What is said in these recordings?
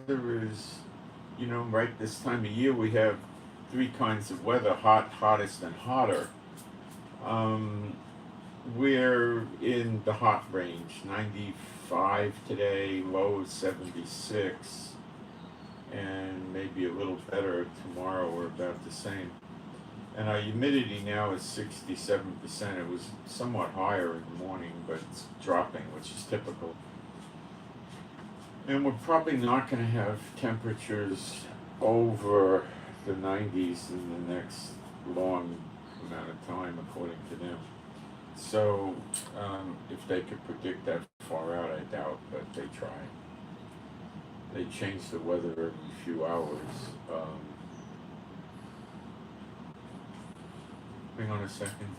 weather is, right this time of year we have three kinds of weather: hot, hottest, and hotter. Um, we're in the hot range, 95 today, low is 76, and maybe a little better tomorrow or about the same. And our humidity now is 67%. It was somewhat higher in the morning, but it's dropping, which is typical. And we're probably not going to have temperatures over the 90s in the next long amount of time, according to them. So, if they could predict that far out, I doubt, but they try. They change the weather every few hours. Hang on a second.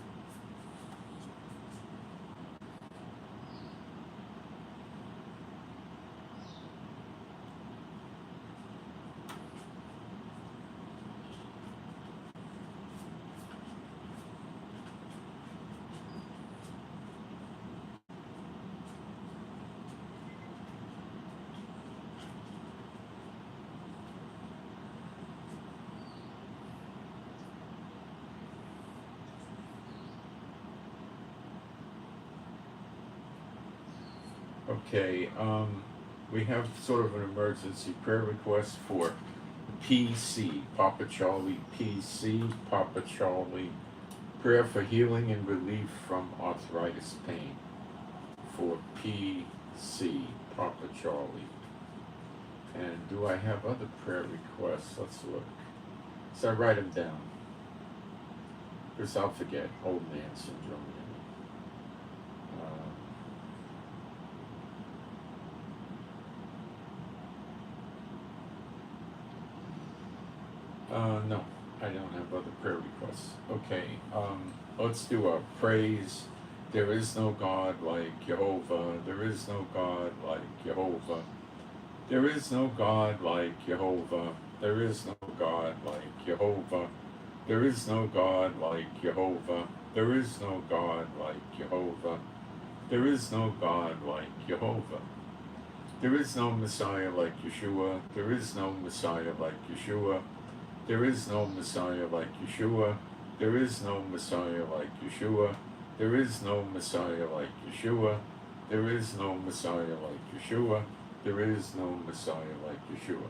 Okay, we have sort of an emergency prayer request for PC, Papa Charlie, PC, Papa Charlie, prayer for healing and relief from arthritis pain, for PC, Papa Charlie. And do I have other prayer requests? Let's look. So I write them down, because I'll forget, old man syndrome. No, I don't have other prayer requests. Okay, let's do a praise. There is no God like Jehovah. There is no God like Jehovah. There is no God like Jehovah. There is no God like Jehovah. There is no God like Jehovah. There is no God like Jehovah. There is no God like Jehovah. There is no Messiah like Yeshua. There is no Messiah like Yeshua. There is no Messiah like Yeshua. There is no Messiah like Yeshua. There is no Messiah like Yeshua. There is no Messiah like Yeshua. There is no Messiah like Yeshua.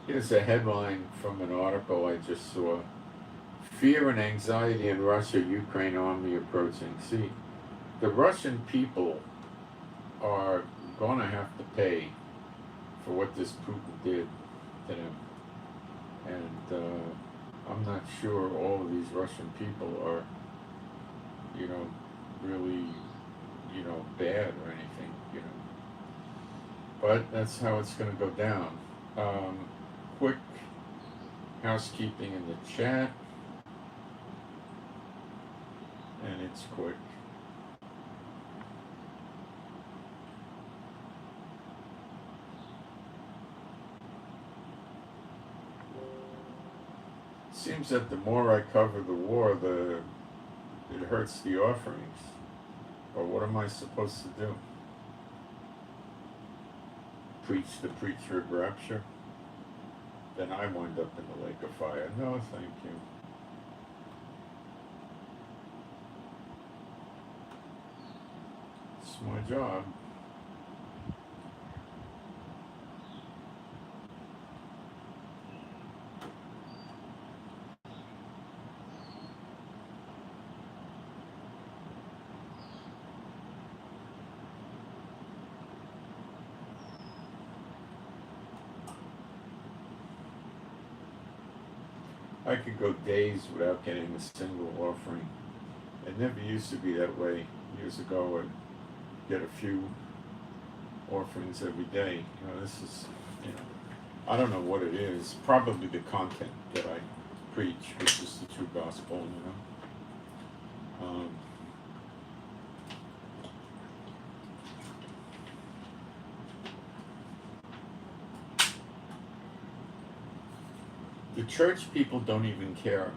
Here's a headline from an article I just saw. Fear and anxiety in Russia, Ukraine army approaching. See, the Russian people are going to have to pay for what this Putin did to them. And I'm not sure all of these Russian people are, really, bad or anything, But that's how it's going to go down. Quick housekeeping in the chat, and it's quick. Seems that the more I cover the war, it hurts the offerings. But what am I supposed to do? Preach the preacher of rapture? Then I wind up in the lake of fire. No, thank you. It's my job. I could go days without getting a single offering. It never used to be that way. Years ago, I'd get a few offerings every day. This is, I don't know what it is. Probably the content that I preach, which is the true gospel, The church people don't even care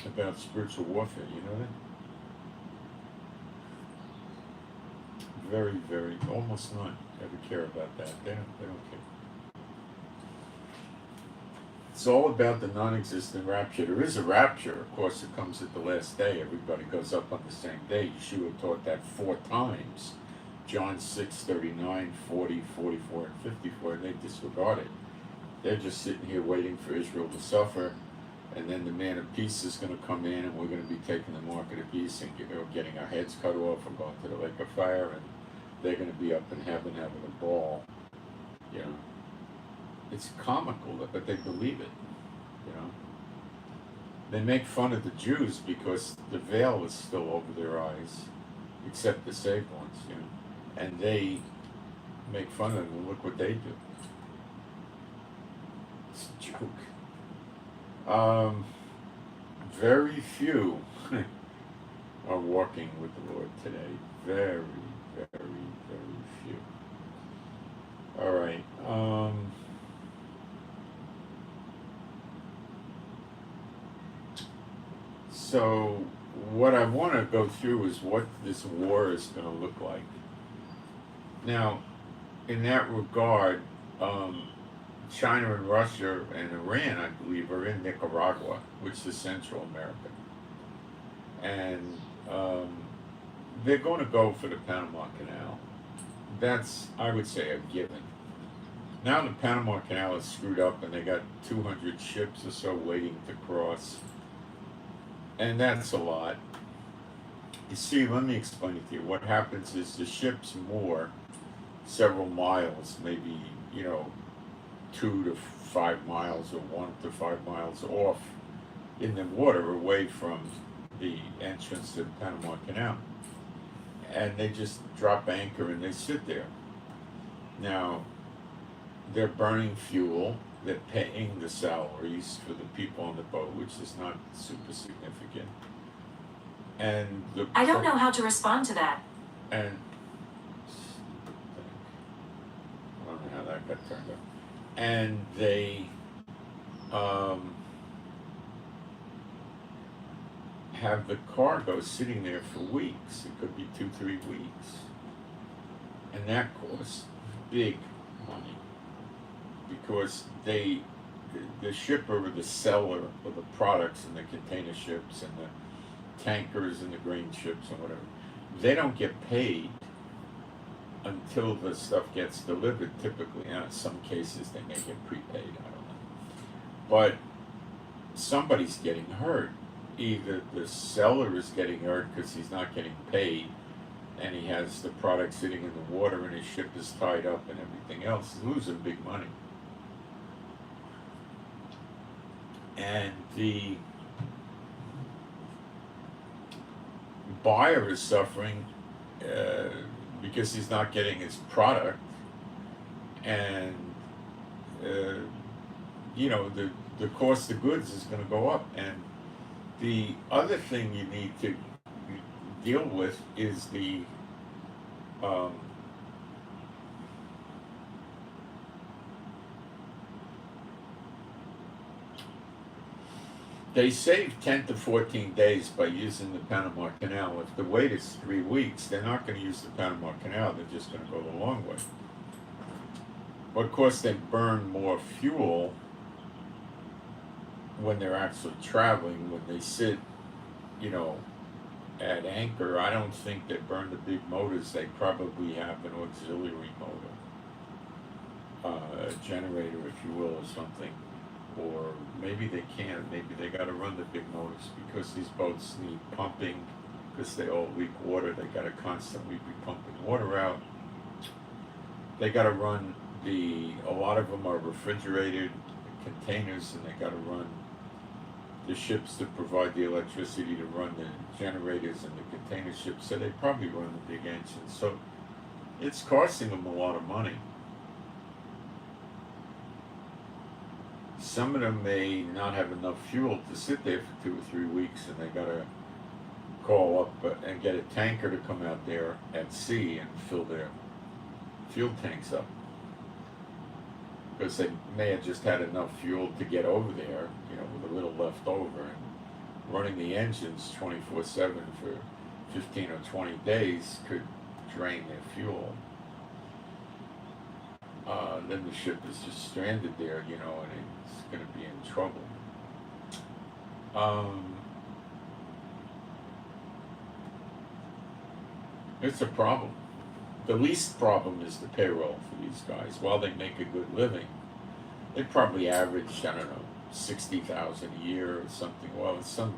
about spiritual warfare, you know that? Very, very, almost none ever care about that. They don't care. It's all about the non-existent rapture. There is a rapture, of course. It comes at the last day. Everybody goes up on the same day. Yeshua taught that 4 times. John 6:39, 40, 44, and 54, and they disregard it. They're just sitting here waiting for Israel to suffer, and then the man of peace is going to come in, and we're going to be taking the mark of the beast and getting our heads cut off and going to the lake of fire, and they're going to be up in heaven having a ball. You know, it's comical, but they believe it. You know, they make fun of the Jews because the veil is still over their eyes, except the saved ones. You know, and they make fun of them. Look what they do. It's a joke. Very few are walking with the Lord today. Very, very, very few. All right. So what I want to go through is what this war is going to look like. Now, in that regard, China and Russia and Iran, I believe, are in Nicaragua, which is Central America. And they're going to go for the Panama Canal. That's, I would say, a given. Now the Panama Canal is screwed up and they got 200 ships or so waiting to cross. And that's a lot. You see, let me explain it to you. What happens is the ships moor several miles, maybe, 2 to 5 miles or 1 to 5 miles off in the water away from the entrance to the Panama Canal. And they just drop anchor and they sit there. Now, they're burning fuel, they're paying the salaries for the people on the boat, which is not super significant. And I don't know how to respond to that. And I don't know how that got turned up. And they have the cargo sitting there for weeks. It could be 2-3 weeks. And that costs big money because the shipper or the seller of the products in the container ships and the tankers and the grain ships and whatever, they don't get paid until the stuff gets delivered, typically. Now, in some cases, they may get prepaid, I don't know. But somebody's getting hurt. Either the seller is getting hurt because he's not getting paid, and he has the product sitting in the water, and his ship is tied up and everything else. He's losing big money. And the buyer is suffering because he's not getting his product, and the cost of goods is going to go up. And the other thing you need to deal with is the they save 10 to 14 days by using the Panama Canal. If the wait is 3 weeks, they're not going to use the Panama Canal. They're just going to go the long way. But of course, they burn more fuel when they're actually traveling. When they sit, at anchor, I don't think they burn the big motors. They probably have an auxiliary motor, a generator, if you will, or something. Or maybe they can't. Maybe they got to run the big motors because these boats need pumping because they all leak water. They got to constantly be pumping water out. They got to run a lot of them are refrigerated containers, and they got to run the ships to provide the electricity to run the generators and the container ships. So they probably run the big engines. So it's costing them a lot of money. Some of them may not have enough fuel to sit there for 2 or 3 weeks, and they got to call up and get a tanker to come out there at sea and fill their fuel tanks up. because they may have just had enough fuel to get over there, you know, with a little left over, and running the engines 24/7 for 15 or 20 days could drain their fuel. Then the ship is just stranded there, you know, and it's going to be in trouble. It's a problem. The least problem is the payroll for these guys. While they make a good living, they probably average, I don't know, 60,000 a year or something. Well, in some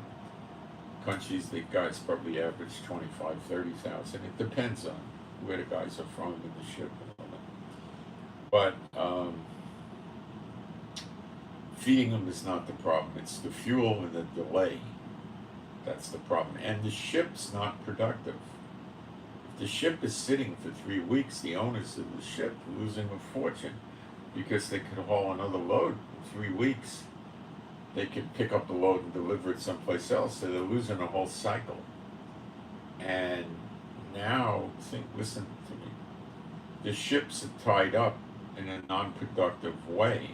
countries, the guys probably average 25, 30,000. It depends on where the guys are from in the ship and all that. But feeding them is not the problem. It's the fuel and the delay. That's the problem. And the ship's not productive. If the ship is sitting for 3 weeks, the owners of the ship are losing a fortune because they could haul another load in 3 weeks. They could pick up the load and deliver it someplace else, so they're losing a whole cycle. And now, listen to me, the ships are tied up in a non-productive way,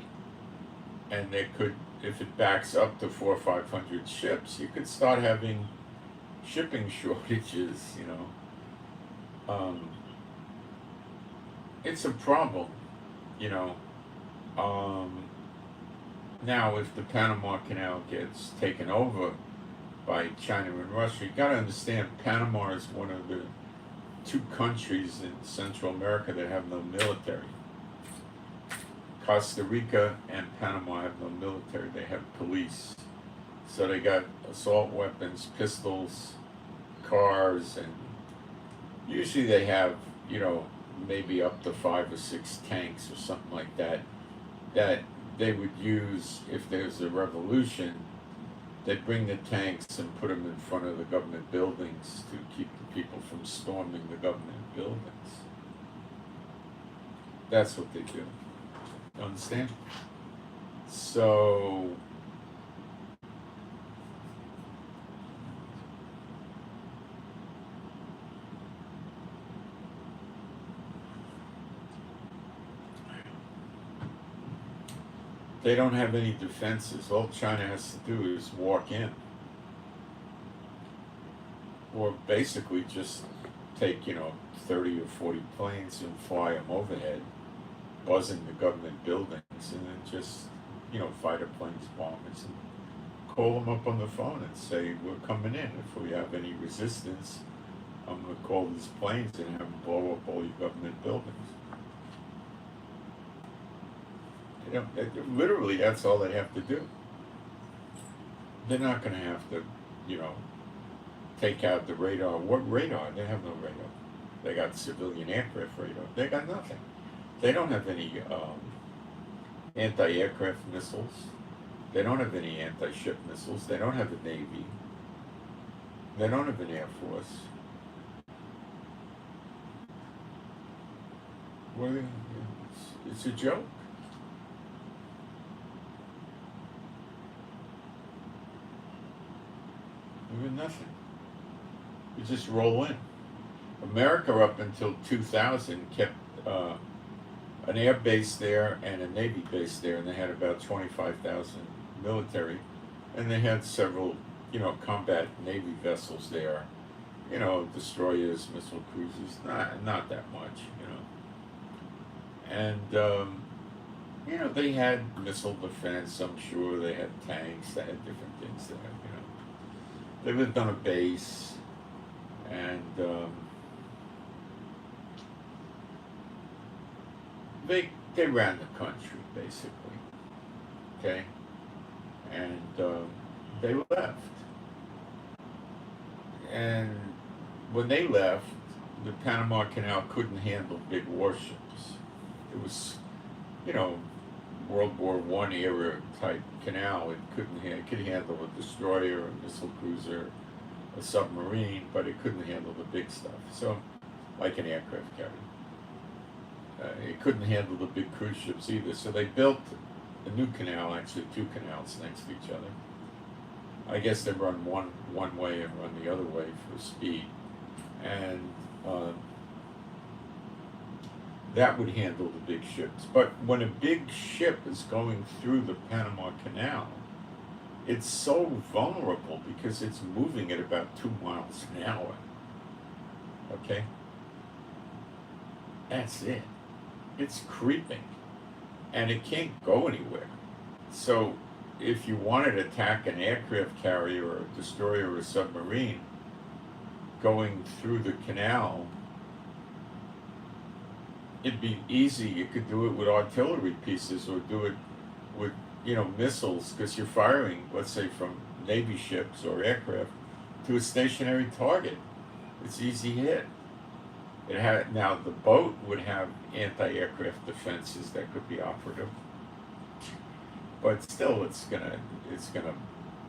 and they could, if it backs up to 400 or 500 ships, you could start having shipping shortages, you know. It's a problem, you know. Now, if the Panama Canal gets taken over by China and Russia, you gotta understand, Panama is one of the 2 countries in Central America that have no military. Costa Rica and Panama have no military, they have police. So they got assault weapons, pistols, cars, and usually they have, you know, maybe up to 5 or 6 tanks or something like that, that they would use if there's a revolution. They'd bring the tanks and put them in front of the government buildings to keep the people from storming the government buildings. That's what they do. Understand? So they don't have any defenses. All China has to do is walk in, or basically just take, you know, 30 or 40 planes and fly them overhead, buzzing the government buildings, and then just, you know, fighter planes, bombers, and call them up on the phone and say, we're coming in. If we have any resistance, I'm going to call these planes and have them blow up all your government buildings. You know, literally, that's all they have to do. They're not going to have to, you know, take out the radar. What radar? They have no radar. They got civilian aircraft radar. They got nothing. They don't have any anti-aircraft missiles. They don't have any anti-ship missiles. They don't have a Navy. They don't have an Air Force. Well, it's a joke. We have nothing. You just roll in. America, up until 2000, kept an air base there and a Navy base there, and they had about 25,000 military, and they had several, you know, combat Navy vessels there, you know, destroyers, missile cruisers, not that much, you know. And you know, they had missile defense, I'm sure. They had tanks, they had different things there, you know. They lived on a base, and they ran the country, basically, okay? And they left. And when they left, the Panama Canal couldn't handle big warships. It was, you know, World War I era type canal. It could handle a destroyer, a missile cruiser, a submarine, but it couldn't handle the big stuff. So, like an aircraft carrier. It couldn't handle the big cruise ships either. So they built a new canal, actually 2 canals next to each other. I guess they run one way and run the other way for speed. And That would handle the big ships. But when a big ship is going through the Panama Canal, it's so vulnerable because it's moving at about 2 miles an hour. Okay? That's it. It's creeping. And it can't go anywhere. So if you wanted to attack an aircraft carrier or a destroyer or a submarine going through the canal, it'd be easy. You could do it with artillery pieces or do it with, missiles, because you're firing, let's say, from Navy ships or aircraft to a stationary target. It's easy hit. Now the boat would have anti-aircraft defenses that could be operative, but still, it's gonna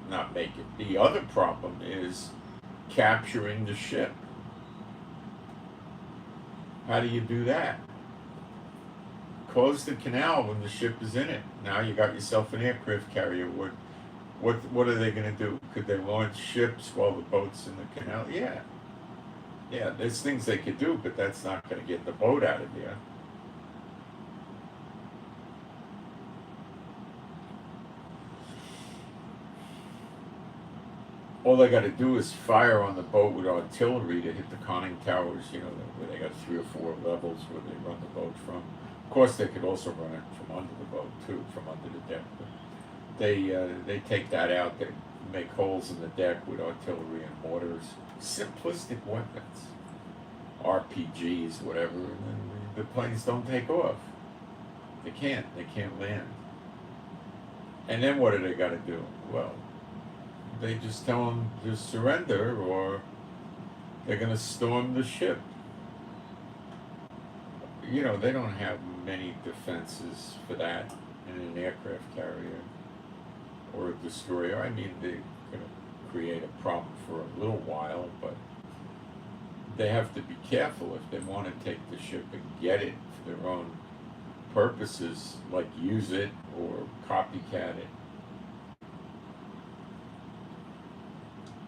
not make it. The other problem is capturing the ship. How do you do that? Close the canal when the ship is in it. Now you got yourself an aircraft carrier. What are they going to do? Could they launch ships while the boat's in the canal? Yeah. There's things they could do, but that's not going to get the boat out of there. All they got to do is fire on the boat with artillery to hit the conning towers, where they got 3 or 4 levels where they run the boat from. Of course, they could also run it from under the boat, too, from under the deck. But they take that out. They make holes in the deck with artillery and mortars. Simplistic weapons. RPGs, whatever. And then the planes don't take off. They can't land. And then what do they got to do? Well, they just tell them to surrender or they're going to storm the ship. They don't have many defenses for that in an aircraft carrier or a destroyer. I mean, they're going to create a problem for a little while, but they have to be careful if they want to take the ship and get it for their own purposes, like use it or copycat it.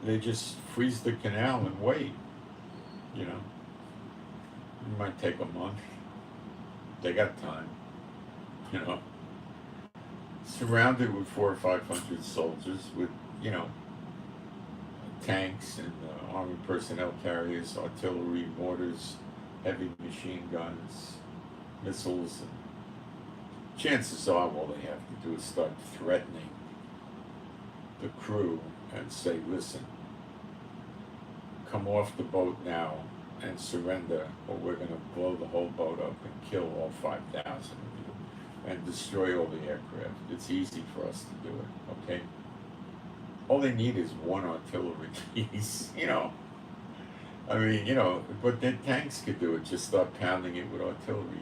They just freeze the canal and wait. It might take a month. They got time. Surrounded with 400 or 500 soldiers with, tanks and army personnel carriers, artillery, mortars, heavy machine guns, missiles. And chances are all they have to do is start threatening the crew and say, listen, come off the boat now and surrender, or we're going to blow the whole boat up and kill all 5,000 of you and destroy all the aircraft. It's easy for us to do it, okay? All they need is one artillery piece, I mean, but their tanks could do it, just start pounding it with artillery,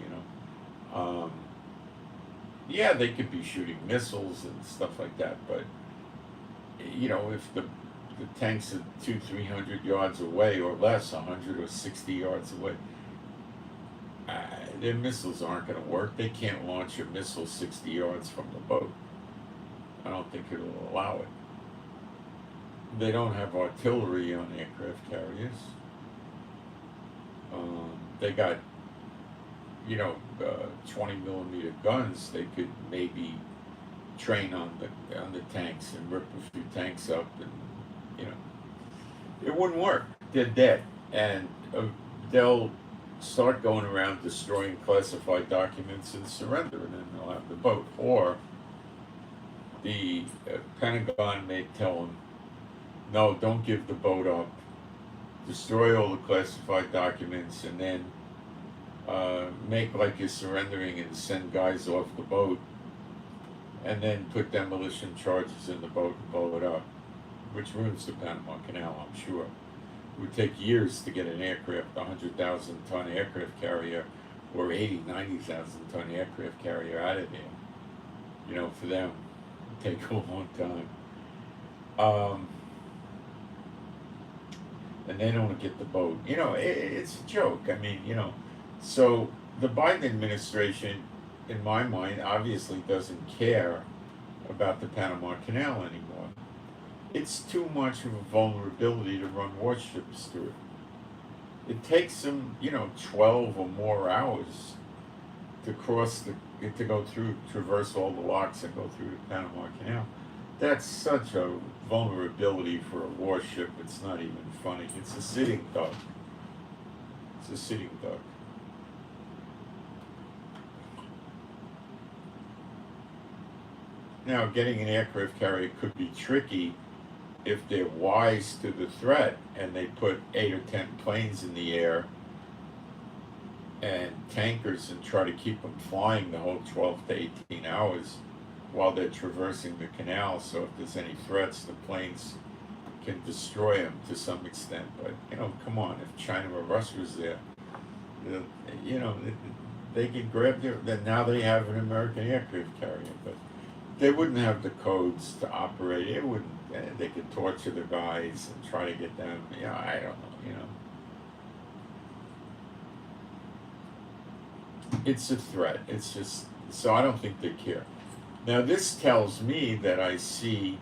Yeah, they could be shooting missiles and stuff like that, but, if the tanks are 200-300 yards away or less, 100 or 60 yards away, their missiles aren't going to work. They can't launch a missile 60 yards from the boat. I don't think it'll allow it. They don't have artillery on aircraft carriers. They got, 20 millimeter guns. They could maybe train on the tanks and rip a few tanks up, and it wouldn't work. They're dead, and they'll start going around destroying classified documents and surrender, and then they'll have the boat. Or the Pentagon may tell them, no, don't give the boat up. Destroy all the classified documents, and then make like you're surrendering and send guys off the boat, and then put demolition charges in the boat and blow it up, which ruins the Panama Canal, I'm sure. It would take years to get an aircraft, 100,000 ton aircraft carrier, or 80, 90,000 ton aircraft carrier out of there. For them, it would take a long time. And they don't get the boat. It's a joke. I mean, so the Biden administration, in my mind, obviously doesn't care about the Panama Canal anymore. It's too much of a vulnerability to run warships through it. It takes them, 12 or more hours to to go through, traverse all the locks and go through the Panama Canal. That's such a vulnerability for a warship. It's not even funny. It's a sitting duck. It's a sitting duck. Now, getting an aircraft carrier could be tricky if they're wise to the threat and they put 8 or 10 planes in the air and tankers and try to keep them flying the whole 12 to 18 hours while they're traversing the canal. So if there's any threats, the planes can destroy them to some extent. But, come on, if China or Russia is there, they could grab then now they have an American aircraft carrier. But they wouldn't have the codes to operate. It wouldn't. They could torture the guys and try to get them. I don't know. It's a threat. It's just so I don't think they care. Now this tells me that I see.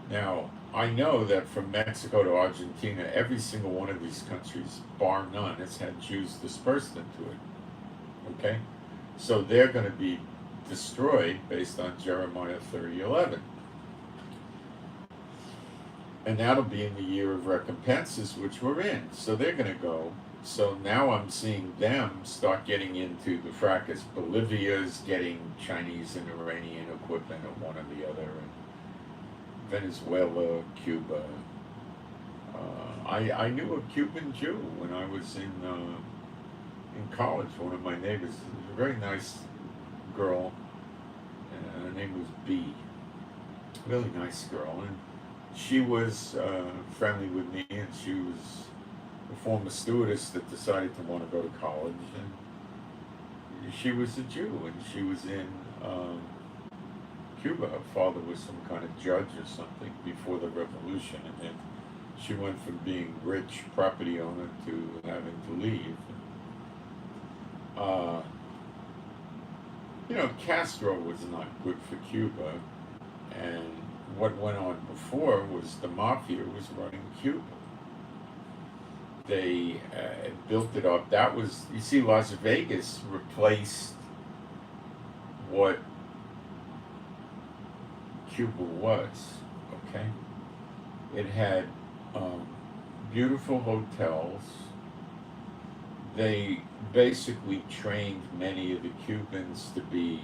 Now I know that from Mexico to Argentina, every single one of these countries, bar none, has had Jews dispersed into it. Okay, so they're going to be destroyed based on Jeremiah 30:11. And that'll be in the year of recompenses, which we're in. So they're going to go. So now I'm seeing them start getting into the fracas. Bolivia's getting Chinese and Iranian equipment of one or the other. And Venezuela, Cuba. I knew a Cuban Jew when I was in college. One of my neighbors, a very nice girl. Her name was B. Really nice girl. And she was friendly with me, and she was a former stewardess that decided to want to go to college. And she was a Jew, and she was in Cuba. Her father was some kind of judge or something before the revolution, and then she went from being rich property owner to having to leave. Castro was not good for Cuba, and what went on before was the mafia was running Cuba. They built it up. That was, you see, Las Vegas replaced what Cuba was, okay? It had beautiful hotels. They basically trained many of the Cubans to be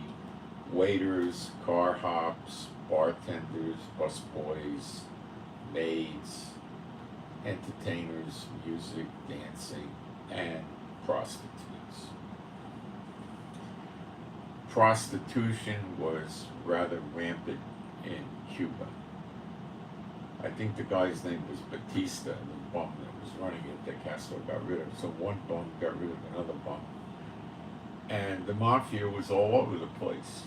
waiters, car hops, bartenders, busboys, maids, entertainers, music, dancing, and prostitutes. Prostitution was rather rampant in Cuba. I think the guy's name was Batista, the bum that was running it that Castro got rid of. So one bum got rid of another bum. And the mafia was all over the place.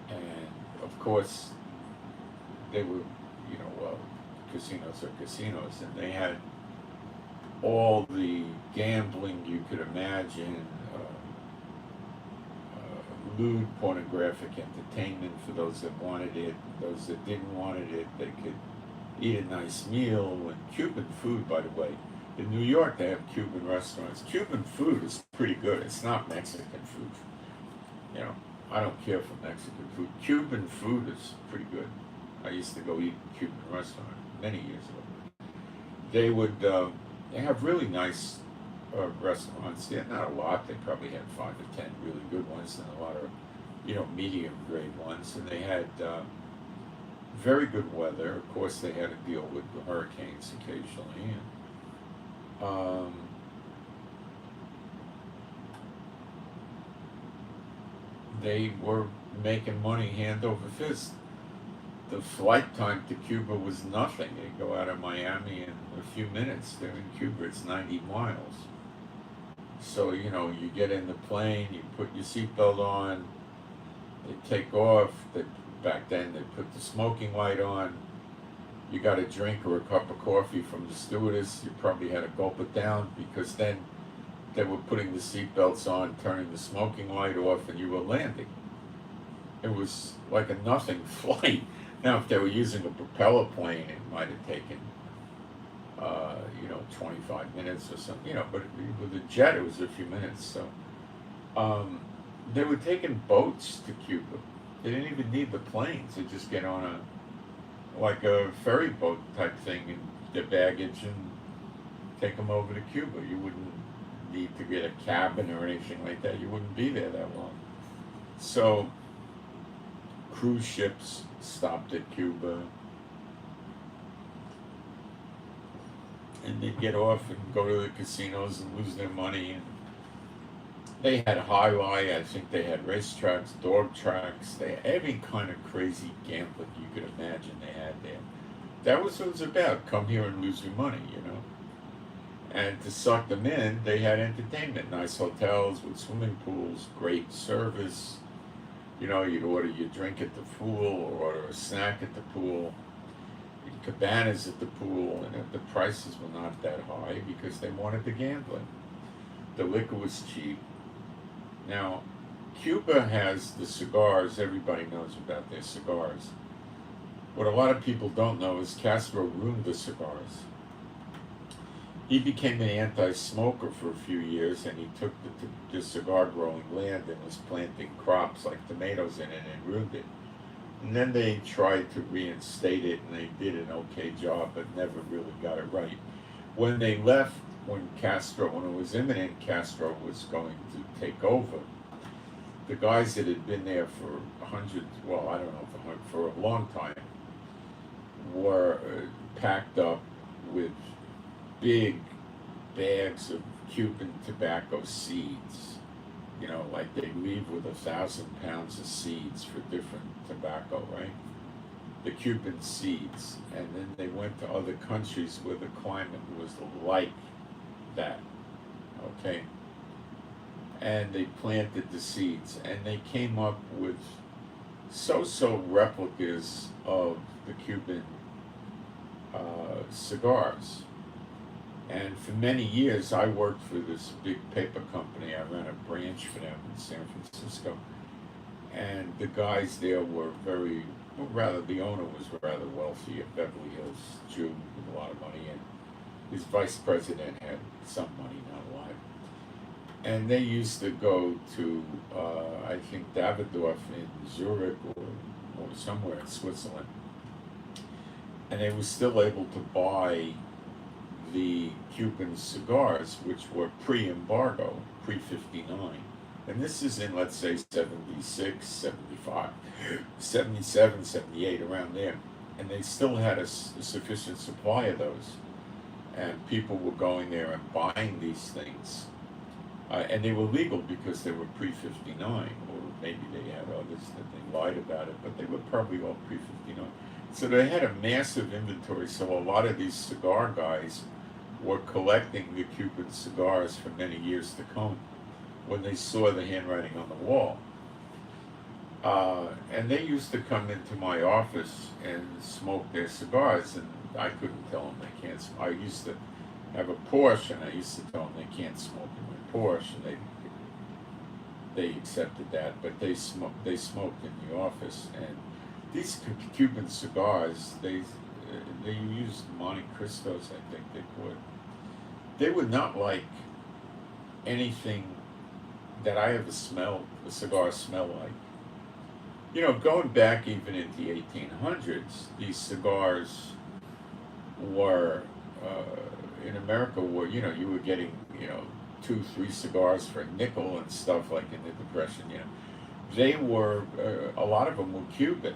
And of course, they were, casinos are casinos, and they had all the gambling you could imagine, lewd pornographic entertainment for those that wanted it. Those that didn't want it, they could eat a nice meal. And Cuban food, by the way, in New York they have Cuban restaurants. Cuban food is pretty good. It's not Mexican food. I don't care for Mexican food. Cuban food is pretty good. I used to go eat in a Cuban restaurant many years ago. They would they have really nice restaurants. They're not a lot. They probably had 5 or 10 really good ones and a lot of, medium grade ones. And they had very good weather. Of course, they had to deal with the hurricanes occasionally. And, they were making money hand over fist. The flight time to Cuba was nothing. They go out of Miami in a few minutes. They're in Cuba. It's 90 miles. So, you get in the plane, you put your seatbelt on, they take off. Back then, they put the smoking light on. You got a drink or a cup of coffee from the stewardess. You probably had to gulp it down, because then they were putting the seatbelts on, turning the smoking light off, and you were landing. It was like a nothing flight. Now, if they were using a propeller plane, it might have taken, 25 minutes or something, but with a jet, it was a few minutes. So They were taking boats to Cuba. They didn't even need the planes. They just get on like a ferry boat type thing and their baggage and take them over to Cuba. You wouldn't need to get a cabin or anything like that. You wouldn't be there that long. So cruise ships stopped at Cuba, and they'd get off and go to the casinos and lose their money. And they had highlight. I think they had racetracks, dog tracks. They had every kind of crazy gambling you could imagine they had there. That was what it was about. Come here and lose your money, you know. And to suck them in, they had entertainment, nice hotels with swimming pools, great service. You know, you'd order your drink at the pool or order a snack at the pool. Cabanas at the pool, and the prices were not that high because they wanted the gambling. The liquor was cheap. Now, Cuba has the cigars. Everybody knows about their cigars. What a lot of people don't know is Castro ruined the cigars. He became an anti-smoker for a few years, and he took the cigar growing land and was planting crops like tomatoes in it and ruined it. And then they tried to reinstate it, and they did an okay job, but never really got it right. When they left, when it was imminent, Castro was going to take over. The guys that had been there for for a long time, were packed up with big bags of Cuban tobacco seeds. You know, like they leave with 1,000 pounds of seeds for different tobacco, right? The Cuban seeds. And then they went to other countries where the climate was like that, okay? And they planted the seeds, and they came up with so-so replicas of the Cuban cigars. And for many years, I worked for this big paper company. I ran a branch for them in San Francisco. And the guys there were the owner was rather wealthy, a Beverly Hills Jew with a lot of money, and his vice president had some money, not a lot. And they used to go to, I think, Davidoff in Zurich or somewhere in Switzerland. And they were still able to buy the Cuban cigars, which were pre-embargo, pre-59. And this is in, let's say, 76, 75, 77, 78, around there. And they still had a sufficient supply of those. And people were going there and buying these things. And they were legal because they were pre-59, or maybe they had others that they lied about it, but they were probably all pre-59. So they had a massive inventory, so a lot of these cigar guys were collecting the Cuban cigars for many years to come when they saw the handwriting on the wall. And they used to come into my office and smoke their cigars, and I couldn't tell them they can't smoke. I used to have a Porsche, and I used to tell them they can't smoke in my Porsche, and they accepted that, but they smoked in the office. And these Cuban cigars, they used Monte Cristos, I think they would. They would not like anything that I ever smelled a cigar smell like. You know, going back even into the 1800s, these cigars were, in America, were, you know, you were getting, 2-3 cigars for a nickel and stuff like in the Depression, They were, a lot of them were Cuban.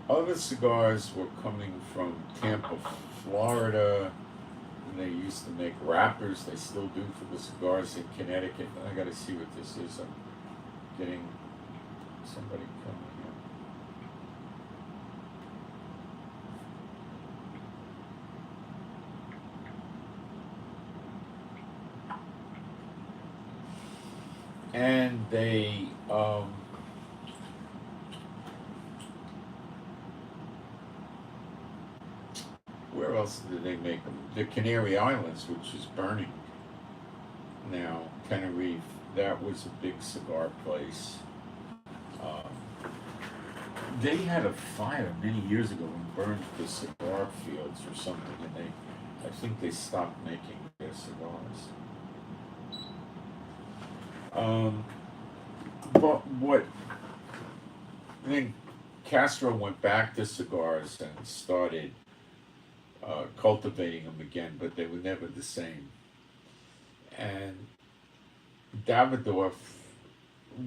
Other cigars were coming from Tampa, Florida. And they used to make wrappers. They still do for the cigars in Connecticut. I got to see what this is. I'm getting somebody coming here. And they, where else did they make them? The Canary Islands, which is burning now. Tenerife, that was a big cigar place. They had a fire many years ago and burned the cigar fields or something, and I think they stopped making their cigars. But what then Castro went back to cigars and started cultivating them again, but they were never the same. And Davidoff,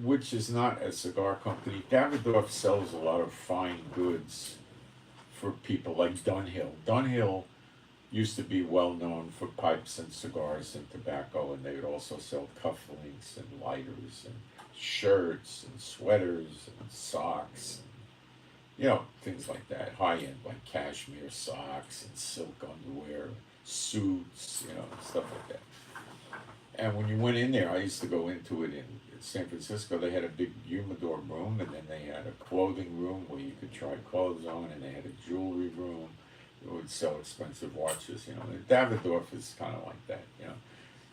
which is not a cigar company, Davidoff sells a lot of fine goods for people like Dunhill. Dunhill used to be well known for pipes and cigars and tobacco, and they would also sell cufflinks and lighters and shirts and sweaters and socks, things like that, high end like cashmere socks and silk underwear, suits, stuff like that. And when you went in there, I used to go into it in San Francisco. They had a big humidor room, and then they had a clothing room where you could try clothes on, and they had a jewelry room. It would sell expensive watches, And Davidoff is kind of like that.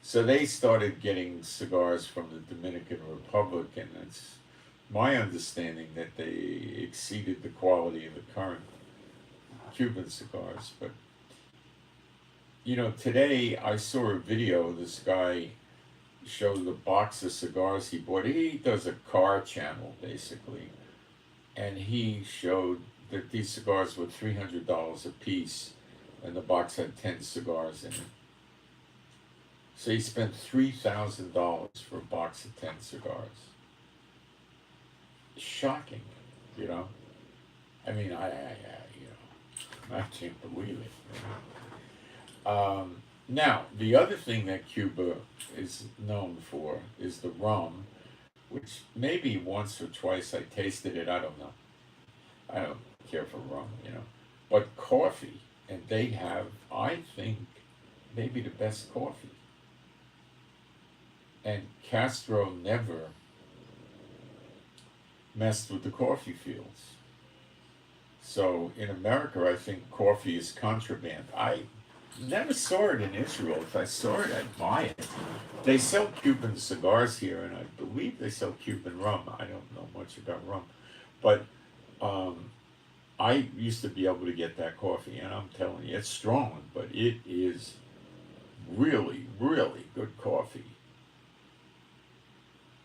So they started getting cigars from the Dominican Republic, and it's my understanding that they exceeded the quality of the current Cuban cigars. But today I saw a video. This guy showed a box of cigars he bought. He does a car channel basically, and he showed that these cigars were $300 a piece, and the box had 10 cigars in it. So he spent $3,000 for a box of 10 cigars. Shocking, I mean, I can't believe it. Now, the other thing that Cuba is known for is the rum, which maybe once or twice I tasted it. I don't know. I don't care for rum, but coffee, and they have, I think, maybe the best coffee. And Castro never messed with the coffee fields. So in America, I think coffee is contraband. I never saw it in Israel. If I saw it, I'd buy it. They sell Cuban cigars here, and I believe they sell Cuban rum. I don't know much about rum, but I used to be able to get that coffee, and I'm telling you, it's strong, but it is really, really good coffee.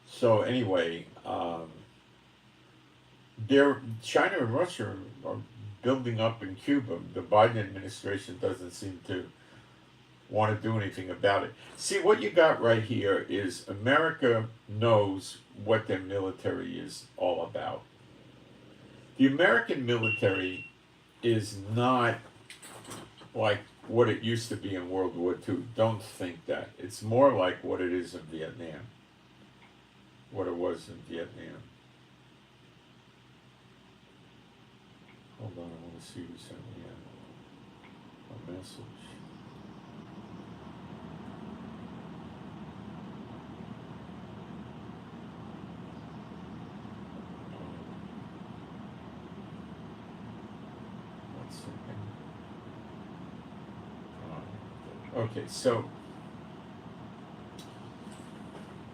So anyway, China and Russia are building up in Cuba. The Biden administration doesn't seem to want to do anything about it. See, what you got right here is America knows what their military is all about. The American military is not like what it used to be in World War II. Don't think that. It's more like what it is in Vietnam. What it was in Vietnam. Hold on, I want to see who sent me a message. Okay, so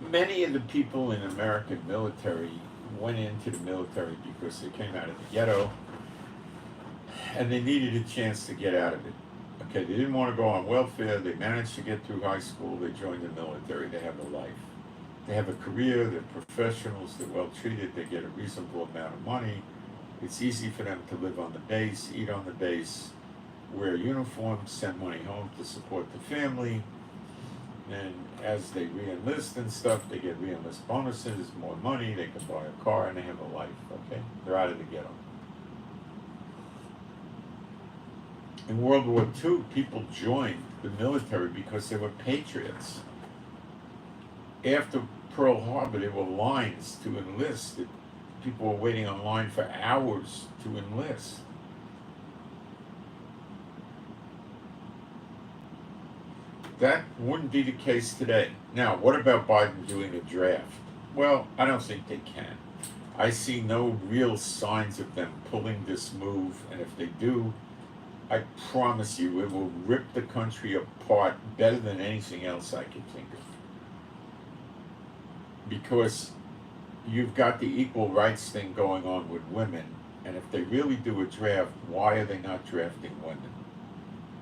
many of the people in American military went into the military because they came out of the ghetto and they needed a chance to get out of it. Okay, they didn't want to go on welfare. They managed to get through high school. They joined the military. They have a life. They have a career. They're professionals. They're well treated. They get a reasonable amount of money. It's easy for them to live on the base, eat on the base, wear uniforms, send money home to support the family. And as they re-enlist and stuff, they get re-enlist bonuses, more money, they can buy a car, and they have a life, okay? They're out of the ghetto. In World War II, people joined the military because they were patriots. After Pearl Harbor, there were lines to enlist. People were waiting online for hours to enlist. That wouldn't be the case today. Now, what about Biden doing a draft? Well, I don't think they can. I see no real signs of them pulling this move, and if they do, I promise you it will rip the country apart better than anything else I can think of. Because you've got the equal rights thing going on with women, and if they really do a draft, why are they not drafting women?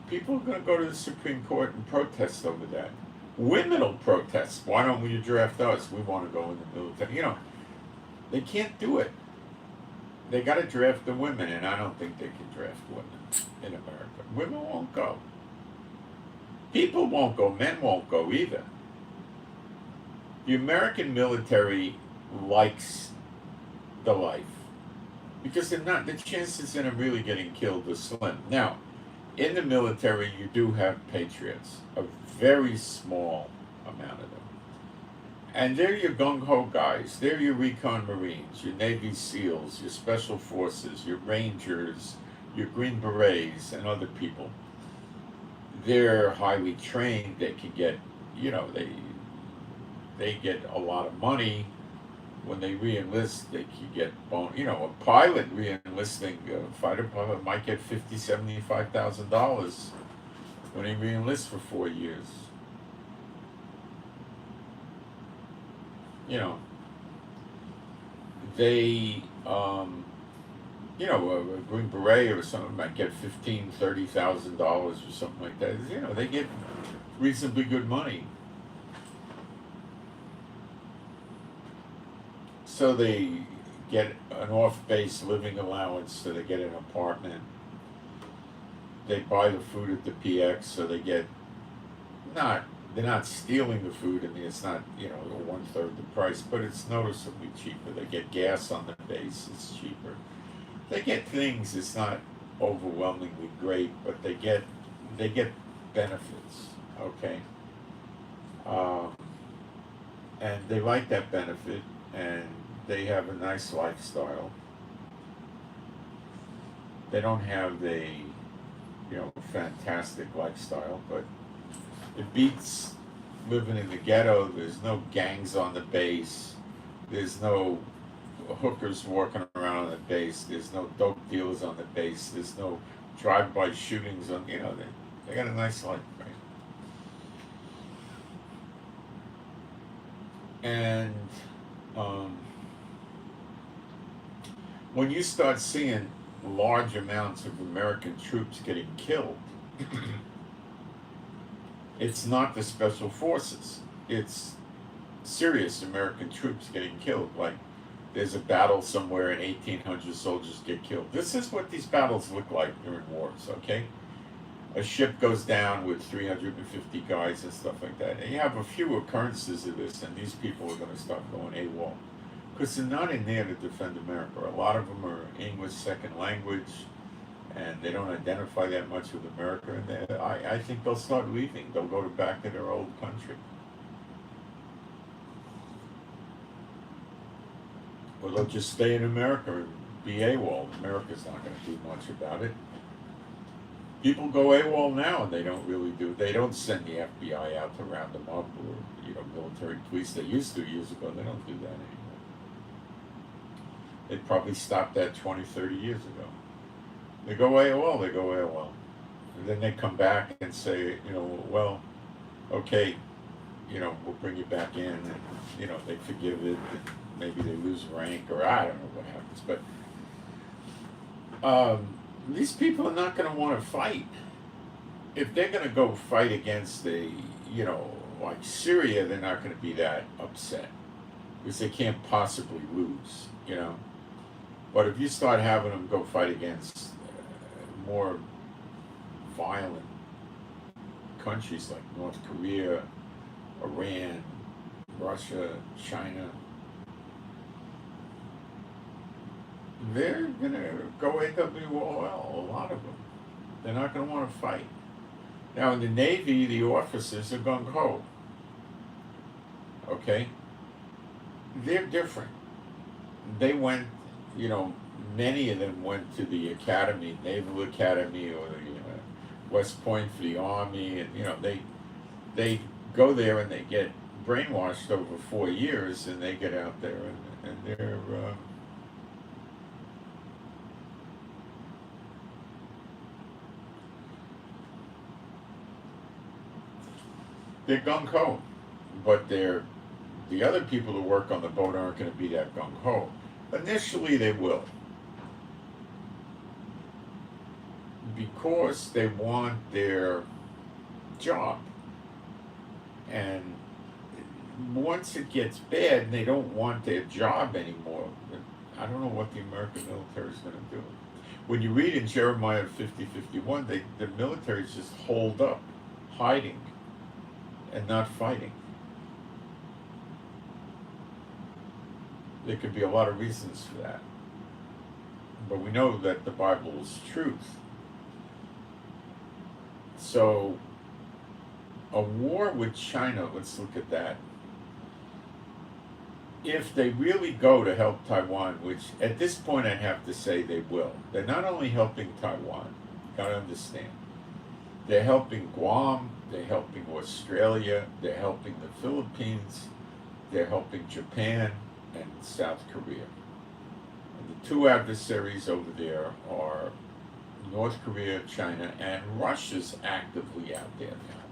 People are going to go to the Supreme Court and protest over that. Women will protest. Why don't you draft us? We want to go in the military. You know, they can't do it. They got to draft the women, and I don't think they can draft women in America. Women won't go. People won't go. Men won't go either. The American military likes the life because they're not. The chances of them really getting killed are slim. Now, in the military, you do have patriots, a very small amount of them. And they're your gung-ho guys. They're your recon Marines, your Navy SEALs, your Special Forces, your Rangers, your Green Berets, and other people. They're highly trained. They can get, you know, they get a lot of money. When they re-enlist, they can get, you know, a pilot re-enlisting, a fighter pilot might get $50,000, $75,000 when he re-enlists for 4 years. You know, they, you know, a Green Beret or something might get $15,000, $30,000 or something like that. You know, they get reasonably good money. So they get an off-base living allowance, so they get an apartment. They buy the food at the PX, so they get they're not stealing the food. I mean, it's not, you know, 1/3 the price, but it's noticeably cheaper. They get gas on the base, it's cheaper. They get things, it's not overwhelmingly great, but they get benefits, okay? And they like that benefit, and they have a nice lifestyle. They don't have a, you know, fantastic lifestyle, but it beats living in the ghetto. There's no gangs on the base. There's no hookers walking around on the base. There's no dope dealers on the base. There's no drive-by shootings on, you know, they got a nice life, right? And when you start seeing large amounts of American troops getting killed, it's not the special forces. It's serious American troops getting killed. Like, there's a battle somewhere and 1,800 soldiers get killed. This is what these battles look like during wars, okay? A ship goes down with 350 guys and stuff like that. And you have a few occurrences of this, and these people are going to start going AWOL. Because they're not in there to defend America. A lot of them are English second language, and they don't identify that much with America. And I think they'll start leaving. They'll go back to their old country. Or they'll just stay in America and be AWOL. America's not going to do much about it. People go AWOL now, and they don't send the FBI out to round them up, or, you know, military police. They used to years ago. They don't do that anymore. They probably stopped that 20, 30 years ago. They go AWOL. And then they come back and say, you know, well, okay, you know, we'll bring you back in, and, you know, they forgive it, and maybe they lose rank, or I don't know what happens. But these people are not going to want to fight. If they're going to go fight against you know, like Syria, they're not going to be that upset, because they can't possibly lose, you know. But if you start having them go fight against more violent countries like North Korea, Iran, Russia, China, they're going to go AWOL, a lot of them. They're not going to want to fight. Now, in the Navy, the officers are gung-ho. Okay? They're different. They went, you know, many of them went to the academy, Naval Academy, or the West Point for the Army, and, you know, they go there and they get brainwashed over 4 years, and they get out there and they're gung-ho, but the other people who work on the boat aren't going to be that gung-ho. Initially, they will, because they want their job. And once it gets bad and they don't want their job anymore, I don't know what the American military is going to do. When you read in Jeremiah 50:51, the military is just holed up, hiding, and not fighting. There could be a lot of reasons for that. But we know that the Bible is truth. So, a war with China, let's look at that. If they really go to help Taiwan, which at this point I have to say they will, they're not only helping Taiwan, you gotta understand, they're helping Guam, they're helping Australia, they're helping the Philippines, they're helping Japan and South Korea. And the two adversaries over there are North Korea, China, and Russia's actively out there now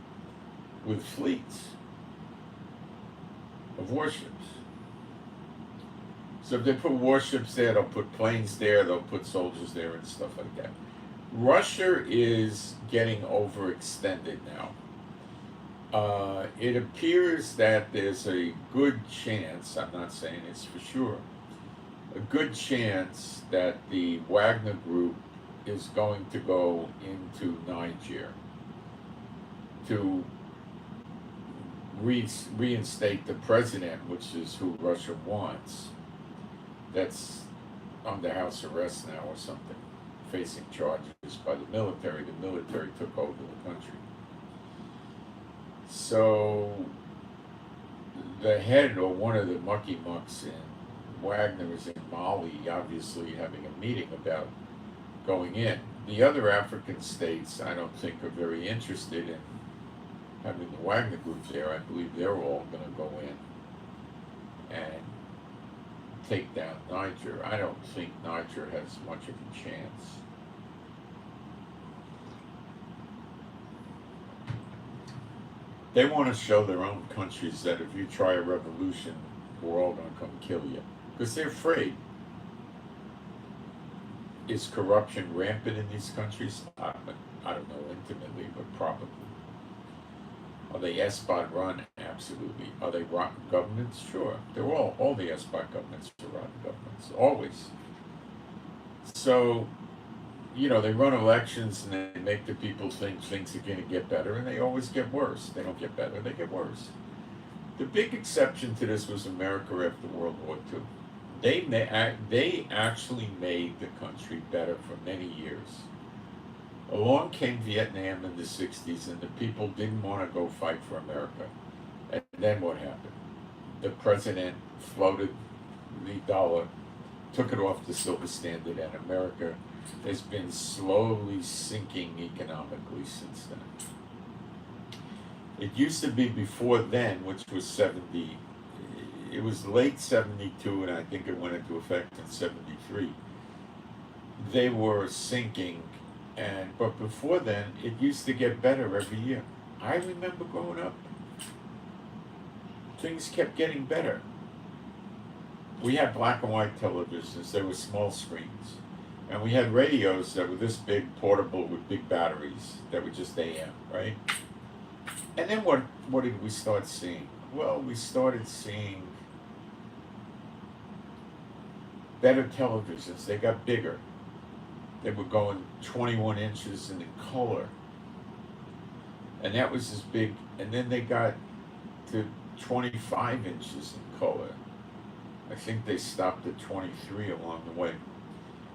with fleets of warships. So if they put warships there, they'll put planes there, they'll put soldiers there and stuff like that. Russia is getting overextended now. It appears that there's a good chance, I'm not saying it's for sure, a good chance that the Wagner group is going to go into Niger to reinstate the president, which is who Russia wants. That's under house arrest now or something, facing charges by the military. The military took over the country. So the head or one of the mucky mucks in Wagner is in Mali, obviously having a meeting about going in. The other African states, I don't think, are very interested in having the Wagner group there. I believe they're all going to go in and take down Niger. I don't think Niger has much of a chance. They want to show their own countries that if you try a revolution, we're all going to come kill you. Because they're afraid. Is corruption rampant in these countries? I don't know intimately, but probably. Are they ESPOT run? Absolutely. Are they rotten governments? Sure. They're all the ESPOT governments are rotten governments, always. So, they run elections and they make the people think things are going to get better, and they always get worse. They don't get better, they get worse. The big exception to this was America after World War II. They actually made the country better for many years. Along came Vietnam in the 60s, and the people didn't want to go fight for America. And then what happened? The president floated the dollar, took it off the silver standard, and America has been slowly sinking economically since then. It used to be before then, which was 70, it was late 72, and I think it went into effect in 73. They were sinking, but before then, it used to get better every year. I remember growing up, things kept getting better. We had black and white televisions, they were small screens. And we had radios that were this big, portable, with big batteries, that were just AM, right? And then what did we start seeing? Well, we started seeing better televisions. They got bigger. They were going 21 inches in color. And that was as big. And then they got to 25 inches in color. I think they stopped at 23 along the way.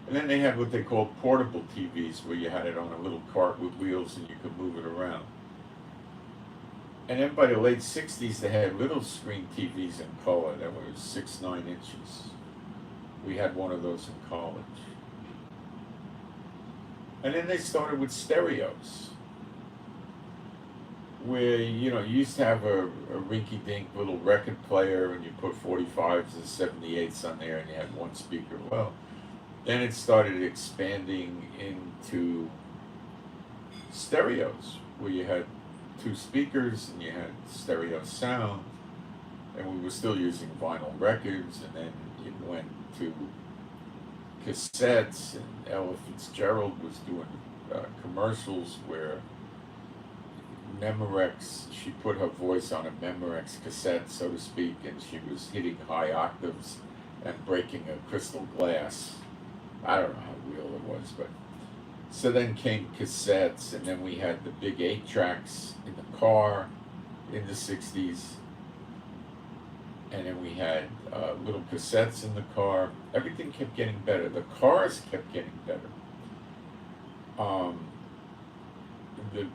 And then they had what they called portable TVs, where you had it on a little cart with wheels and you could move it around. And then by the late 60s, they had little screen TVs in color that were 6-9 inches. We had one of those in college. And then they started with stereos, where, you used to have a rinky-dink little record player, and you put 45s and 78s on there, and you had one speaker. Well, then it started expanding into stereos, where you had 2 speakers and you had stereo sound, and we were still using vinyl records, and then it went to cassettes, and Ella Fitzgerald was doing commercials where Memorex, she put her voice on a Memorex cassette, so to speak, and she was hitting high octaves and breaking a crystal glass. I don't know how real it was, but so then came cassettes, and then we had the big 8 tracks in the car in the 60s, and then we had little cassettes in the car. Everything kept getting better. The cars kept getting better. The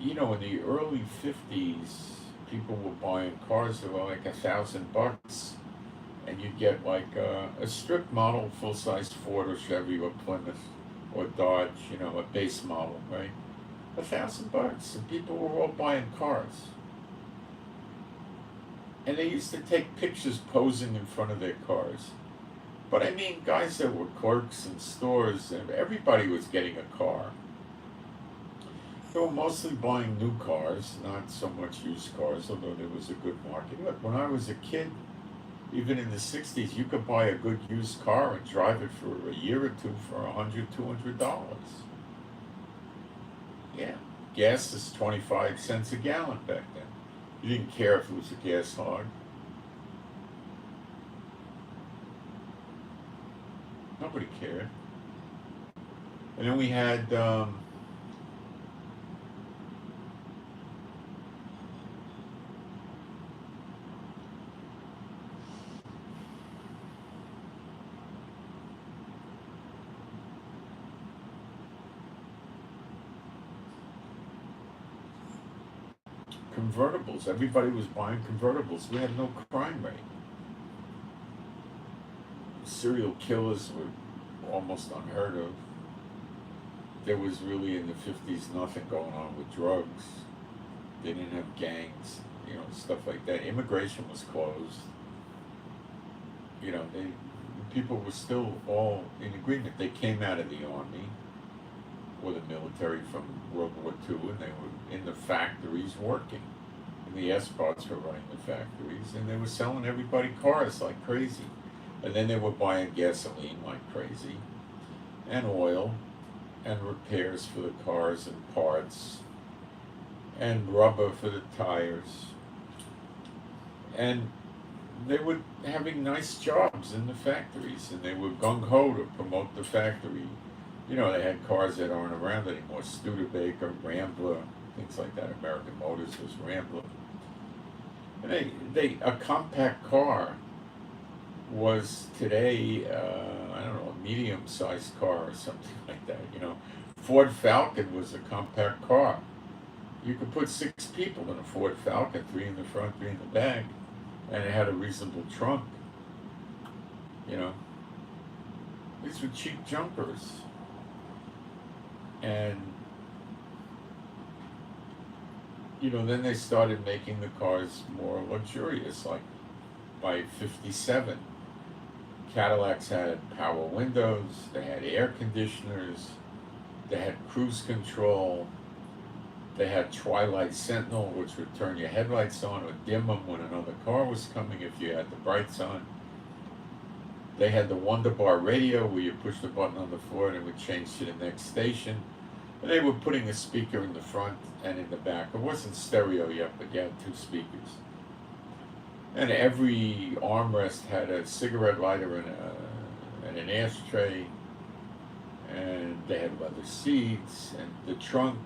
in the early 50s, people were buying cars that were like $1,000, and you'd get like a strip model, full-size Ford or Chevy or Plymouth or Dodge, a base model, right? $1,000, and people were all buying cars. And they used to take pictures posing in front of their cars. But I mean, guys that were clerks in stores, and everybody was getting a car. They were mostly buying new cars, not so much used cars, although there was a good market. Look, when I was a kid, even in the 60s, you could buy a good used car and drive it for a year or two for $100, $200. Yeah, gas is 25 cents a gallon back then. You didn't care if it was a gas hog. Nobody cared. And then we had convertibles. Everybody was buying convertibles. We had no crime rate. Serial killers were almost unheard of. There was really in the 50s nothing going on with drugs. They didn't have gangs, stuff like that. Immigration was closed. People were still all in agreement. They came out of the army or the military from World War II, and they were in the factories working. And the S-bots were running the factories, and they were selling everybody cars like crazy. And then they were buying gasoline like crazy, and oil, and repairs for the cars and parts, and rubber for the tires. And they were having nice jobs in the factories, and they were gung-ho to promote the factory. They had cars that aren't around anymore, Studebaker, Rambler, things like that. American Motors was Rambler. And a compact car was today, I don't know, a medium-sized car or something like that, Ford Falcon was a compact car. You could put 6 people in a Ford Falcon, 3 in the front, 3 in the back, and it had a reasonable trunk, These were cheap junkers. And, then they started making the cars more luxurious, like by 57. Cadillacs had power windows, they had air conditioners, they had cruise control, they had Twilight Sentinel, which would turn your headlights on or dim them when another car was coming if you had the brights on. They had the Wonder Bar radio where you push the button on the floor and it would change to the next station. And they were putting a speaker in the front and in the back. It wasn't stereo yet, but you had 2 speakers. And every armrest had a cigarette lighter and an ashtray. And they had leather seats. And the trunk,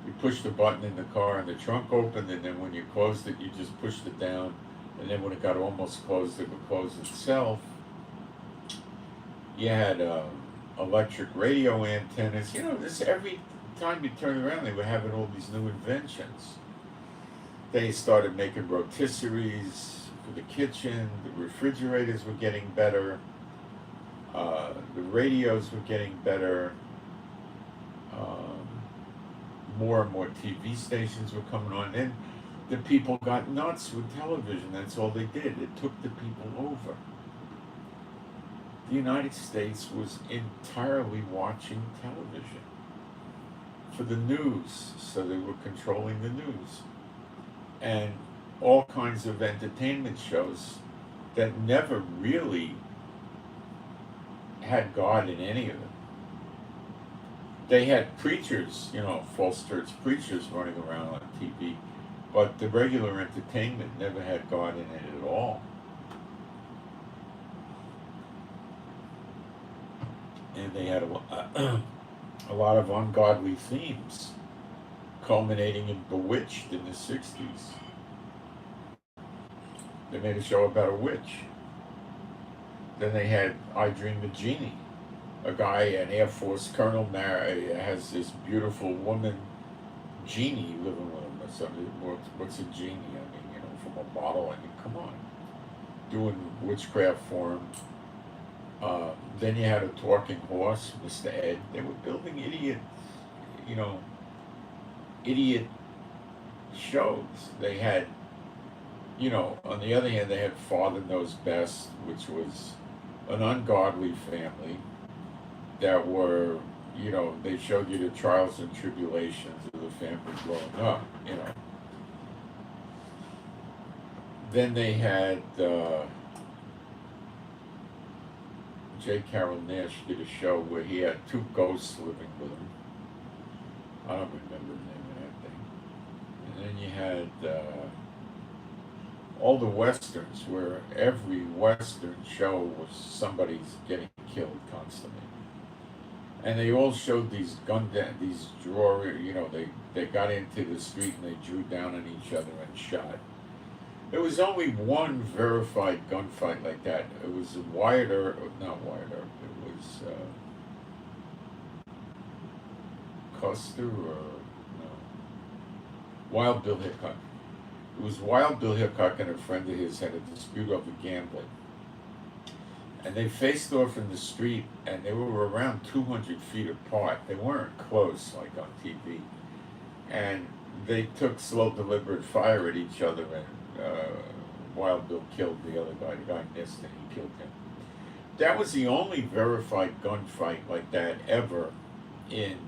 you pushed the button in the car and the trunk opened. And then when you closed it, you just pushed it down. And then when it got almost closed, it would close itself. You had electric radio antennas. This every time you turn around, they were having all these new inventions. They started making rotisseries for the kitchen. The refrigerators were getting better. The radios were getting better. More and more TV stations were coming on. And the people got nuts with television. That's all they did. It took the people over. The United States was entirely watching television for the news, so they were controlling the news. And all kinds of entertainment shows that never really had God in any of them. They had preachers, false church preachers running around on TV, but the regular entertainment never had God in it at all. And they had a lot of ungodly themes, culminating in Bewitched in the 60s. They made a show about a witch. Then they had I Dream of Jeannie. A guy, an Air Force colonel, has this beautiful woman, Genie, living with him or something. What's a genie? I mean, from a bottle. I mean, come on. Doing witchcraft for him. Then you had a talking horse, Mr. Ed. They were building idiot shows. They had, on the other hand, they had Father Knows Best, which was an ungodly family that were, they showed you the trials and tribulations of the family growing up, Then they had J. Carroll Nash did a show where he had two ghosts living with him. I don't remember the name of that thing. And then you had all the westerns, where every western show was somebody's getting killed constantly. And they all showed these they got into the street and they drew down on each other and shot. There was only one verified gunfight like that. It was not Wyatt Earp, it was Custer Wild Bill Hickok. It was Wild Bill Hickok and a friend of his had a dispute over gambling. And they faced off in the street, and they were around 200 feet apart. They weren't close like on TV. And they took slow, deliberate fire at each other, and Wild Bill killed the other guy. The guy missed and he killed him. That was the only verified gunfight like that ever in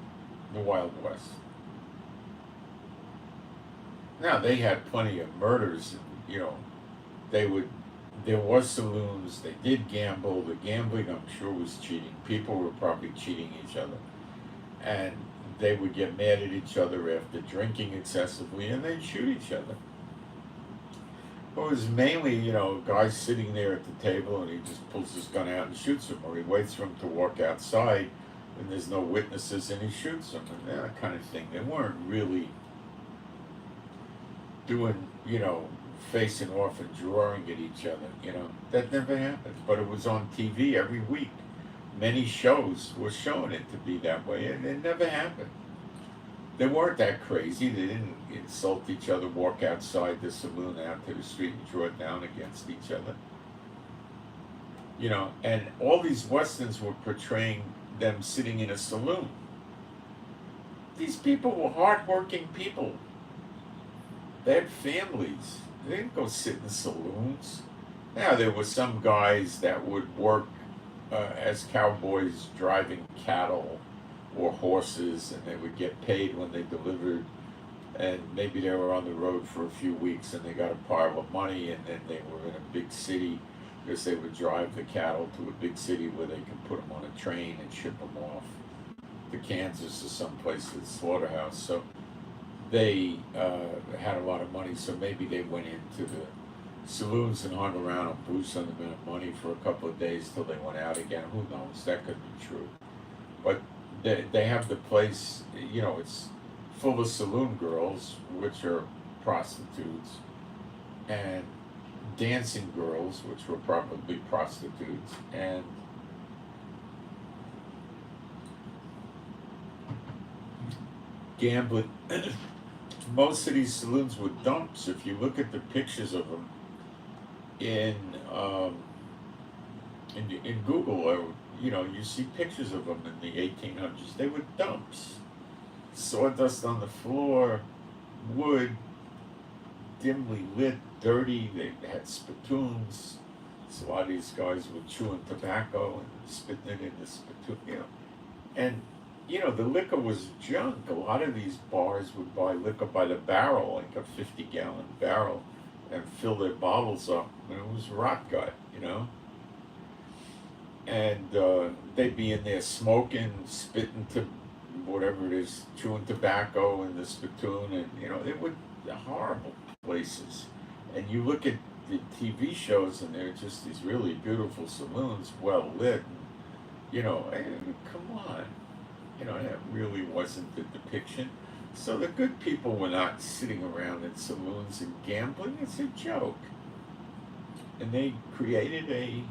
the Wild West. Now, they had plenty of murders, there was saloons, they did gamble. The gambling, I'm sure, was cheating. People were probably cheating each other. And they would get mad at each other after drinking excessively, and they'd shoot each other. It was mainly, guys sitting there at the table, and he just pulls his gun out and shoots him, or he waits for him to walk outside, and there's no witnesses, and he shoots him, and that kind of thing. They weren't really doing, facing off and drawing at each other, that never happened. But it was on TV every week. Many shows were showing it to be that way, and it never happened. They weren't that crazy. They didn't insult each other, walk outside the saloon out to the street and draw down against each other. And all these westerns were portraying them sitting in a saloon. These people were hardworking people. They had families. They didn't go sit in saloons. Now, there were some guys that would work as cowboys driving cattle or horses, and they would get paid when they delivered, and maybe they were on the road for a few weeks and they got a pile of money, and then they were in a big city because they would drive the cattle to a big city where they could put them on a train and ship them off to Kansas or someplace to the slaughterhouse. So they had a lot of money, so maybe they went into the saloons and hung around and blew some amount of money for a couple of days till they went out again. Who knows? That could be true. But they have the place, it's full of saloon girls, which are prostitutes, and dancing girls, which were probably prostitutes, and gambling. Most of these saloons were dumps. If you look at the pictures of them in Google, or you see pictures of them in the 1800s. They were dumps. Sawdust on the floor, wood, dimly lit, dirty. They had spittoons. So a lot of these guys were chewing tobacco and spitting it in the spittoon, And the liquor was junk. A lot of these bars would buy liquor by the barrel, like a 50-gallon barrel, and fill their bottles up. And it was rot gut, And they'd be in there smoking, spitting whatever it is, chewing tobacco in the spittoon, and it would horrible places. And you look at the TV shows, and they're just these really beautiful saloons, well lit. And, come on, that really wasn't the depiction. So the good people were not sitting around in saloons and gambling. It's a joke. And they created a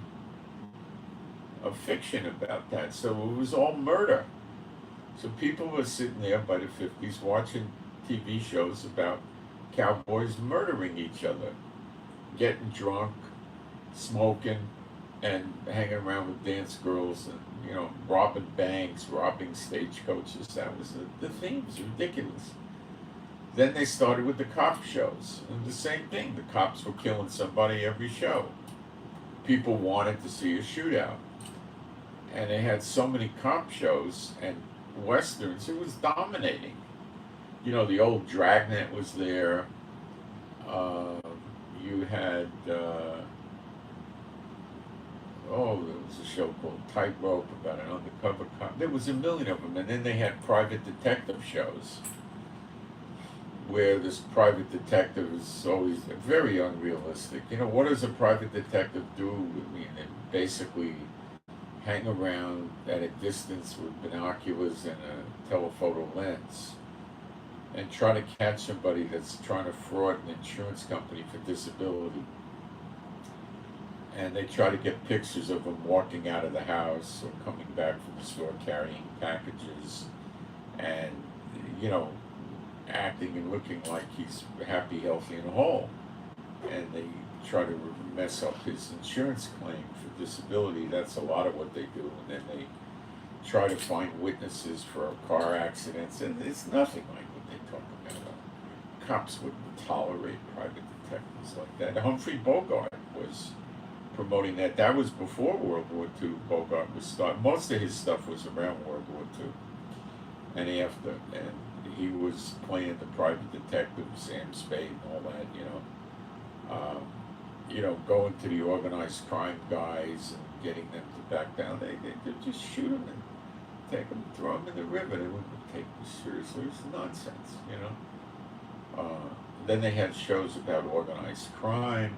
fiction about that. So it was all murder. So people were sitting there by the 50s watching TV shows about cowboys murdering each other, getting drunk, smoking, and hanging around with dance girls, and robbing banks, robbing stagecoaches. That was the theme. It was ridiculous. Then they started with the cop shows, and the same thing. The cops were killing somebody every show. People wanted to see a shootout, and they had so many cop shows and westerns. It was dominating. The old Dragnet was there. You had there was a show called Tightrope about an undercover cop. There was a million of them, and then they had private detective shows where this private detective is always very unrealistic. What does a private detective do? I mean, they basically hang around at a distance with binoculars and a telephoto lens and try to catch somebody that's trying to fraud an insurance company for disability. And they try to get pictures of him walking out of the house or coming back from the store carrying packages and, acting and looking like he's happy, healthy, and whole. And they try to mess up his insurance claim for disability. That's a lot of what they do. And then they try to find witnesses for car accidents. And it's nothing like what they talk about. Cops wouldn't tolerate private detectives like that. Humphrey Bogart was promoting that. That was before World War II. Bogart was starting. Most of his stuff was around World War II. And he was playing the private detective, Sam Spade, and all that, going to the organized crime guys and getting them to back down. They'd just shoot them and take them, throw them in the river. They wouldn't take them seriously. It's nonsense, Then they had shows about organized crime,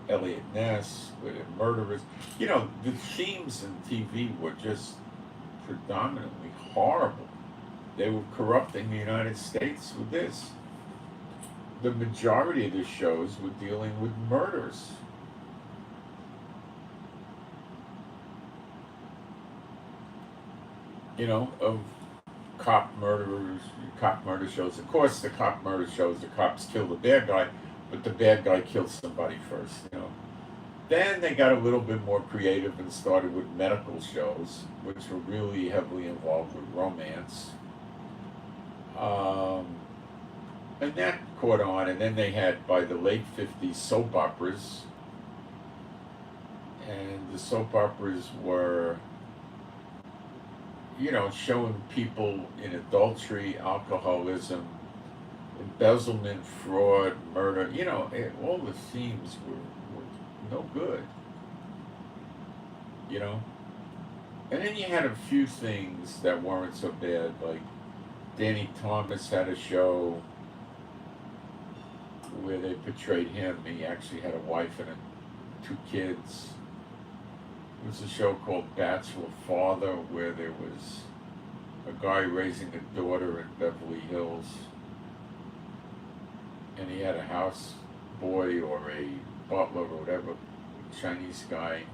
Elliot Ness, with murderers. The themes in TV were just predominantly horrible. They were corrupting the United States with this. The majority of the shows were dealing with murders. Of cop murder shows. Of course, the cop murder shows, the cops kill the bad guy, but the bad guy kills somebody first, Then they got a little bit more creative and started with medical shows, which were really heavily involved with romance. And that caught on, and then they had, by the late 50s, soap operas. And the soap operas were, showing people in adultery, alcoholism, embezzlement, fraud, murder. All the themes were no good. And then you had a few things that weren't so bad, like Danny Thomas had a show where they portrayed him. He actually had a wife and 2 kids. It was a show called Bachelor Father, where there was a guy raising a daughter in Beverly Hills, and he had a house boy or a butler or whatever, Chinese guy.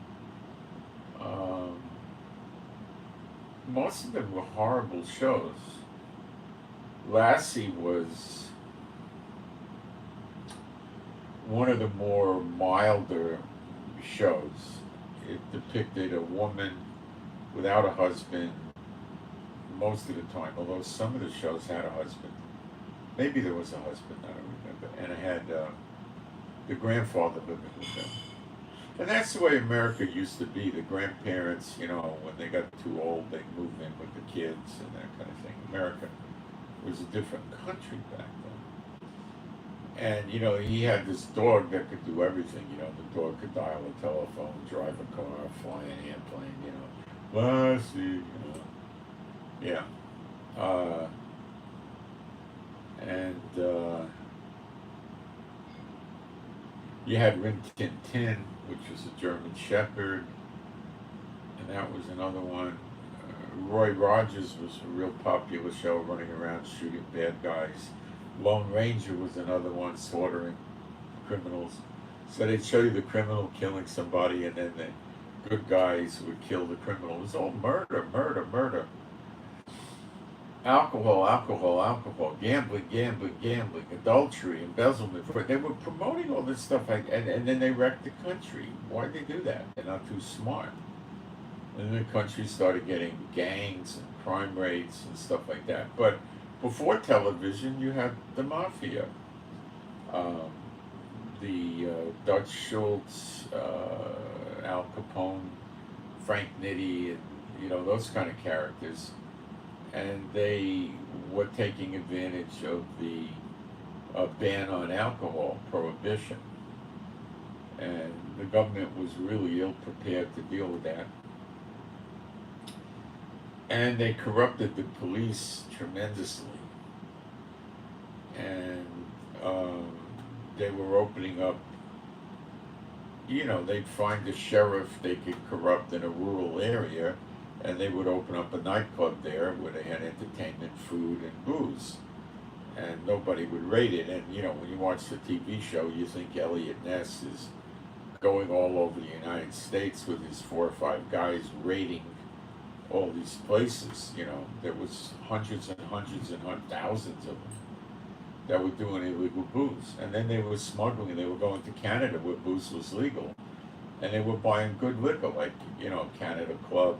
Most of them were horrible shows. Lassie was one of the more milder shows. It depicted a woman without a husband most of the time, although some of the shows had a husband. Maybe there was a husband, I don't remember. And it had the grandfather living with them. And that's the way America used to be. The grandparents, when they got too old, they moved in with the kids and that kind of thing. America was a different country back then. And, he had this dog that could do everything. The dog could dial a telephone, drive a car, fly an airplane, Lassie, Yeah. Uh, and you had Rin Tin Tin, which was a German Shepherd, and that was another one. Roy Rogers was a real popular show, running around shooting bad guys. Lone Ranger was another one, slaughtering criminals. So they'd show you the criminal killing somebody, and then the good guys would kill the criminal. It was all murder, murder, murder. Alcohol, alcohol, alcohol, gambling, gambling, gambling, adultery, embezzlement. They were promoting all this stuff, and then they wrecked the country. Why did they do that? They're not too smart. And then the country started getting gangs and crime rates and stuff like that. But before television, you had the mafia. Um, the Dutch Schultz, Al Capone, Frank Nitti, and those kind of characters, and they were taking advantage of the ban on alcohol, prohibition, and the government was really ill prepared to deal with that, and they corrupted the police tremendously, and they were opening up, they'd find a sheriff they could corrupt in a rural area, and they would open up a nightclub there where they had entertainment, food, and booze. And nobody would rate it. And, when you watch the TV show, you think Elliot Ness is going all over the United States with his 4 or 5 guys raiding all these places. There was hundreds and hundreds and thousands of them that were doing illegal booze. And then they were smuggling, they were going to Canada where booze was legal. And they were buying good liquor, like, Canada Club,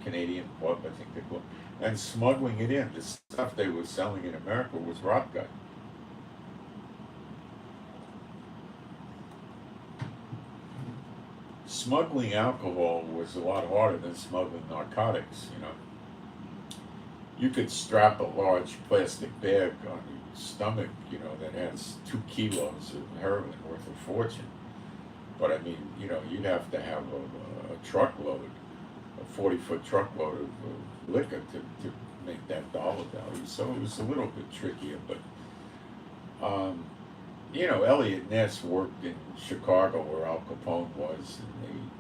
Canadian Club, I think they call it, and smuggling it in. The stuff they were selling in America was rot gut. Smuggling alcohol was a lot harder than smuggling narcotics, You could strap a large plastic bag on your stomach, that has 2 kilos of heroin worth a fortune. But I mean, you'd have to have a truckload, a 40-foot truckload of liquor to make that dollar value. So it was a little bit trickier. But, Elliot Ness worked in Chicago where Al Capone was, and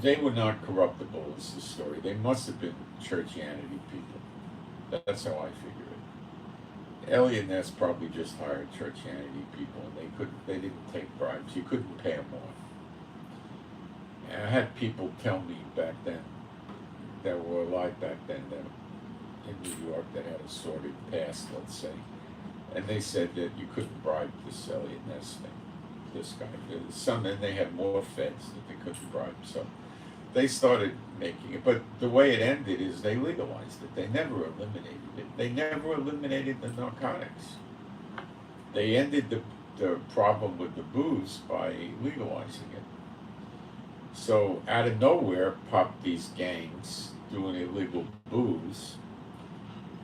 they were not corruptible, is the story. They must have been churchianity people. That's how I figure it. Elliot Ness probably just hired churchianity people, and they didn't take bribes. You couldn't pay them off. And I had people tell me back then, that were alive back then, that in New York that had a sordid past, let's say, and they said that you couldn't bribe this Elliot Ness thing, this guy. And they had more feds that they couldn't bribe. So they started making it, but the way it ended is they legalized it. They never eliminated it. They never eliminated the narcotics. They ended the problem with the booze by legalizing it. So out of nowhere popped these gangs doing illegal booze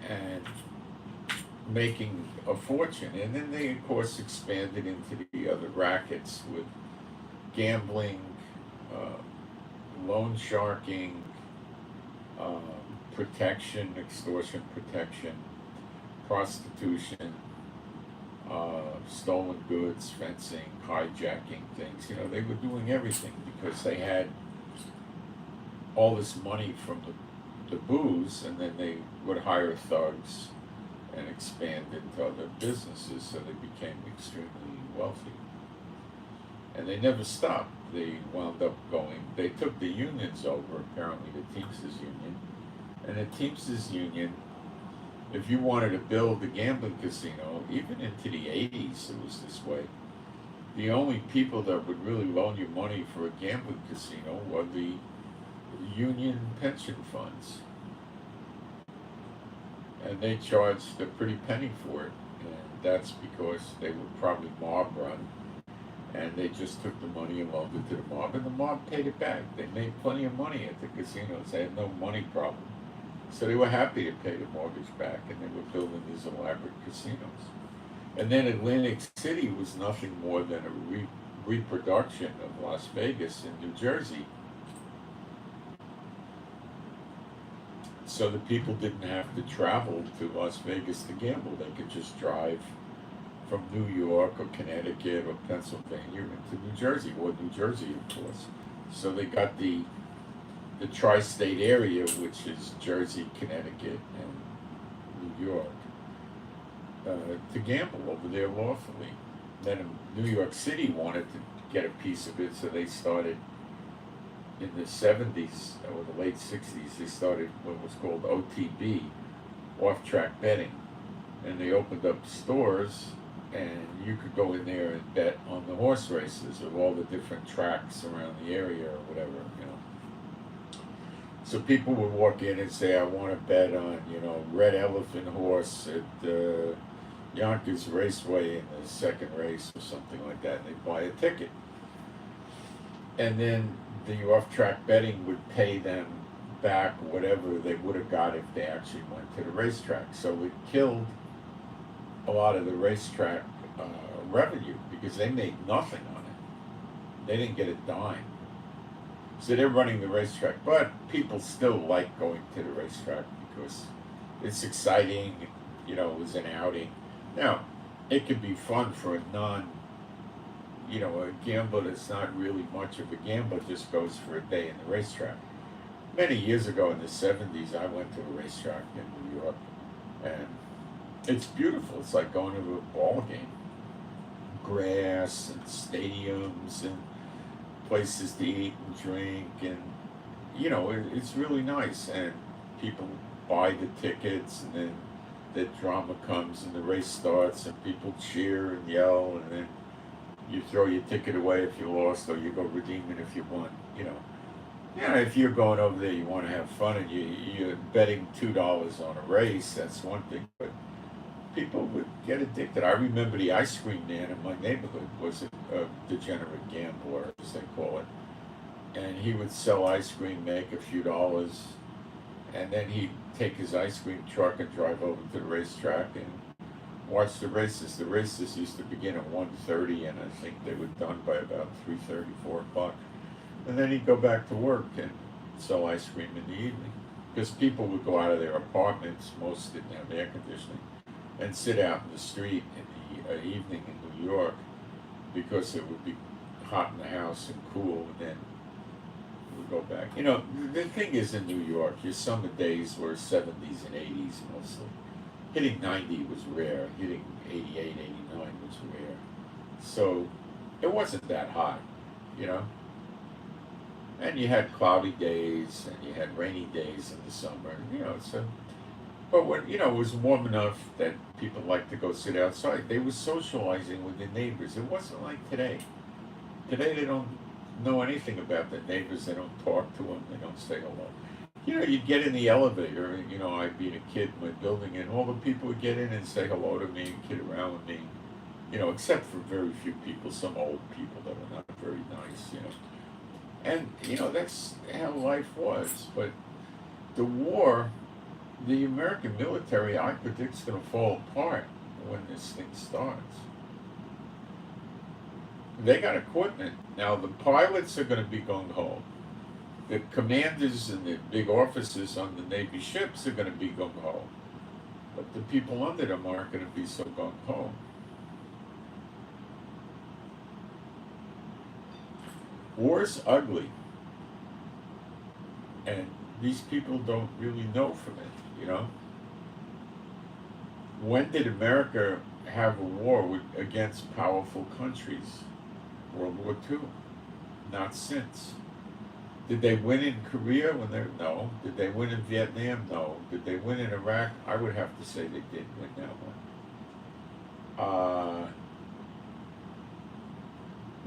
and making a fortune. And then they, of course, expanded into the other rackets with gambling, loan sharking, protection, extortion protection, prostitution, stolen goods, fencing, hijacking things. They were doing everything because they had all this money from the booze, and then they would hire thugs and expand into other businesses, so they became extremely wealthy. And they never stopped. They wound up they took the unions over, apparently the Teamsters Union. And the Teamsters Union, if you wanted to build a gambling casino, even into the 80s it was this way. The only people that would really loan you money for a gambling casino were the union pension funds. And they charged a pretty penny for it. And that's because they were probably mob run. And they just took the money and loaned it to the mob, and the mob paid it back. They made plenty of money at the casinos. They had no money problem. So they were happy to pay the mortgage back, and they were building these elaborate casinos. And then Atlantic City was nothing more than a reproduction of Las Vegas in New Jersey. So the people didn't have to travel to Las Vegas to gamble. They could just drive from New York or Connecticut or Pennsylvania into New Jersey, or New Jersey, of course. So they got the tri-state area, which is Jersey, Connecticut, and New York, to gamble over there lawfully. Then New York City wanted to get a piece of it, so they started in the 70s or the late 60s. They started what was called OTB, off-track betting, and they opened up stores, and you could go in there and bet on the horse races of all the different tracks around the area or whatever, you know. So people would walk in and say, I want to bet on, you know, Red Elephant Horse at Yonkers Raceway in the second race or something like that, and they'd buy a ticket. And then the off-track betting would pay them back whatever they would have got if they actually went to the racetrack. So it killed a lot of the racetrack revenue because they made nothing on it. They didn't get a dime. So they're running the racetrack, but people still like going to the racetrack because it's exciting, you know, it was an outing. Now, it could be fun for a a gambler that's not really much of a gambler, just goes for a day in the racetrack. Many years ago in the 70s, I went to a racetrack in New York, and it's beautiful. It's like going to a ball game. Grass and stadiums and places to eat and drink, and it's really nice. And people buy the tickets, and then the drama comes and the race starts, and people cheer and yell, and then you throw your ticket away if you lost, or you go redeem it if you won. If you're going over there, you want to have fun, and you're betting $2 on a race. That's one thing, but people would get addicted. I remember the ice cream man in my neighborhood was a degenerate gambler, as they call it, and he would sell ice cream, make a few dollars, and then he'd take his ice cream truck and drive over to the racetrack and watch the races. The races used to begin at 1:30, and I think they were done by about 3:30, 4 o'clock. And then he'd go back to work and sell ice cream in the evening, because people would go out of their apartments, most didn't have air conditioning, and sit out in the street in the evening in New York, because it would be hot in the house and cool, and then we'd go back. The thing is, in New York, your summer days were 70s and 80s mostly. Hitting 90 was rare. Hitting 88, 89 was rare. So it wasn't that hot, And you had cloudy days, and you had rainy days in the summer, but when, it was warm enough that people liked to go sit outside. They were socializing with their neighbors. It wasn't like today. Today they don't know anything about their neighbors. They don't talk to them. They don't say hello. You'd get in the elevator, and, I'd be a kid in my building, and all the people would get in and say hello to me and kid around with me, except for very few people, some old people that are not very nice, And, that's how life was. But the war, the American military, I predict, is going to fall apart when this thing starts. They got equipment. Now, the pilots are going to be gung-ho. The commanders and the big officers on the Navy ships are going to be gung-ho. But the people under them aren't going to be so gung-ho. War's ugly. And these people don't really know from it, When did America have a war against powerful countries? World War II. Not since. Did they win in Korea No. Did they win in Vietnam? No. Did they win in Iraq? I would have to say they did win that one.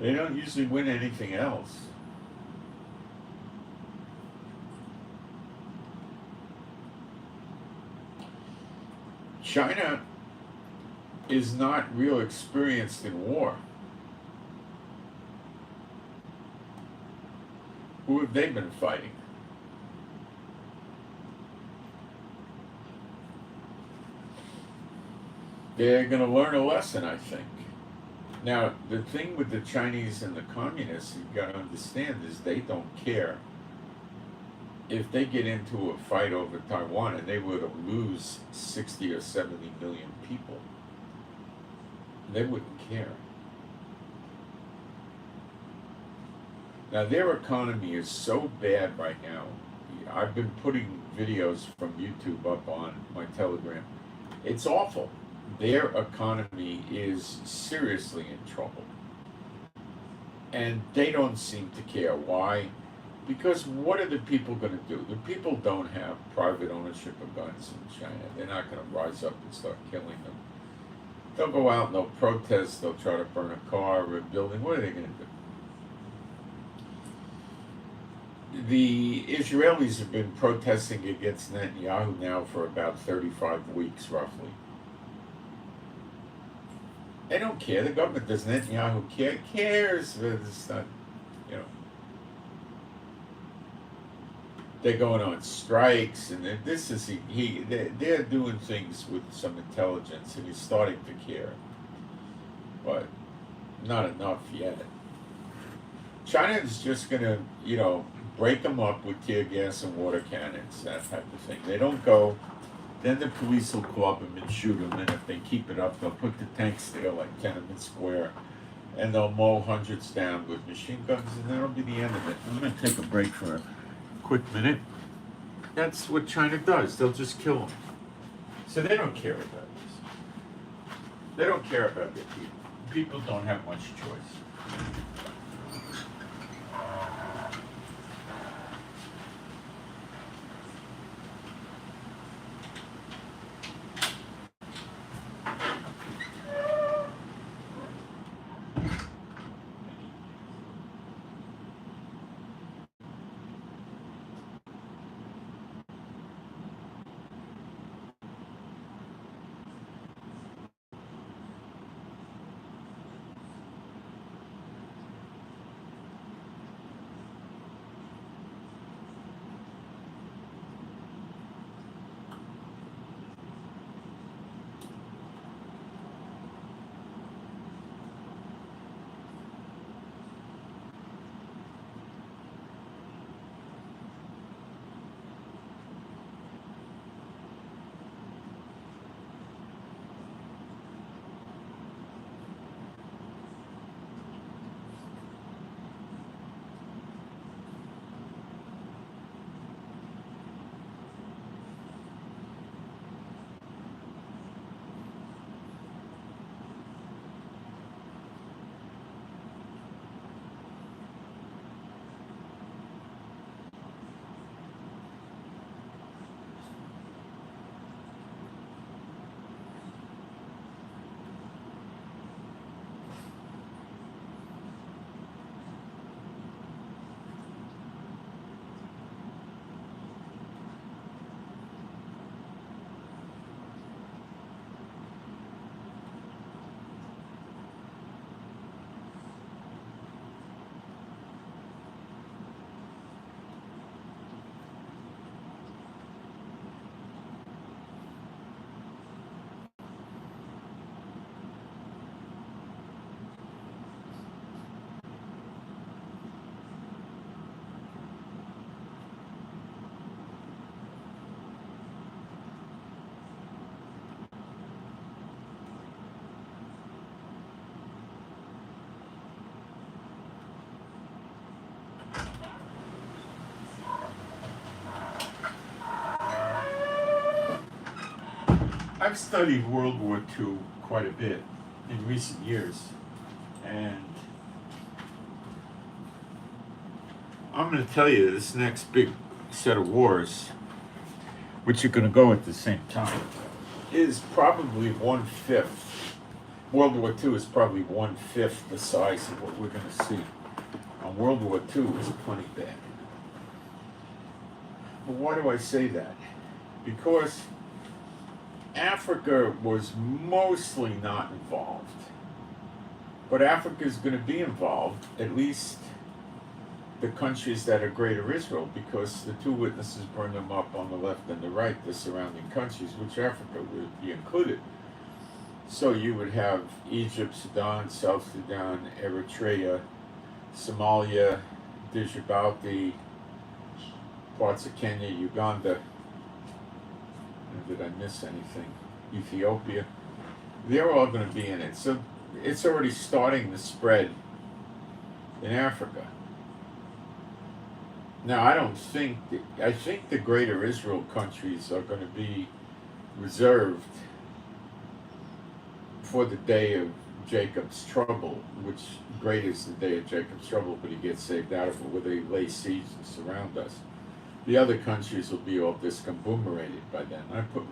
They don't usually win anything else. China is not real experienced in war. Who have they been fighting? They're going to learn a lesson, I think. Now, the thing with the Chinese and the communists, you've got to understand, is they don't care if they get into a fight over Taiwan and they were to lose 60 or 70 million people, they wouldn't care. Now, their economy is so bad right now. I've been putting videos from YouTube up on my Telegram. It's awful. Their economy is seriously in trouble. And they don't seem to care. Why? Because what are the people going to do? The people don't have private ownership of guns in China. They're not going to rise up and start killing them. They'll go out and they'll protest. They'll try to burn a car or a building. What are they going to do? The Israelis have been protesting against Netanyahu now for about 35 weeks, roughly. They don't care. The government does. Netanyahu cares. It's not, you know. They're going on strikes, and this is they're doing things with some intelligence, and he's starting to care, but not enough yet. China is just going to, you know, break them up with tear gas and water cannons, that type of thing. They don't go, then the police will club them and shoot them, and if they keep it up, they'll put the tanks there like Tiananmen Square, and they'll mow hundreds down with machine guns, and that'll be the end of it. I'm going to take a break for a quick minute. That's what China does. They'll just kill them. So they don't care about this. They don't care about their people. People don't have much choice. I've studied World War II quite a bit in recent years, and I'm going to tell you this next big set of wars, which are going to go at the same time, is probably 1/5. World War II is probably 1/5 the size of what we're going to see. And World War II was plenty bad. But why do I say that? Because Africa was mostly not involved. But Africa is going to be involved, at least the countries that are Greater Israel, because the two witnesses bring them up on the left and the right, the surrounding countries, which Africa would be included. So you would have Egypt, Sudan, South Sudan, Eritrea, Somalia, Djibouti, parts of Kenya, Uganda, and did I miss anything? Ethiopia. They're all going to be in it. So it's already starting to spread in Africa. Now, I think the greater Israel countries are going to be reserved for the day of Jacob's trouble, which great is the day of Jacob's trouble, but he gets saved out of it, where they lay siege and surround us. The other countries will be all discombobulated by then. I put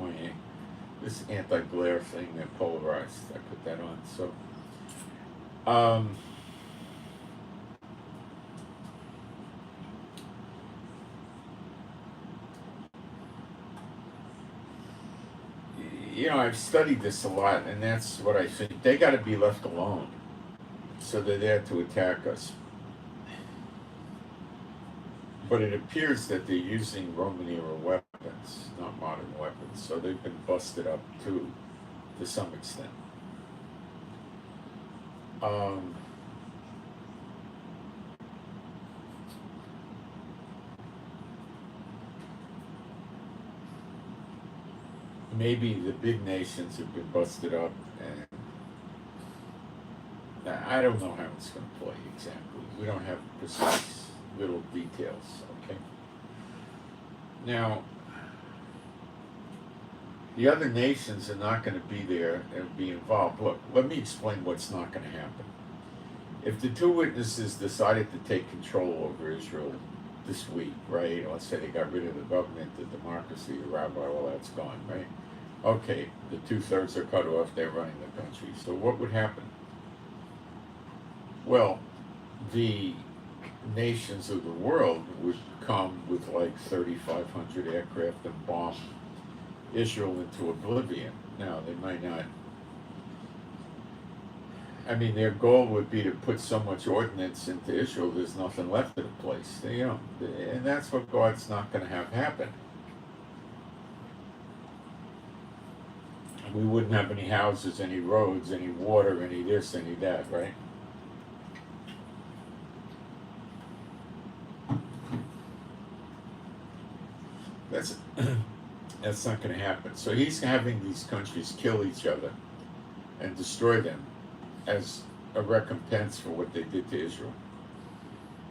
this anti-glare thing, they're polarized. I put that on. So, I've studied this a lot, and that's what I think. They got to be left alone, so they're there to attack us. But it appears that they're using Roman era weapons, not modern weapons, so they've been busted up too, to some extent. Maybe the big nations have been busted up, and I don't know how it's going to play exactly. We don't have precise little details, okay? Now, the other nations are not going to be there and be involved. Look, let me explain what's not going to happen. If the two witnesses decided to take control over Israel this week, right? Let's say they got rid of the government, the democracy, the rabbi, all that's gone, right? Okay, the 2/3 are cut off, they're running the country. So what would happen? Well, the nations of the world would come with like 3,500 aircraft and bomb Israel into oblivion. Now, they might not. I mean, their goal would be to put so much ordnance into Israel, there's nothing left of the place. And that's what God's not going to have happen. We wouldn't have any houses, any roads, any water, any this, any that, right? That's not going to happen. So he's having these countries kill each other and destroy them as a recompense for what they did to Israel.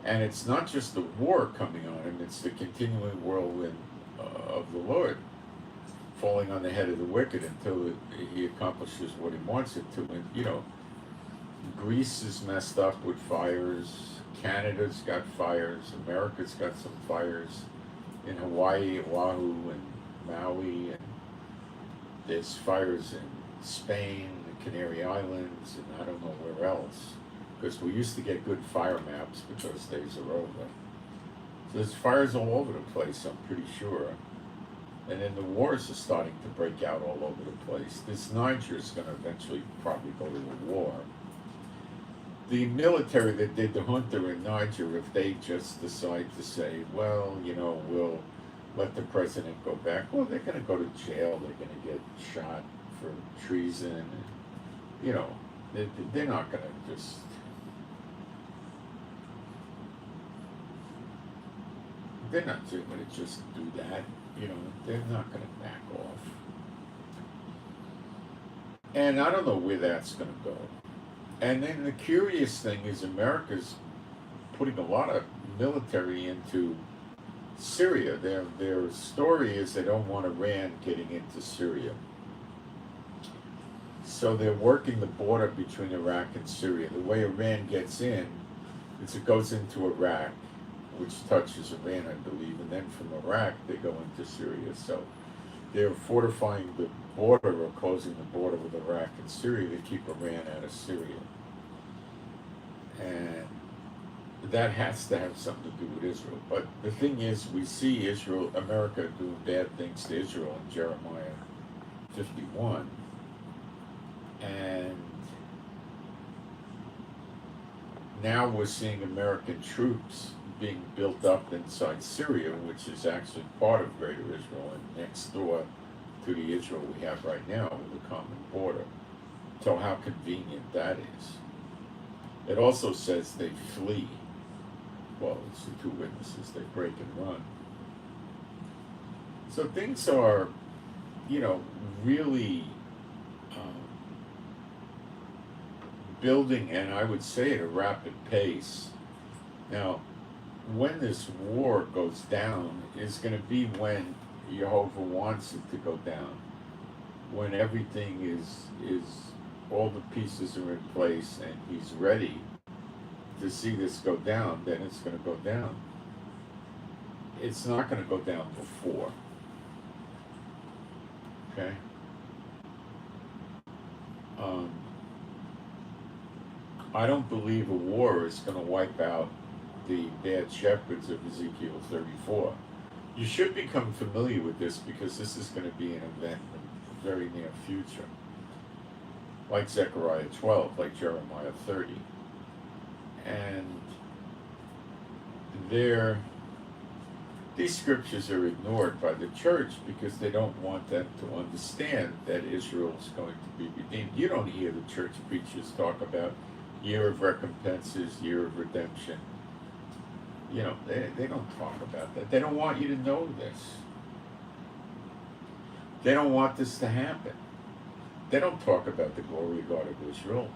And it's not just the war coming on him, it's the continuing whirlwind of the Lord falling on the head of the wicked until he accomplishes what he wants it to. And, Greece is messed up with fires, Canada's got fires, America's got some fires in Hawaii, Oahu, and Maui, and there's fires in Spain, the Canary Islands, and I don't know where else, because we used to get good fire maps, but those days are over. So there's fires all over the place, I'm pretty sure. And then the wars are starting to break out all over the place. This Niger is going to eventually probably go to a war. The military that did the junta in Niger, if they just decide to say, well, we'll let the president go back, well, they're going to go to jail, they're going to get shot for treason, and, they're not going to just... They're not going to just do that, they're not going to back off. And I don't know where that's going to go. And then the curious thing is America's putting a lot of military into Syria. Their story is they don't want Iran getting into Syria. So they're working the border between Iraq and Syria. The way Iran gets in is it goes into Iraq, which touches Iran, I believe, and then from Iraq they go into Syria. So they're fortifying the border or closing the border with Iraq and Syria to keep Iran out of Syria. And that has to have something to do with Israel. But the thing is, we see America doing bad things to Israel in Jeremiah 51. And now we're seeing American troops being built up inside Syria, which is actually part of Greater Israel and next door to the Israel we have right now with a common border. So how convenient that is. It also says they flee. Well, it's the two witnesses, they break and run. So things are, really building, and I would say at a rapid pace. Now, when this war goes down is going to be when Jehovah wants it to go down, when everything is all the pieces are in place and he's ready to see this go down. Then it's going to go down. It's not going to go down before. Okay. I don't believe a war is going to wipe out the bad shepherds of Ezekiel 34. You should become familiar with this because this is going to be an event in the very near future. Like Zechariah 12, like Jeremiah 30. And these scriptures are ignored by the church because they don't want them to understand that Israel is going to be redeemed. You don't hear the church preachers talk about year of recompenses, year of redemption. They don't talk about that. They don't want you to know this. They don't want this to happen. They don't talk about the glory of God of Israel.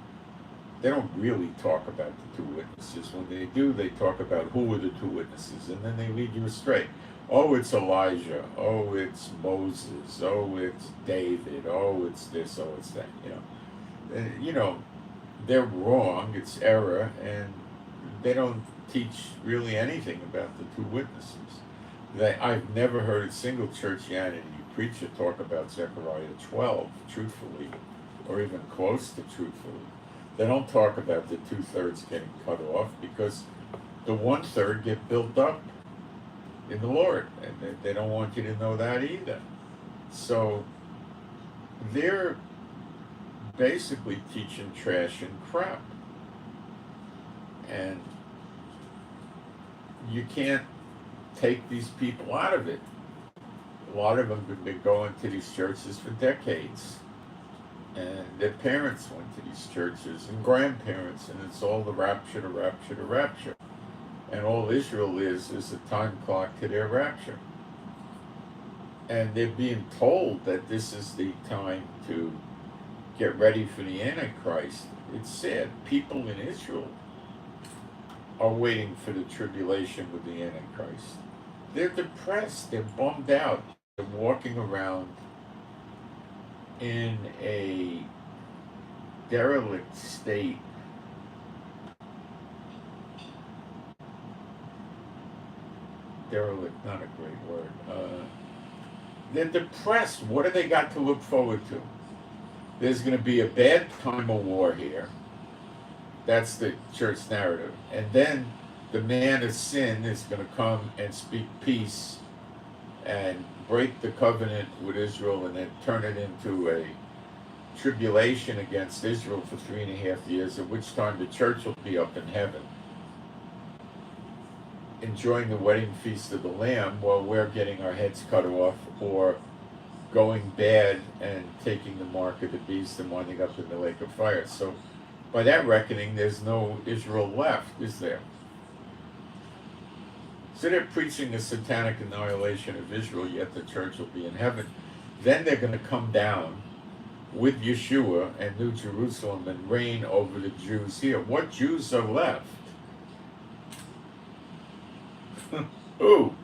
They don't really talk about the two witnesses. When they do, they talk about who are the two witnesses, and then they lead you astray. Oh, it's Elijah. Oh, it's Moses. Oh, it's David. Oh, it's this. Oh, it's that. They're wrong. It's error, and they don't teach really anything about the two witnesses. I've never heard a single churchianity preacher talk about Zechariah 12 truthfully, or even close to truthfully. They don't talk about the 2/3 getting cut off because the 1/3 get built up in the Lord, and they don't want you to know that either. So they're basically teaching trash and crap, and you can't take these people out of it. A lot of them have been going to these churches for decades, and their parents went to these churches and grandparents, and it's all the rapture, the rapture, the rapture. And all Israel is a time clock to their rapture. And they're being told that this is the time to get ready for the Antichrist. It's sad. People in Israel are waiting for the tribulation with the Antichrist. They're depressed. They're bummed out. They're walking around in a derelict state. Derelict, not a great word. They're depressed. What do they got to look forward to? There's going to be a bad time of war here. That's the church narrative. And then the man of sin is going to come and speak peace and break the covenant with Israel and then turn it into a tribulation against Israel for 3.5 years, at which time the church will be up in heaven, enjoying the wedding feast of the Lamb while we're getting our heads cut off or going bad and taking the mark of the beast and winding up in the lake of fire. So by that reckoning, there's no Israel left, is there? So they're preaching the satanic annihilation of Israel, yet the church will be in heaven. Then they're going to come down with Yeshua and New Jerusalem and reign over the Jews here. What Jews are left? Ooh,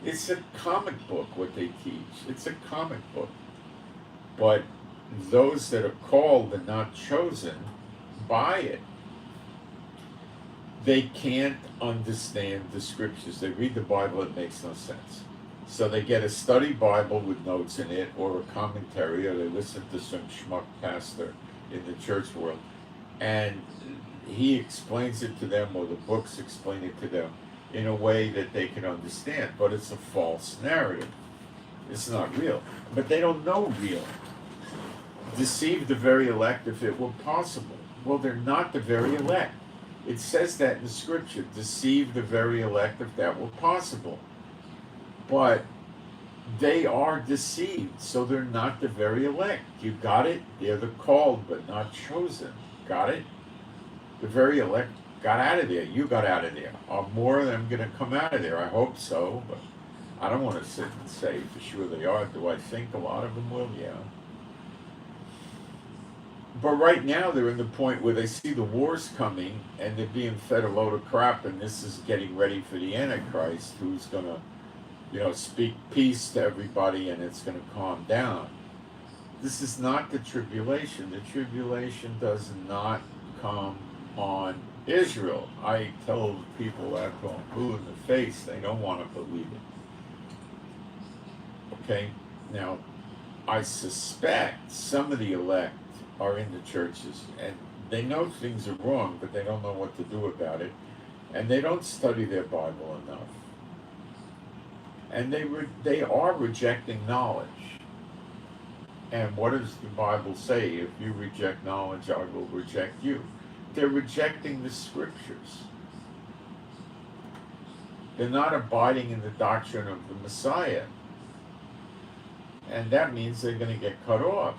it's a comic book what they teach. It's a comic book. But those that are called and not chosen buy it. They can't understand the scriptures. They read the Bible, it makes no sense. So they get a study Bible with notes in it or a commentary, or they listen to some schmuck pastor in the church world, and he explains it to them, or the books explain it to them in a way that they can understand. But it's a false narrative. It's not real. But they don't know real. Deceive the very elect if it were possible. Well, they're not the very elect. It says that in the scripture, deceive the very elect if that were possible. But they are deceived, so they're not the very elect. You got it? They're the called but not chosen. Got it? The very elect got out of there. You got out of there. Are more of them going to come out of there? I hope so, but I don't want to sit and say for sure they are. Do I think a lot of them will? Yeah. But right now they're in the point where they see the wars coming and they're being fed a load of crap, and this is getting ready for the Antichrist, who's going to, speak peace to everybody, and it's going to calm down. This is not the tribulation. The tribulation does not come on Israel. I tell people that going blue in the face. They don't want to believe it. Okay? Now, I suspect some of the elect are in the churches, and they know things are wrong, but they don't know what to do about it, and they don't study their Bible enough. And they are rejecting knowledge. And what does the Bible say? If you reject knowledge, I will reject you. They're rejecting the scriptures. They're not abiding in the doctrine of the Messiah. And that means they're going to get cut off.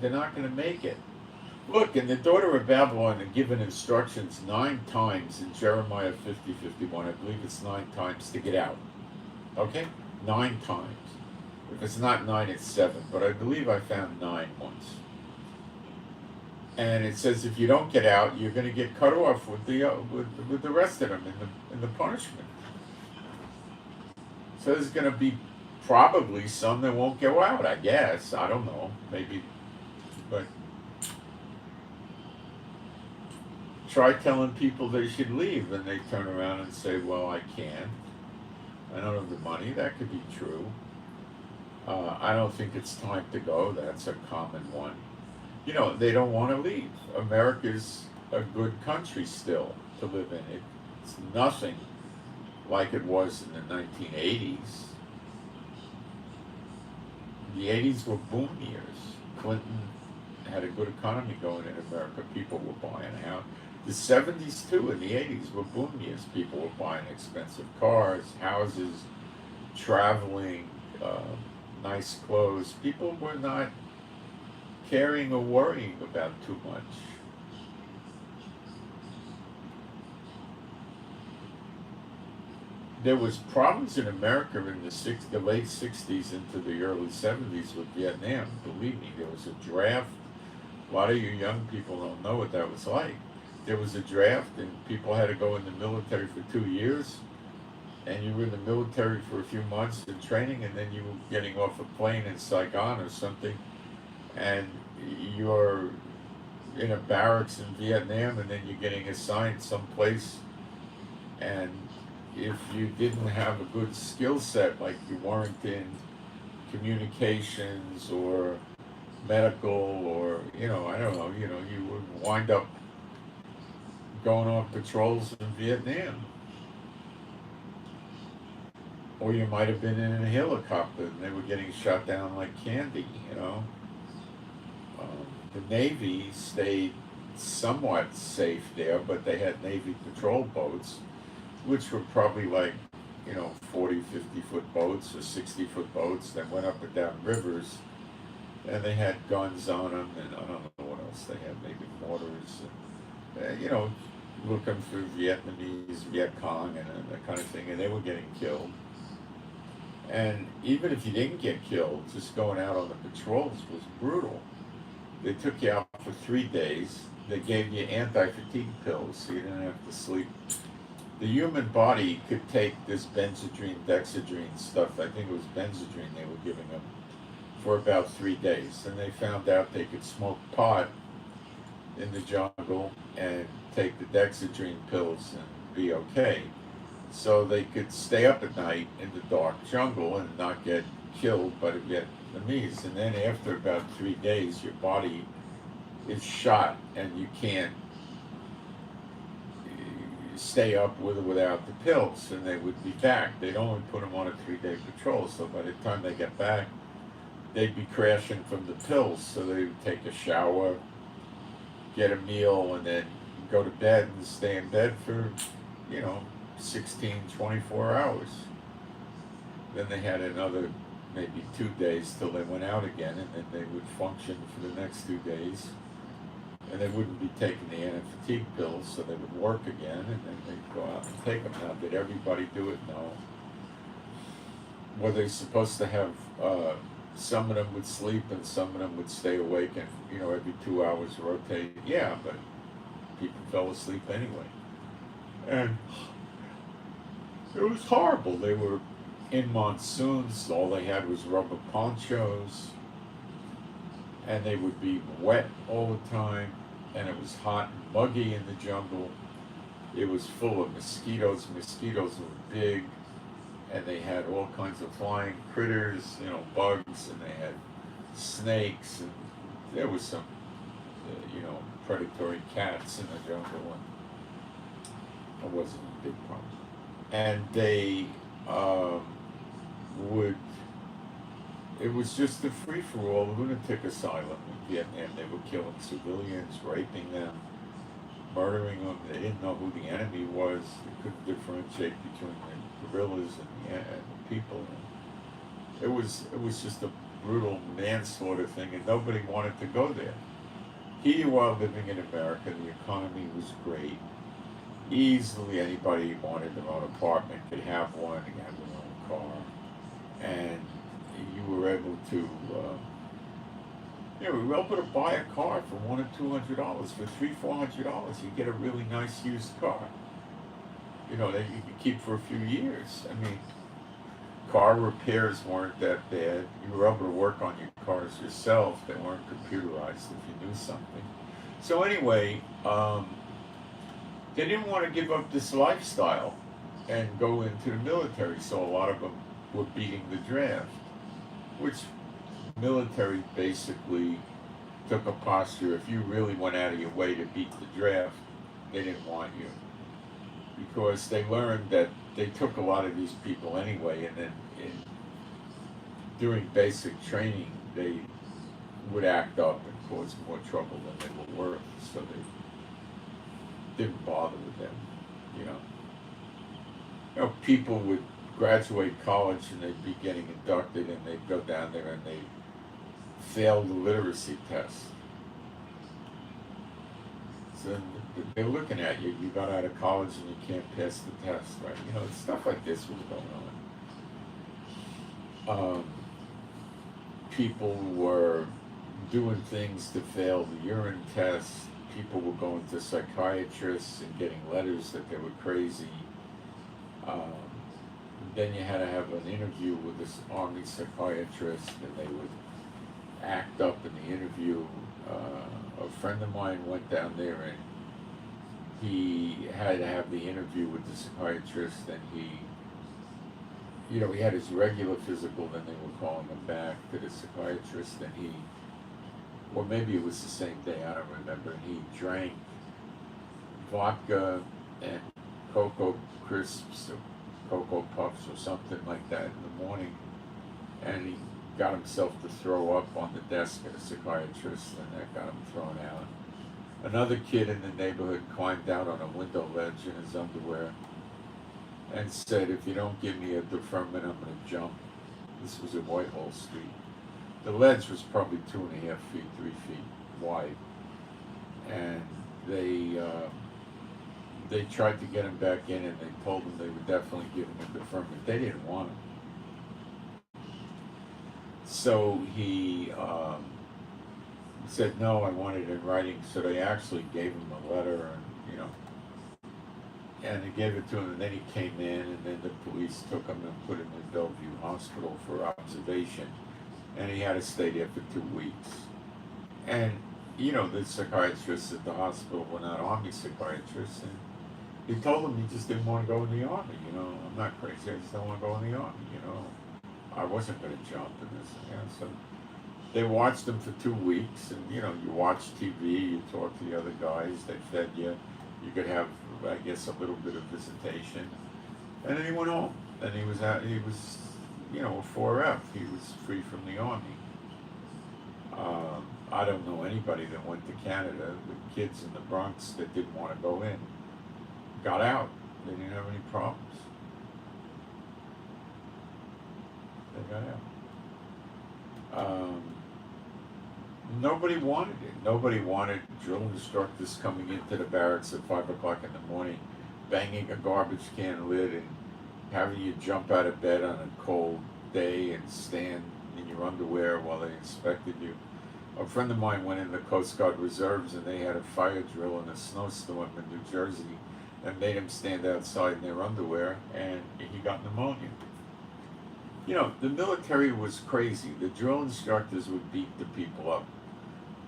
They're not going to make it. Look, in the daughter of Babylon are given instructions 9 times in Jeremiah 50:51. I believe it's 9 times to get out. Okay? 9 times. If it's not 9, it's 7. But I believe I found 9 once. And it says if you don't get out, you're going to get cut off with the rest of them in the punishment. So there's going to be probably some that won't go out, I guess. I don't know. Maybe. But try telling people they should leave, and they turn around and say, well, I can't. I don't have the money. That could be true. I don't think it's time to go. That's a common one. They don't want to leave. America's a good country still to live in. It's nothing like it was in the 1980s. The 80s were boom years. Clinton had a good economy going in America. People were buying out. The 70s too and the 80s were boom years. People were buying expensive cars, houses, traveling, nice clothes. People were not caring or worrying about too much. There was problems in America in the late 60s into the early 70s with Vietnam. Believe me, there was a draft. A lot of you young people don't know what that was like. There was a draft, and people had to go in the military for 2 years, and you were in the military for a few months in training, and then you were getting off a plane in Saigon or something, and you're in a barracks in Vietnam, and then you're getting assigned someplace, and if you didn't have a good skill set, like you weren't in communications or medical or, I don't know, you would wind up going on patrols in Vietnam. Or you might have been in a helicopter and they were getting shot down like candy, The Navy stayed somewhat safe there, but they had Navy patrol boats, which were probably like, 40, 50-foot boats or 60-foot boats that went up and down rivers, and they had guns on them, and I don't know what else they had, maybe mortars, and, looking for Vietnamese, Viet Cong, and that kind of thing, and they were getting killed. And even if you didn't get killed, just going out on the patrols was brutal. They took you out for 3 days. They gave you anti-fatigue pills so you didn't have to sleep. The human body could take this benzodrine, dexedrine stuff, I think it was benzodrine they were giving them, for about 3 days. And they found out they could smoke pot in the jungle and take the dexedrine pills and be okay. So they could stay up at night in the dark jungle and not get killed by the Vietnamese. And then after about 3 days, your body is shot and you can't stay up with or without the pills, and they would be back. They'd only put them on a 3-day patrol, so by the time they get back, they'd be crashing from the pills. So they would take a shower, get a meal, and then go to bed and stay in bed for, 16, 24 hours. Then they had another maybe 2 days till they went out again, and then they would function for the next 2 days. And they wouldn't be taking the anti-fatigue pills, so they would work again, and then they'd go out and take them. Now, did everybody do it? No. were they supposed to have, some of them would sleep and some of them would stay awake and, every 2 hours rotate? Yeah, but people fell asleep anyway. And it was horrible. They were in monsoons, all they had was rubber ponchos, and they would be wet all the time, and it was hot and muggy in the jungle. It was full of mosquitoes. Mosquitoes were big, and they had all kinds of flying critters, bugs, and they had snakes, and there was some, predatory cats in the jungle, and it wasn't a big problem. And they it was just a free-for-all lunatic asylum in Vietnam. They were killing civilians, raping them, murdering them. They didn't know who the enemy was. They couldn't differentiate between the guerrillas and the people. And it was just a brutal manslaughter thing, and nobody wanted to go there. Here you are living in America. The economy was great. Easily anybody who wanted their own apartment could have one, could have their own car, and you were able to, we were able to buy a car for $100 or $200. For $300-400, you get a really nice used car. That you could keep for a few years. I mean, car repairs weren't that bad. You were able to work on your cars yourself. They weren't computerized if you knew something. So anyway, they didn't want to give up this lifestyle and go into the military, so a lot of them were beating the draft, which military basically took a posture. If you really went out of your way to beat the draft, they didn't want you, because they learned that they took a lot of these people anyway, and then during basic training they would act up and cause more trouble than they were worth, so they didn't bother with them. People would graduate college and they'd be getting inducted, and they'd go down there and they'd fail the literacy test. So they're looking at you. You got out of college and you can't pass the test, right? Stuff like this was going on. People were doing things to fail the urine test. People were going to psychiatrists and getting letters that they were crazy. Then you had to have an interview with this army psychiatrist, and they would act up in the interview. A friend of mine went down there, and he had to have the interview with the psychiatrist, and he had his regular physical, then they were calling him back to the psychiatrist, and or maybe it was the same day, I don't remember, and he drank vodka and Cocoa Crisps or Cocoa Puffs or something like that in the morning, and he got himself to throw up on the desk at a psychiatrist, and that got him thrown out. Another kid in the neighborhood climbed out on a window ledge in his underwear and said, "If you don't give me a deferment, I'm going to jump." This was in Whitehall Street. The ledge was probably 2.5 feet, 3 feet wide, and they tried to get him back in, and they told him they would definitely give him a deferment. They didn't want him. So he said, "No, I want it in writing." So they actually gave him a letter, and they gave it to him, and then he came in, and then the police took him and put him in Bellevue Hospital for observation, and he had to stay there for 2 weeks. And the psychiatrists at the hospital were not army psychiatrists, and he told them he just didn't want to go in the army. "I'm not crazy, I just don't want to go in the army. I wasn't going to jump in this." So they watched him for 2 weeks, and you watch TV, you talk to the other guys, they fed you. You could have, I guess, a little bit of visitation, and then he went home. And he was a 4F. He was free from the army. I don't know anybody that went to Canada. The kids in the Bronx that didn't want to go in got out. They didn't have any problems. They got out. Nobody wanted it. Nobody wanted drill instructors coming into the barracks at 5 o'clock in the morning, banging a garbage can lid and having you jump out of bed on a cold day and stand in your underwear while they inspected you. A friend of mine went in the Coast Guard Reserves and they had a fire drill in a snowstorm in New Jersey and made him stand outside in their underwear, and he got pneumonia. You know, the military was crazy. The drill instructors would beat the people up.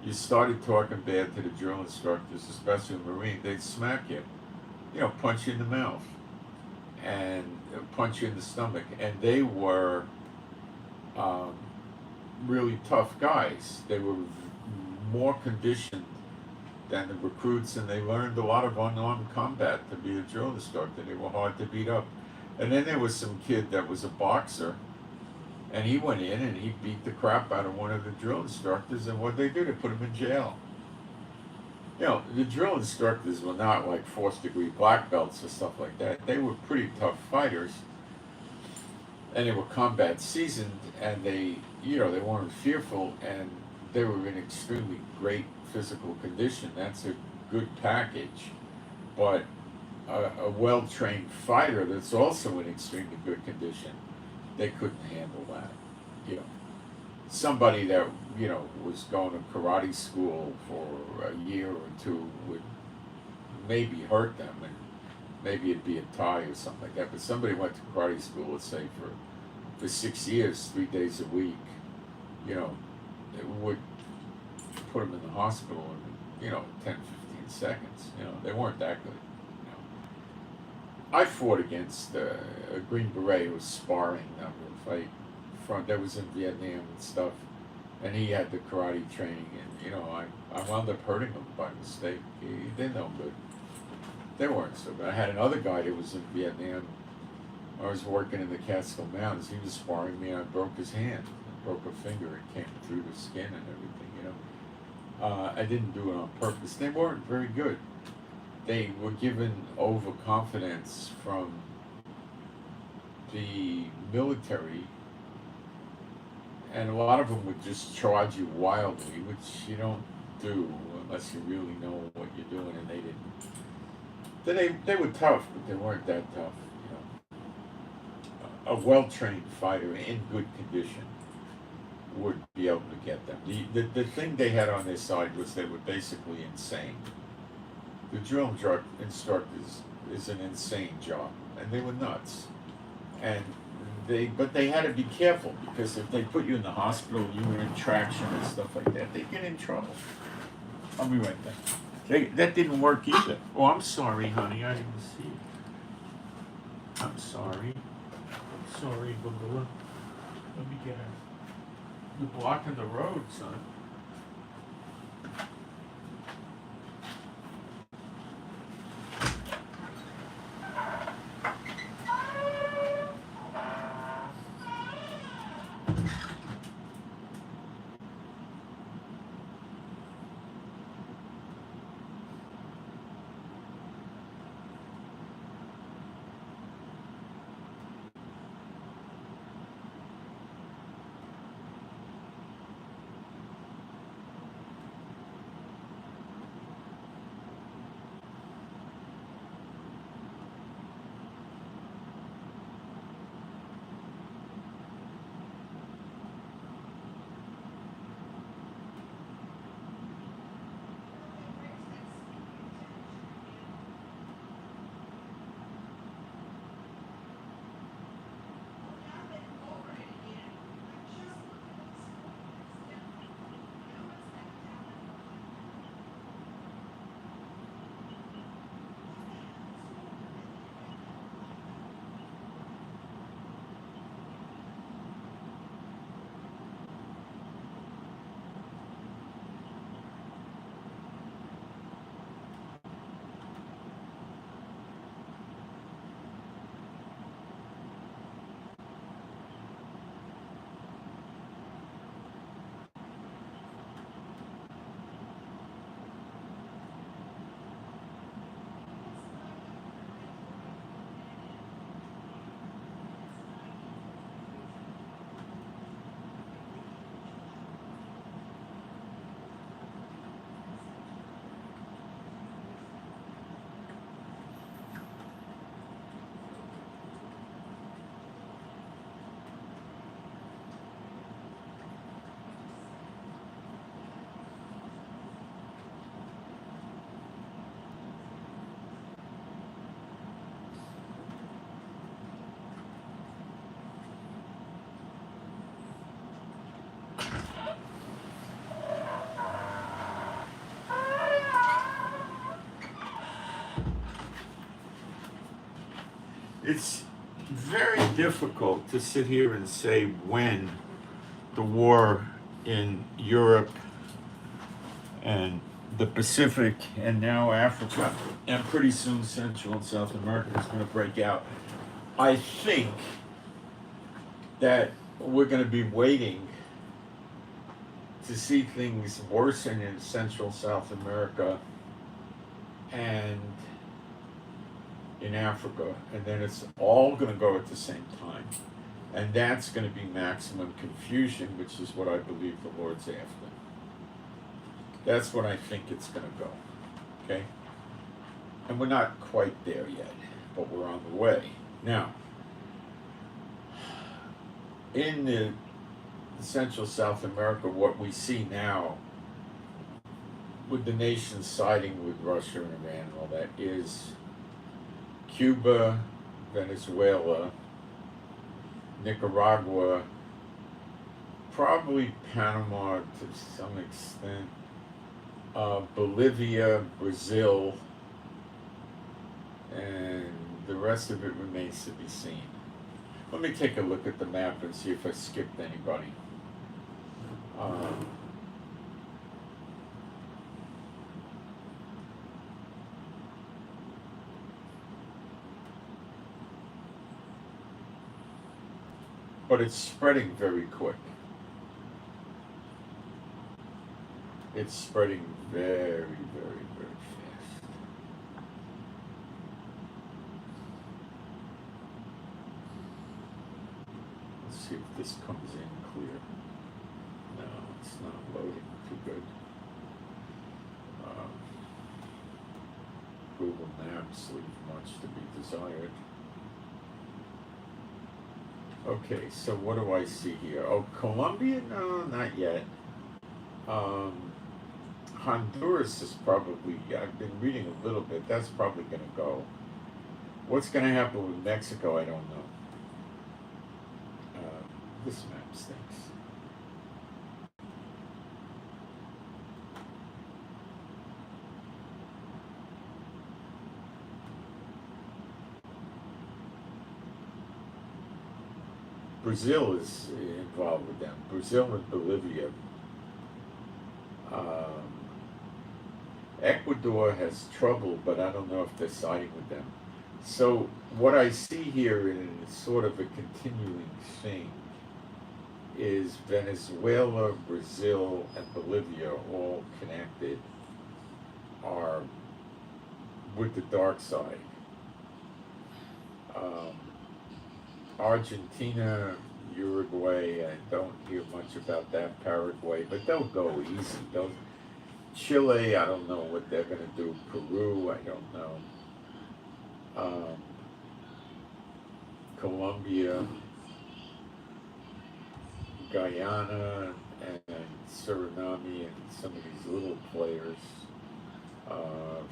You started talking bad to the drill instructors, especially in the Marine, they'd smack you. You know, punch you in the mouth and punch you in the stomach. And they were really tough guys. They were more conditioned than the recruits, and they learned a lot of unarmed combat to be a drill instructor. They were hard to beat up. And then there was some kid that was a boxer, and he went in and he beat the crap out of one of the drill instructors, and what they do, they put him in jail. You know, the drill instructors were not like fourth degree black belts or stuff like that. They were pretty tough fighters, and they were combat seasoned, and they, you know, they weren't fearful, and they were in extremely great physical condition. That's a good package. But a well-trained fighter that's also in extremely good condition, they couldn't handle that. You know, somebody that, you know, was going to karate school for a year or two would maybe hurt them, and maybe it'd be a tie or something like that. But somebody went to karate school, let's say for 6 years, 3 days a week, you know, it would put them in the hospital in, you know, 10, 15 seconds. You know, they weren't that good. You know, I fought against a Green Beret who was sparring them to fight front. That was in Vietnam and stuff, and he had the karate training, and you know, I wound up hurting him by mistake. He didn't know good. They weren't so good. I had another guy that was in Vietnam. I was working in the Catskill Mountains. He was sparring me, and I broke his hand. I broke a finger. It came through the skin and everything, you know. I didn't do it on purpose. They weren't very good. They were given overconfidence from the military, and a lot of them would just charge you wildly, which you don't do unless you really know what you're doing, and they didn't. They were tough, but they weren't that tough. A well-trained fighter in good condition would be able to get them. The thing they had on their side was they were basically insane. The drill instructors is an insane job, and they were nuts. And but they had to be careful, because if they put you in the hospital, you were in traction and stuff like that, they'd get in trouble. I'll be right back. That didn't work either. Oh, I'm sorry, honey, I didn't see it. I'm sorry. Sorry, Boogaloo. Let me get her. You're blocking the road, son. It's very difficult to sit here and say when the war in Europe and the Pacific and now Africa and pretty soon Central and South America is going to break out. I think that we're going to be waiting to see things worsen in Central South America and in Africa, and then it's all going to go at the same time. And that's going to be maximum confusion, which is what I believe the Lord's after. That's what I think it's going to go. Okay? And we're not quite there yet, but we're on the way. Now, in the Central South America, what we see now with the nations siding with Russia and Iran and all that is Cuba, Venezuela, Nicaragua, probably Panama to some extent, Bolivia, Brazil, and the rest of it remains to be seen. Let me take a look at the map and see if I skipped anybody. But it's spreading very quick. It's spreading very, very, very fast. Let's see if this comes in clear. No, it's not loading too good. Google Maps leave much to be desired. Okay, so what do I see here? Oh, Colombia? No, not yet. Honduras is probably, I've been reading a little bit, that's probably going to go. What's going to happen with Mexico, I don't know. This map stinks. Brazil is involved with them. Brazil and Bolivia. Ecuador has trouble, but I don't know if they're siding with them. So what I see here in sort of a continuing thing is Venezuela, Brazil, and Bolivia all connected are with the dark side. Argentina, Uruguay, I don't hear much about that. Paraguay, but they'll go easy. Chile, I don't know what they're going to do. Peru, I don't know. Colombia, Guyana, and Suriname, and some of these little players.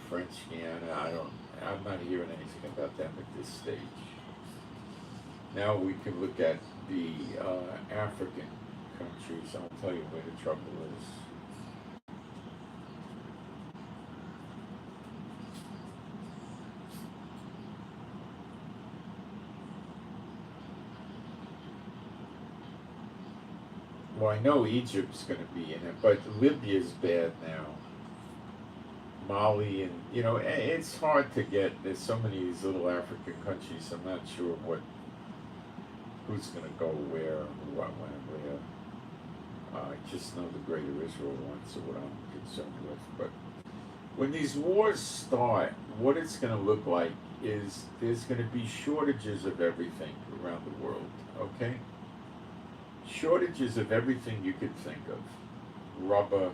French Guiana, I'm not hearing anything about them at this stage. Now we can look at the African countries. I'll tell you where the trouble is. Well, I know Egypt's going to be in it, but Libya's bad now. Mali, and it's hard to get. There's so many of these little African countries. I'm not sure who's going to go where, and what, when, and where. I just know the Greater Israel ones are what I'm concerned with. But when these wars start, what it's going to look like is there's going to be shortages of everything around the world. Okay. Shortages of everything you could think of. Rubber,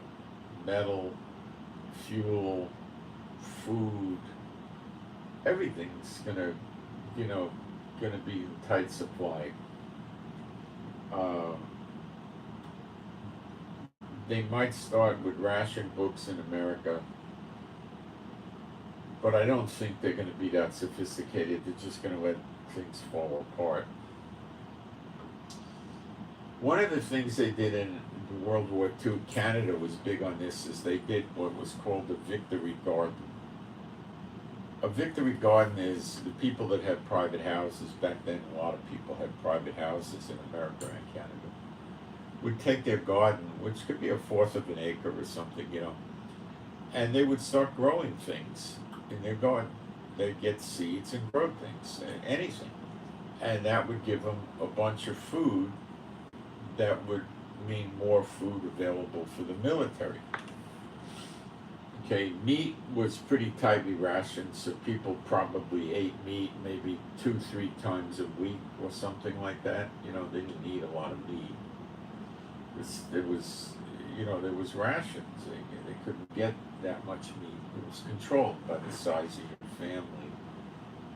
metal, fuel, food. Everything's gonna be in tight supply. They might start with ration books in America, but I don't think they're gonna be that sophisticated. They're just gonna let things fall apart. One of the things they did in World War II, Canada was big on this, is they did what was called the Victory Garden. A a victory garden is the people that had private houses back then. A lot of people had private houses in America and Canada. Would take their garden, which could be a fourth of an acre or something, and they would start growing things in their garden. They'd get seeds and grow things, anything, and that would give them a bunch of food. That would mean more food available for the military. Okay, meat was pretty tightly rationed, so people probably ate meat maybe 2-3 times a week or something like that. They didn't eat a lot of meat. There was rations. They couldn't get that much meat. It was controlled by the size of your family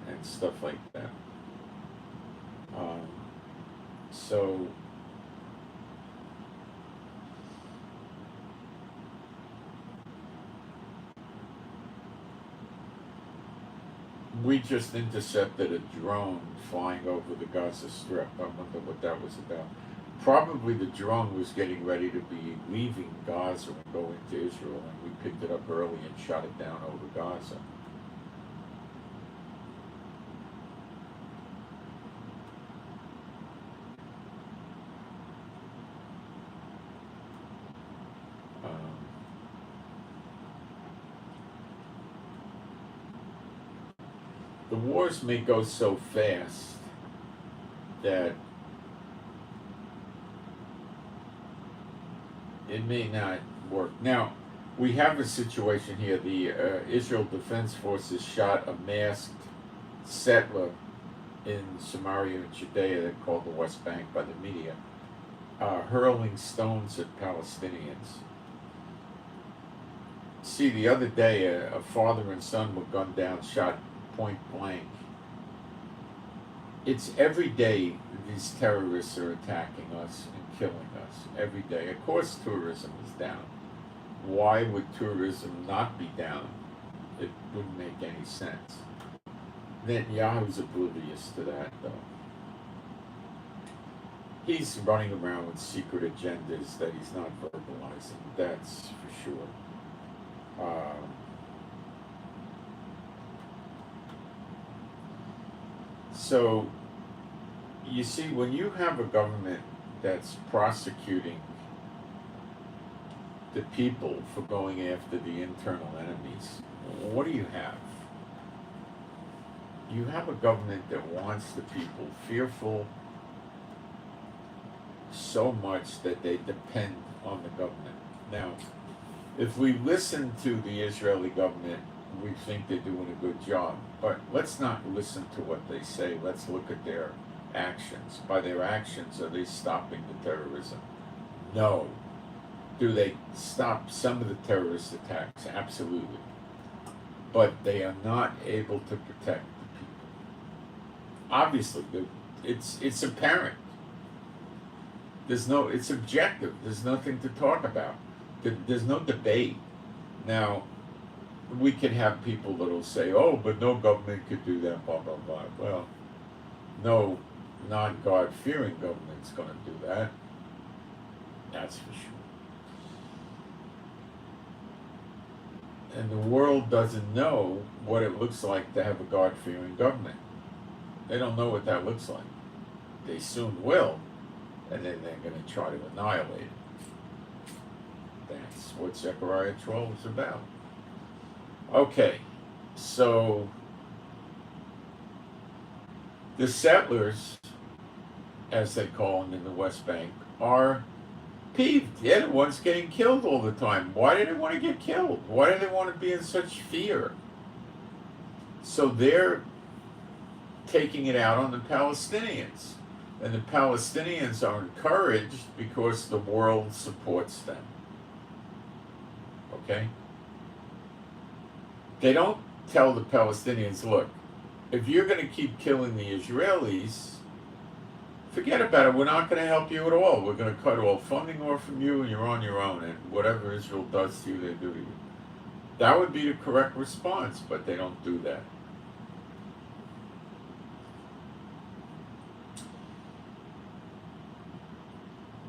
and stuff like that. So we just intercepted a drone flying over the Gaza Strip. I wonder what that was about. Probably the drone was getting ready to be leaving Gaza and go into Israel, and we picked it up early and shot it down over Gaza. The wars may go so fast that it may not work. Now, we have a situation here. The Israel Defense Forces shot a masked settler in Samaria and Judea, they're called the West Bank by the media, hurling stones at Palestinians. See, the other day, a father and son were gunned down, shot point blank. It's every day these terrorists are attacking us and killing us. Every day. Of course tourism is down. Why would tourism not be down? It wouldn't make any sense. Netanyahu's oblivious to that, though. He's running around with secret agendas that he's not verbalizing, that's for sure. So, you see, when you have a government that's prosecuting the people for going after the internal enemies, what do you have? You have a government that wants the people fearful so much that they depend on the government. Now, if we listen to the Israeli government, we think they're doing a good job. But let's not listen to what they say. Let's look at their actions. By their actions, are they stopping the terrorism? No. Do they stop some of the terrorist attacks? Absolutely. But they are not able to protect the people. Obviously, it's apparent. It's objective. There's nothing to talk about. There's no debate. Now, we can have people that'll say, oh, but no government could do that, blah, blah, blah. Well, no non-God-fearing government's going to do that. That's for sure. And the world doesn't know what it looks like to have a God-fearing government. They don't know what that looks like. They soon will, and then they're going to try to annihilate it. That's what Zechariah 12 is about. Okay, so the settlers, as they call them in the West Bank, are peeved. They're the ones getting killed all the time. Why do they want to get killed? Why do they want to be in such fear? So they're taking it out on the Palestinians. And the Palestinians are encouraged because the world supports them. Okay? They don't tell the Palestinians, look, if you're going to keep killing the Israelis, forget about it. We're not going to help you at all. We're going to cut all funding off from you, and you're on your own. And whatever Israel does to you, they do to you. That would be the correct response, but they don't do that.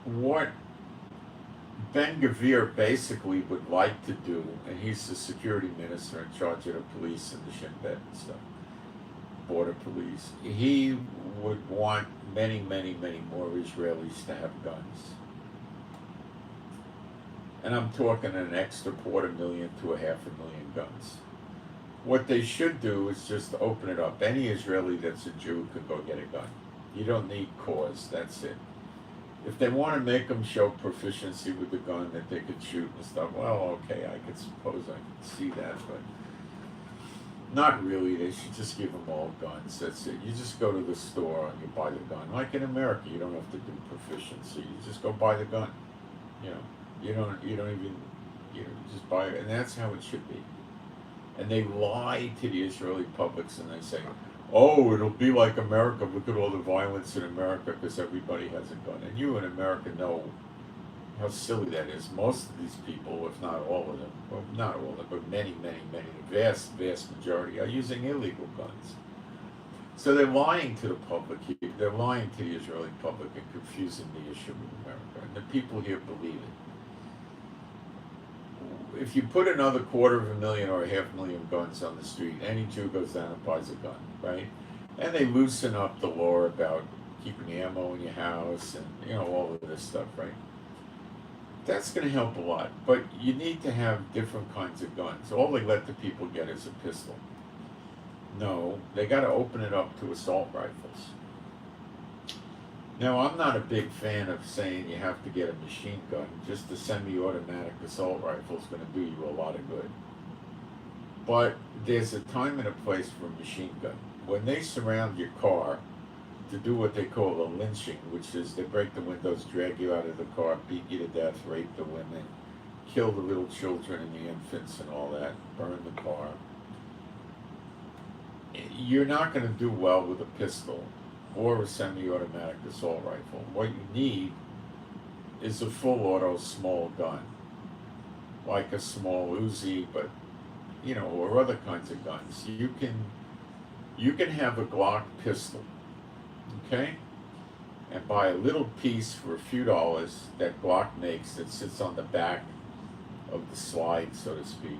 What Ben-Gvir basically would like to do, and he's the security minister in charge of the police and the Shin Bet and stuff, border police. He would want many, many, many more Israelis to have guns. And I'm talking an extra 250,000 to 500,000 guns. What they should do is just open it up. Any Israeli that's a Jew could go get a gun. You don't need cause, that's it. If they want to make them show proficiency with the gun that they could shoot and stuff, well, okay, I could suppose I could see that, but not really. They should just give them all guns. That's it. You just go to the store and you buy the gun. Like in America, you don't have to do proficiency. You just go buy the gun. You don't even, just buy it, and that's how it should be. And they lie to the Israeli publics and they say, oh, it'll be like America. Look at all the violence in America because everybody has a gun. And you in America know how silly that is. Most of these people, if not all of them, well, not all of them, but many, many, many, the vast, vast majority are using illegal guns. So they're lying to the public here. They're lying to the Israeli public and confusing the issue with America. And the people here believe it. If you put another 250,000 or 500,000 guns on the street, any Jew goes down and buys a gun, right? And they loosen up the law about keeping ammo in your house and, all of this stuff, right? That's going to help a lot. But you need to have different kinds of guns. All they let the people get is a pistol. No, they got to open it up to assault rifles. Now, I'm not a big fan of saying you have to get a machine gun. Just a semi-automatic assault rifle is going to do you a lot of good. But there's a time and a place for a machine gun. When they surround your car to do what they call a lynching, which is they break the windows, drag you out of the car, beat you to death, rape the women, kill the little children and the infants and all that, burn the car, you're not going to do well with a pistol or a semi-automatic assault rifle. What you need is a full-auto small gun, like a small Uzi, but or other kinds of guns. You can have a Glock pistol, okay, and buy a little piece for a few dollars that Glock makes that sits on the back of the slide, so to speak,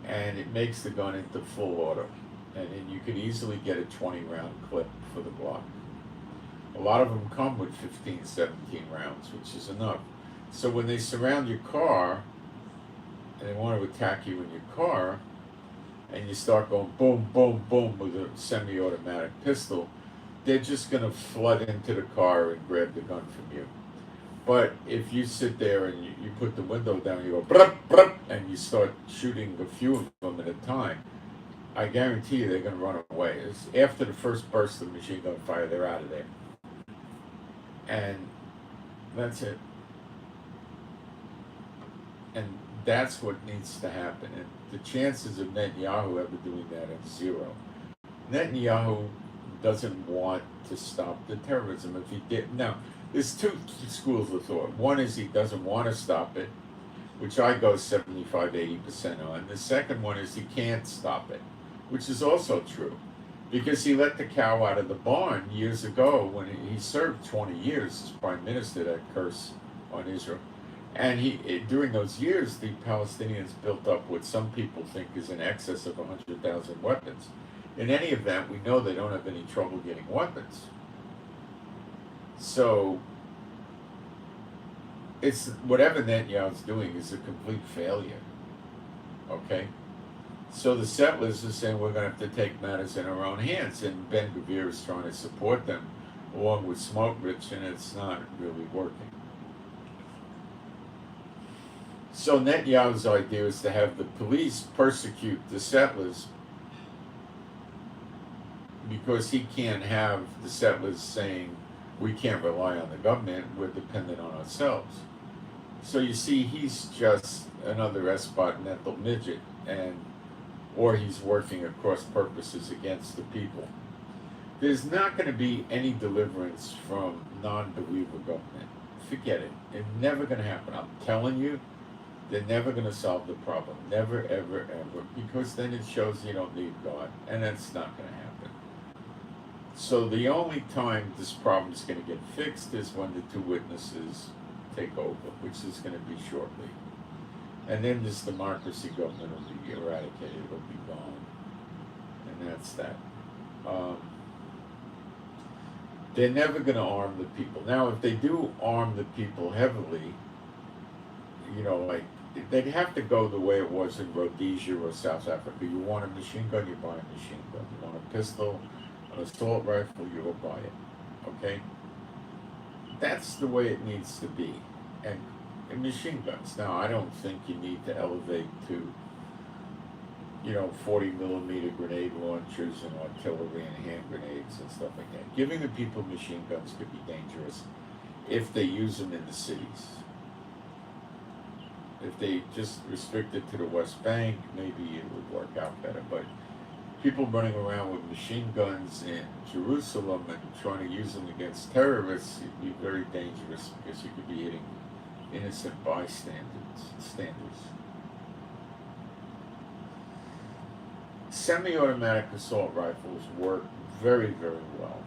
and it makes the gun into full auto. And then you could easily get a 20-round clip for the Glock. A lot of them come with 15, 17 rounds, which is enough. So when they surround your car, and they want to attack you in your car, and you start going boom, boom, boom with a semi-automatic pistol, they're just going to flood into the car and grab the gun from you. But if you sit there and you put the window down, you go brup, brup, and you start shooting a few of them at a time, I guarantee you they're going to run away. It's after the first burst of machine gun fire, they're out of there. And that's it. And that's what needs to happen. And the chances of Netanyahu ever doing that are zero. Netanyahu doesn't want to stop the terrorism. If he did, now, there's two schools of thought. One is he doesn't want to stop it, which I go 75-80% on. The second one is he can't stop it, which is also true, because he let the cow out of the barn years ago when he served 20 years as prime minister, that curse on Israel. And during those years, the Palestinians built up what some people think is in excess of 100,000 weapons. In any event, we know they don't have any trouble getting weapons. So, it's whatever Netanyahu's doing is a complete failure. Okay? So the settlers are saying we're going to have to take matters in our own hands, and Ben-Gvir is trying to support them along with Smotrich, and it's not really working. So Netanyahu's idea is to have the police persecute the settlers because he can't have the settlers saying we can't rely on the government, we're dependent on ourselves. So you see, he's just another espot midget, or he's working at cross purposes against the people. There's not going to be any deliverance from non-believer government. Forget it. It's never going to happen. I'm telling you, they're never going to solve the problem. Never, ever, ever. Because then it shows you don't need God. And that's not going to happen. So the only time this problem is going to get fixed is when the two witnesses take over, which is going to be shortly. And then this democracy government will be eradicated, it'll be gone. And that's that. They're never going to arm the people. Now, if they do arm the people heavily, you know, like, they'd have to go the way it was in Rhodesia or South Africa. You want a machine gun, you buy a machine gun. You want a pistol, an assault rifle, you go buy it. Okay? That's the way it needs to be. And machine guns. Now, I don't think you need to elevate to, you know, 40 millimeter grenade launchers and artillery and hand grenades and stuff like that. Giving the people machine guns could be dangerous if they use them in the cities. If they just restrict it to the West Bank, maybe it would work out better. But people running around with machine guns in Jerusalem and trying to use them against terrorists, it'd be very dangerous because you could be hitting innocent bystanders. Semi-automatic assault rifles work very, very well.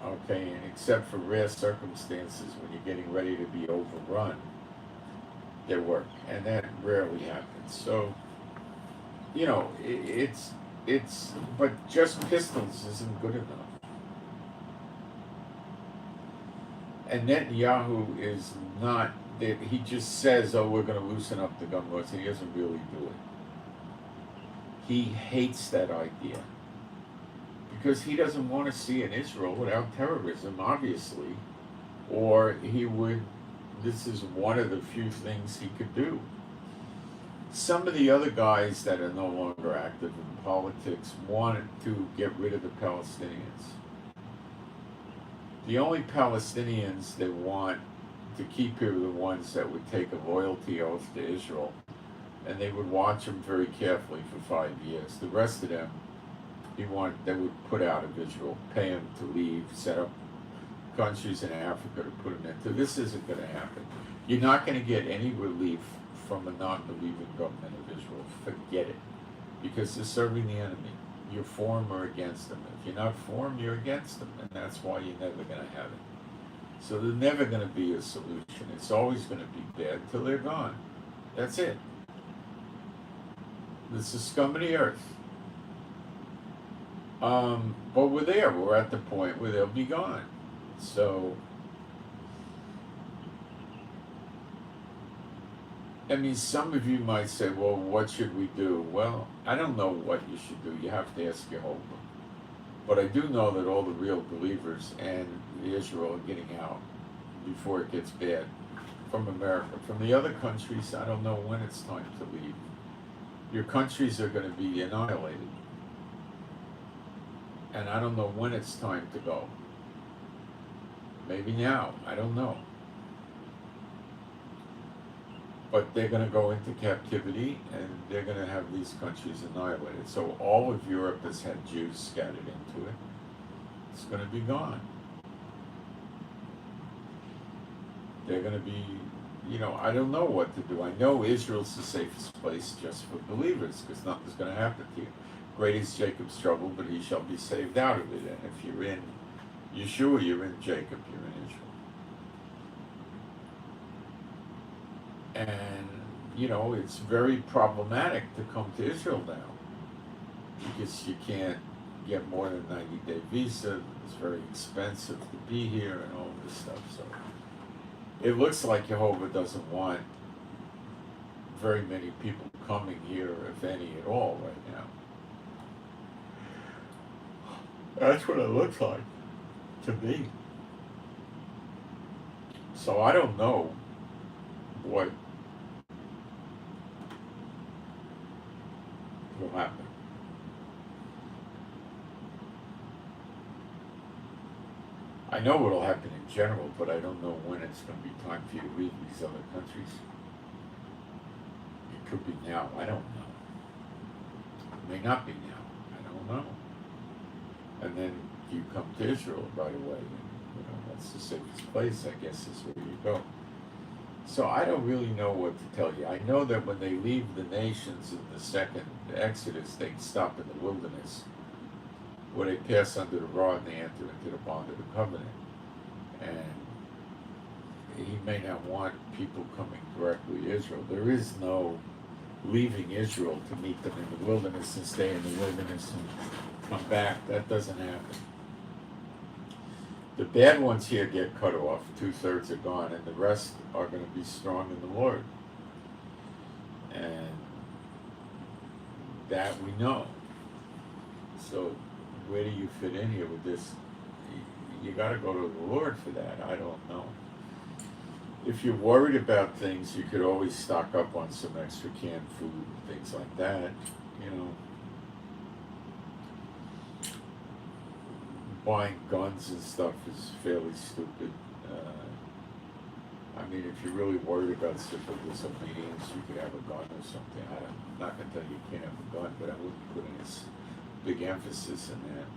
Okay, and except for rare circumstances when you're getting ready to be overrun, they work, and that rarely happens. So, you know, but just pistols isn't good enough. And Netanyahu is not, he just says, oh, we're going to loosen up the gun laws, and he doesn't really do it. He hates that idea because he doesn't want to see an Israel without terrorism, obviously, or he would, this is one of the few things he could do. Some of the other guys that are no longer active in politics wanted to get rid of the Palestinians. The only Palestinians they want to keep here are the ones that would take a loyalty oath to Israel, and they would watch them very carefully for 5 years. The rest of them, they would put out of Israel, pay them to leave, set up countries in Africa to put them into. This isn't going to happen. You're not going to get any relief from a non-believing government of Israel. Forget it. Because they're serving the enemy. You're for them or against them. If you're not for them, you're against them. And that's why you're never going to have it. So there's never going to be a solution. It's always going to be bad till they're gone. That's it. This is scum of the earth. But we're there. We're at the point where they'll be gone. So, I mean, some of you might say, well, what should we do? Well, I don't know what you should do. You have to ask Jehovah. But I do know that all the real believers and Israel are getting out before it gets bad from America. From the other countries, I don't know when it's time to leave. Your countries are going to be annihilated. And I don't know when it's time to go. Maybe now, I don't know. But they're going to go into captivity and they're going to have these countries annihilated. So all of Europe has had Jews scattered into it. It's going to be gone. They're going to be, you know, I don't know what to do. I know Israel's the safest place just for believers because nothing's going to happen to you. Great is Jacob's trouble, but he shall be saved out of it. And if you're in Yeshua, you're in Jacob, you're in Israel. And, you know, it's very problematic to come to Israel now because you can't get more than a 90-day visa. It's very expensive to be here and all this stuff. So it looks like Jehovah doesn't want very many people coming here, if any at all, right now. That's what it looks like to me. So I don't know what will happen. I know what will happen in general, but I don't know when it's going to be time for you to leave these other countries. It could be now. I don't know. It may not be now. I don't know. And then you come to Israel right away. And, you know, that's the safest place, I guess, is where you go. So I don't really know what to tell you. I know that when they leave the nations in the second Exodus, they stop in the wilderness, where they pass under the rod and they enter into the bond of the covenant. And he may not want people coming directly to Israel. There is no leaving Israel to meet them in the wilderness and stay in the wilderness and come back. That doesn't happen. The bad ones here get cut off, 2/3 are gone, and the rest are going to be strong in the Lord. And that we know. So where do you fit in here with this? You got to go to the Lord for that. I don't know. If you're worried about things, you could always stock up on some extra canned food and things like that. You know, buying guns and stuff is fairly stupid. I mean, if you're really worried about civil disobedience, you could have a gun or something. I'm not going to tell you you can't have a gun, but I wouldn't put any big emphasis in that.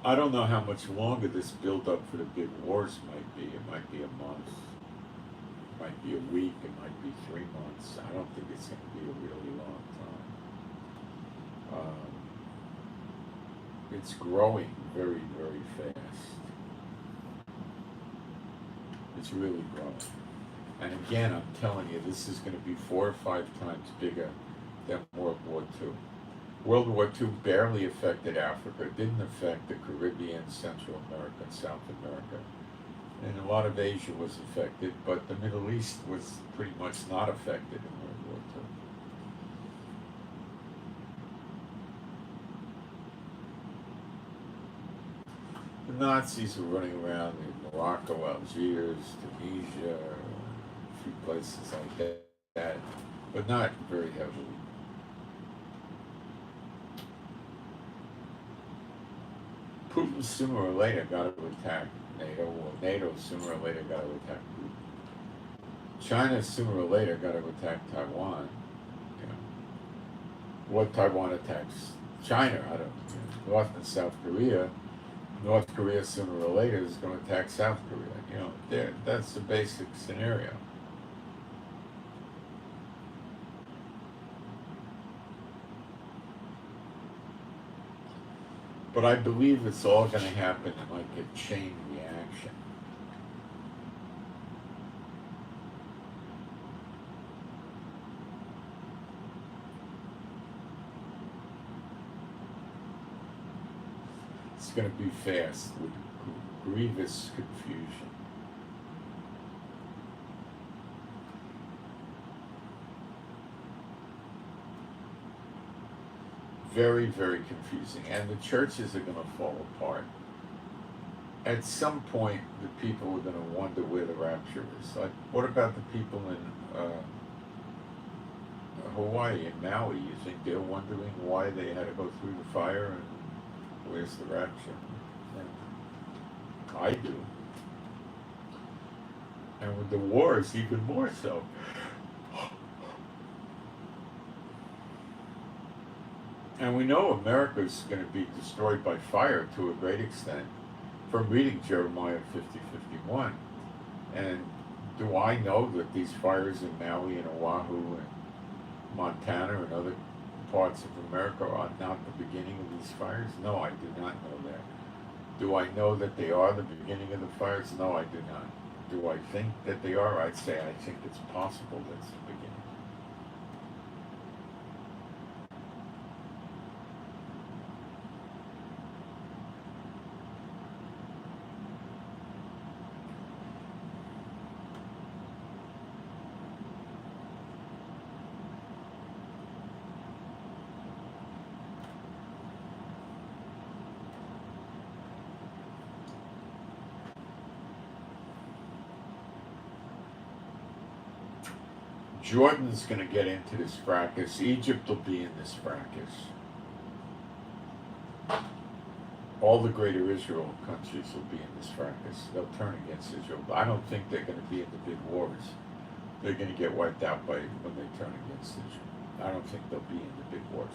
I don't know how much longer this build-up for the big wars might be. It might be a month, it might be a week, it might be 3 months. I don't think it's going to be a really long time. It's growing very, very fast. It's really growing. And again, I'm telling you, this is going to be 4 or 5 times bigger than World War II. World War II barely affected Africa. It didn't affect the Caribbean, Central America, and South America. And a lot of Asia was affected, but the Middle East was pretty much not affected in World War II. The Nazis were running around in Morocco, Algiers, Tunisia, a few places like that, but not very heavily. Putin sooner or later got to attack NATO, or NATO sooner or later got to attack Putin. China sooner or later got to attack Taiwan. You know, what Taiwan attacks China, I don't know. North and South Korea. North Korea sooner or later is going to attack South Korea. You know, that's the basic scenario. But I believe it's all going to happen in like a chain reaction. It's going to be fast with grievous confusion. Very, very confusing. And the churches are going to fall apart. At some point, the people are going to wonder where the rapture is. Like, what about the people in Hawaii and Maui? You think they're wondering why they had to go through the fire and where's the rapture? I do. And with the wars, even more so. And we know America's going to be destroyed by fire to a great extent from reading Jeremiah 50:51. And do I know that these fires in Maui and Oahu and Montana and other parts of America are not the beginning of these fires? No, I do not know that. Do I know that they are the beginning of the fires? No, I do not. Do I think that they are? I'd say I think it's possible that's the beginning. Jordan's going to get into this fracas. Egypt will be in this fracas. All the greater Israel countries will be in this fracas. They'll turn against Israel. But I don't think they're going to be in the big wars. They're going to get wiped out by when they turn against Israel. I don't think they'll be in the big wars.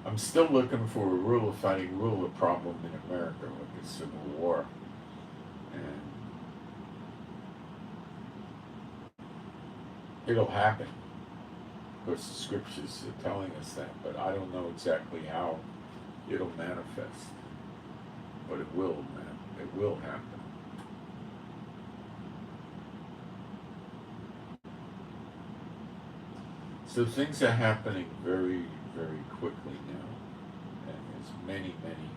I'm still looking for a fighting ruler problem in America, like a civil war. And it'll happen, because the scriptures are telling us that, but I don't know exactly how it'll manifest. But it will, man. It will happen. So things are happening very, very quickly now. And there's many, many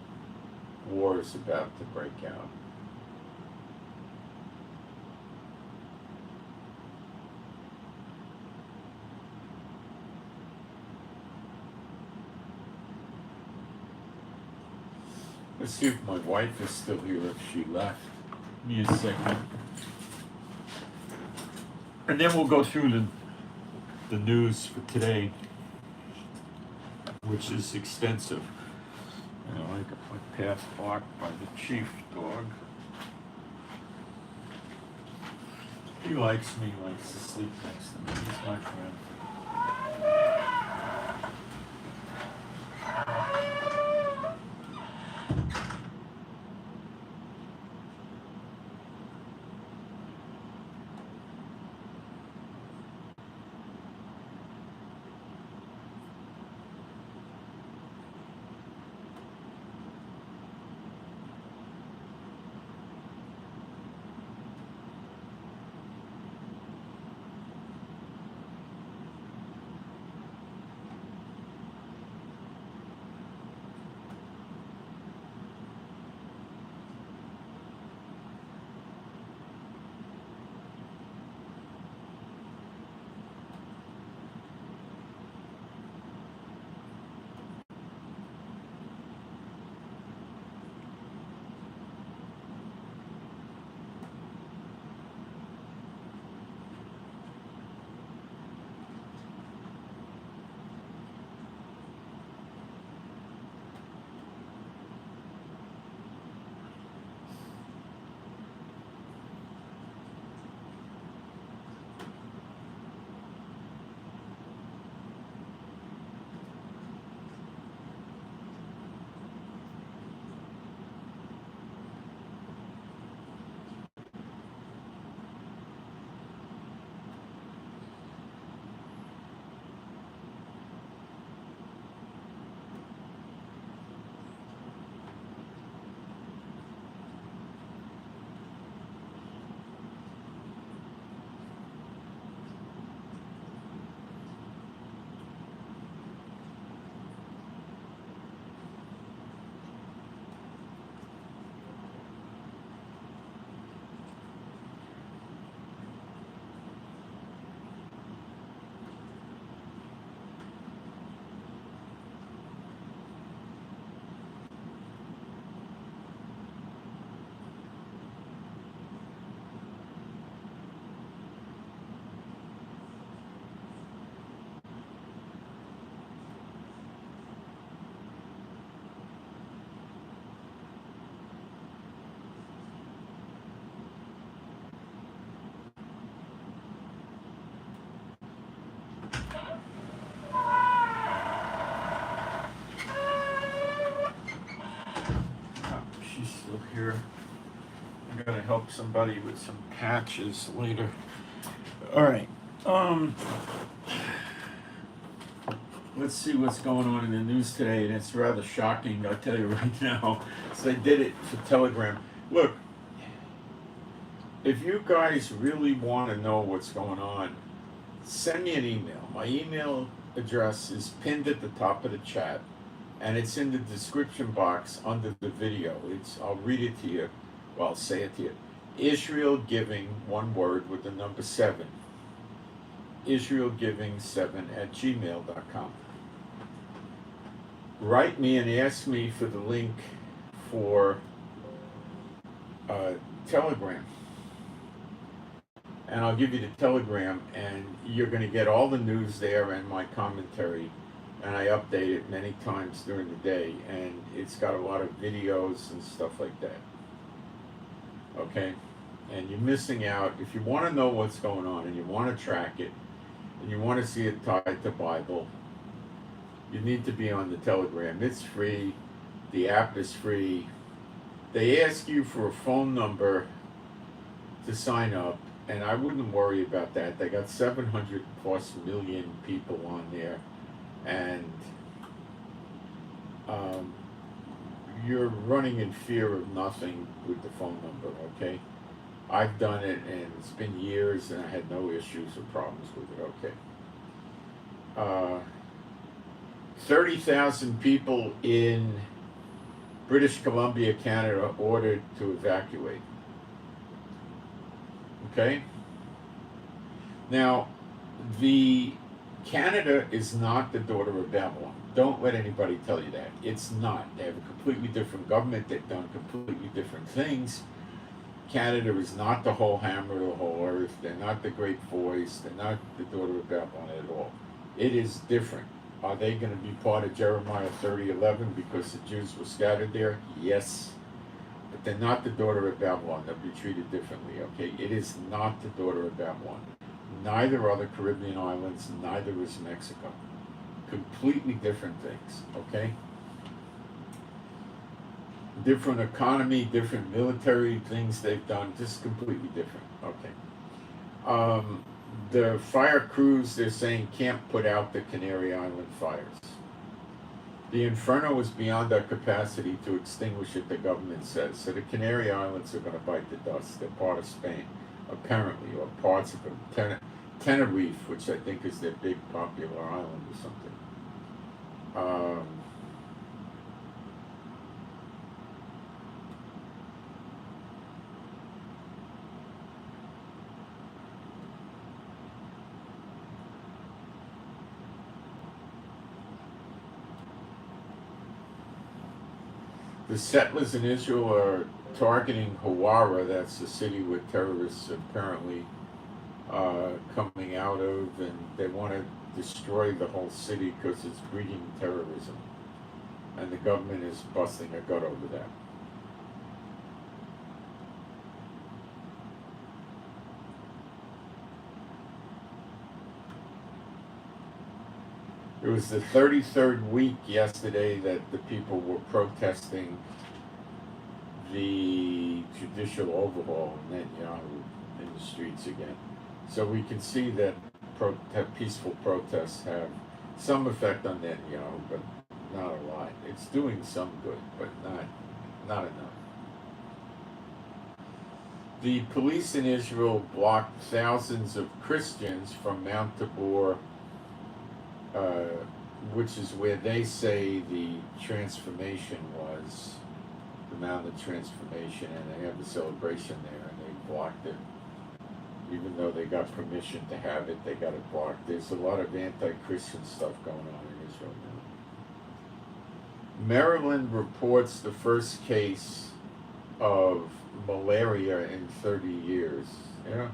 wars about to break out. Let's see if my wife is still here, if she left. Give me a second. And then we'll go through the news for today, which is extensive. You know, I got my path blocked by the chief dog. He likes me, likes to sleep next to me. He's my friend. Here, I'm gonna help somebody with some patches later. All right. Let's see what's going on in the news today, and it's rather shocking. I'll tell you right now. So they did it for Telegram. Look, if you guys really want to know what's going on, send me an email. My email address is pinned at the top of the chat, and it's in the description box under the video. I'll read it to you. Well, I'll say it to you. Israel Giving, one word, with the number 7. IsraelGiving7@gmail.com. Write me and ask me for the link for Telegram. And I'll give you the Telegram, and you're going to get all the news there and my commentary. And I update it many times during the day, and it's got a lot of videos and stuff like that. Okay? And you're missing out. If you want to know what's going on and you want to track it, and you want to see it tied to Bible, You need to be on the Telegram. It's free. The app is free. They ask you for a phone number to sign up, and I wouldn't worry about that. They got 700 plus million people on there, and you're running in fear of nothing with the phone number, okay? I've done it, and it's been years, and I had no issues or problems with it, okay? 30,000 people in British Columbia, Canada, ordered to evacuate. Okay? Now, Canada is not the daughter of Babylon. Don't let anybody tell you that. It's not. They have a completely different government. They've done completely different things. Canada is not the whole hammer of the whole earth. They're not the great voice. They're not the daughter of Babylon at all. It is different. Are they going to be part of Jeremiah 30:11 because the Jews were scattered there? Yes. But they're not the daughter of Babylon. They'll be treated differently, okay? It is not the daughter of Babylon. Neither are the Caribbean islands, neither is Mexico. Completely different things, okay? Different economy, different military things they've done, just completely different, okay? The fire crews, they're saying, can't put out the Canary Island fires. The inferno is beyond our capacity to extinguish it, the government says. So the Canary Islands are going to bite the dust. They're part of Spain, apparently, or parts of them. Tenerife, which I think is their big popular island or something. The settlers in Israel are targeting Hawara, that's the city where terrorists are apparently coming out of, and they want to destroy the whole city because it's breeding terrorism. And the government is busting a gut over that. It was the 33rd week yesterday that the people were protesting the judicial overhaul of Netanyahu in the streets again. So we can see that peaceful protests have some effect on Netanyahu, but not a lot. It's doing some good, but not enough. The police in Israel blocked thousands of Christians from Mount Tabor, which is where they say the transformation was, the Mount of Transformation, and they have a celebration there, and they blocked it. Even though they got permission to have it, they got it blocked. There's a lot of anti-Christian stuff going on in Israel now. Maryland reports the first case of malaria in 30 years. Yeah.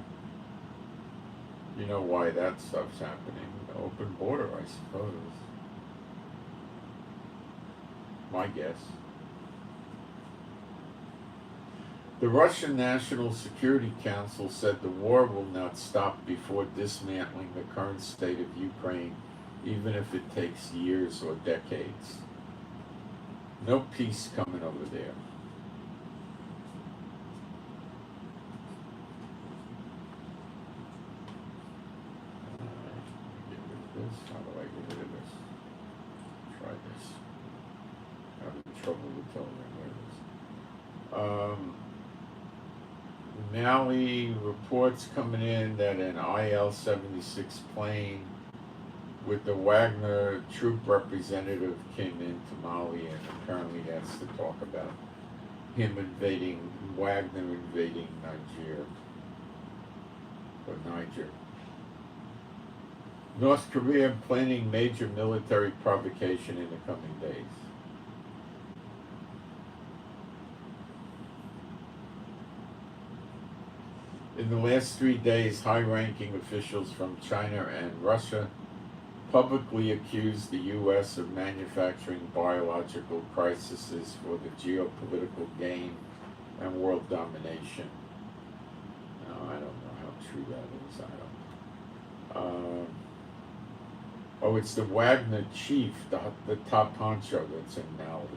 You know why that stuff's happening. Open border, I suppose. My guess. The Russian National Security Council said the war will not stop before dismantling the current state of Ukraine, even if it takes years or decades. No peace coming over there. How do I get rid of this? Try this. Having trouble with Telegram. Mali reports coming in that an IL-76 plane with the Wagner troop representative came into Mali, and apparently that's to talk about him Wagner invading Niger. North Korea planning major military provocation in the coming days. In the last 3 days, high-ranking officials from China and Russia publicly accused the U.S. of manufacturing biological crises for the geopolitical gain and world domination. Now, I don't know how true that is. Oh, it's the Wagner chief, the top honcho that's in Mali.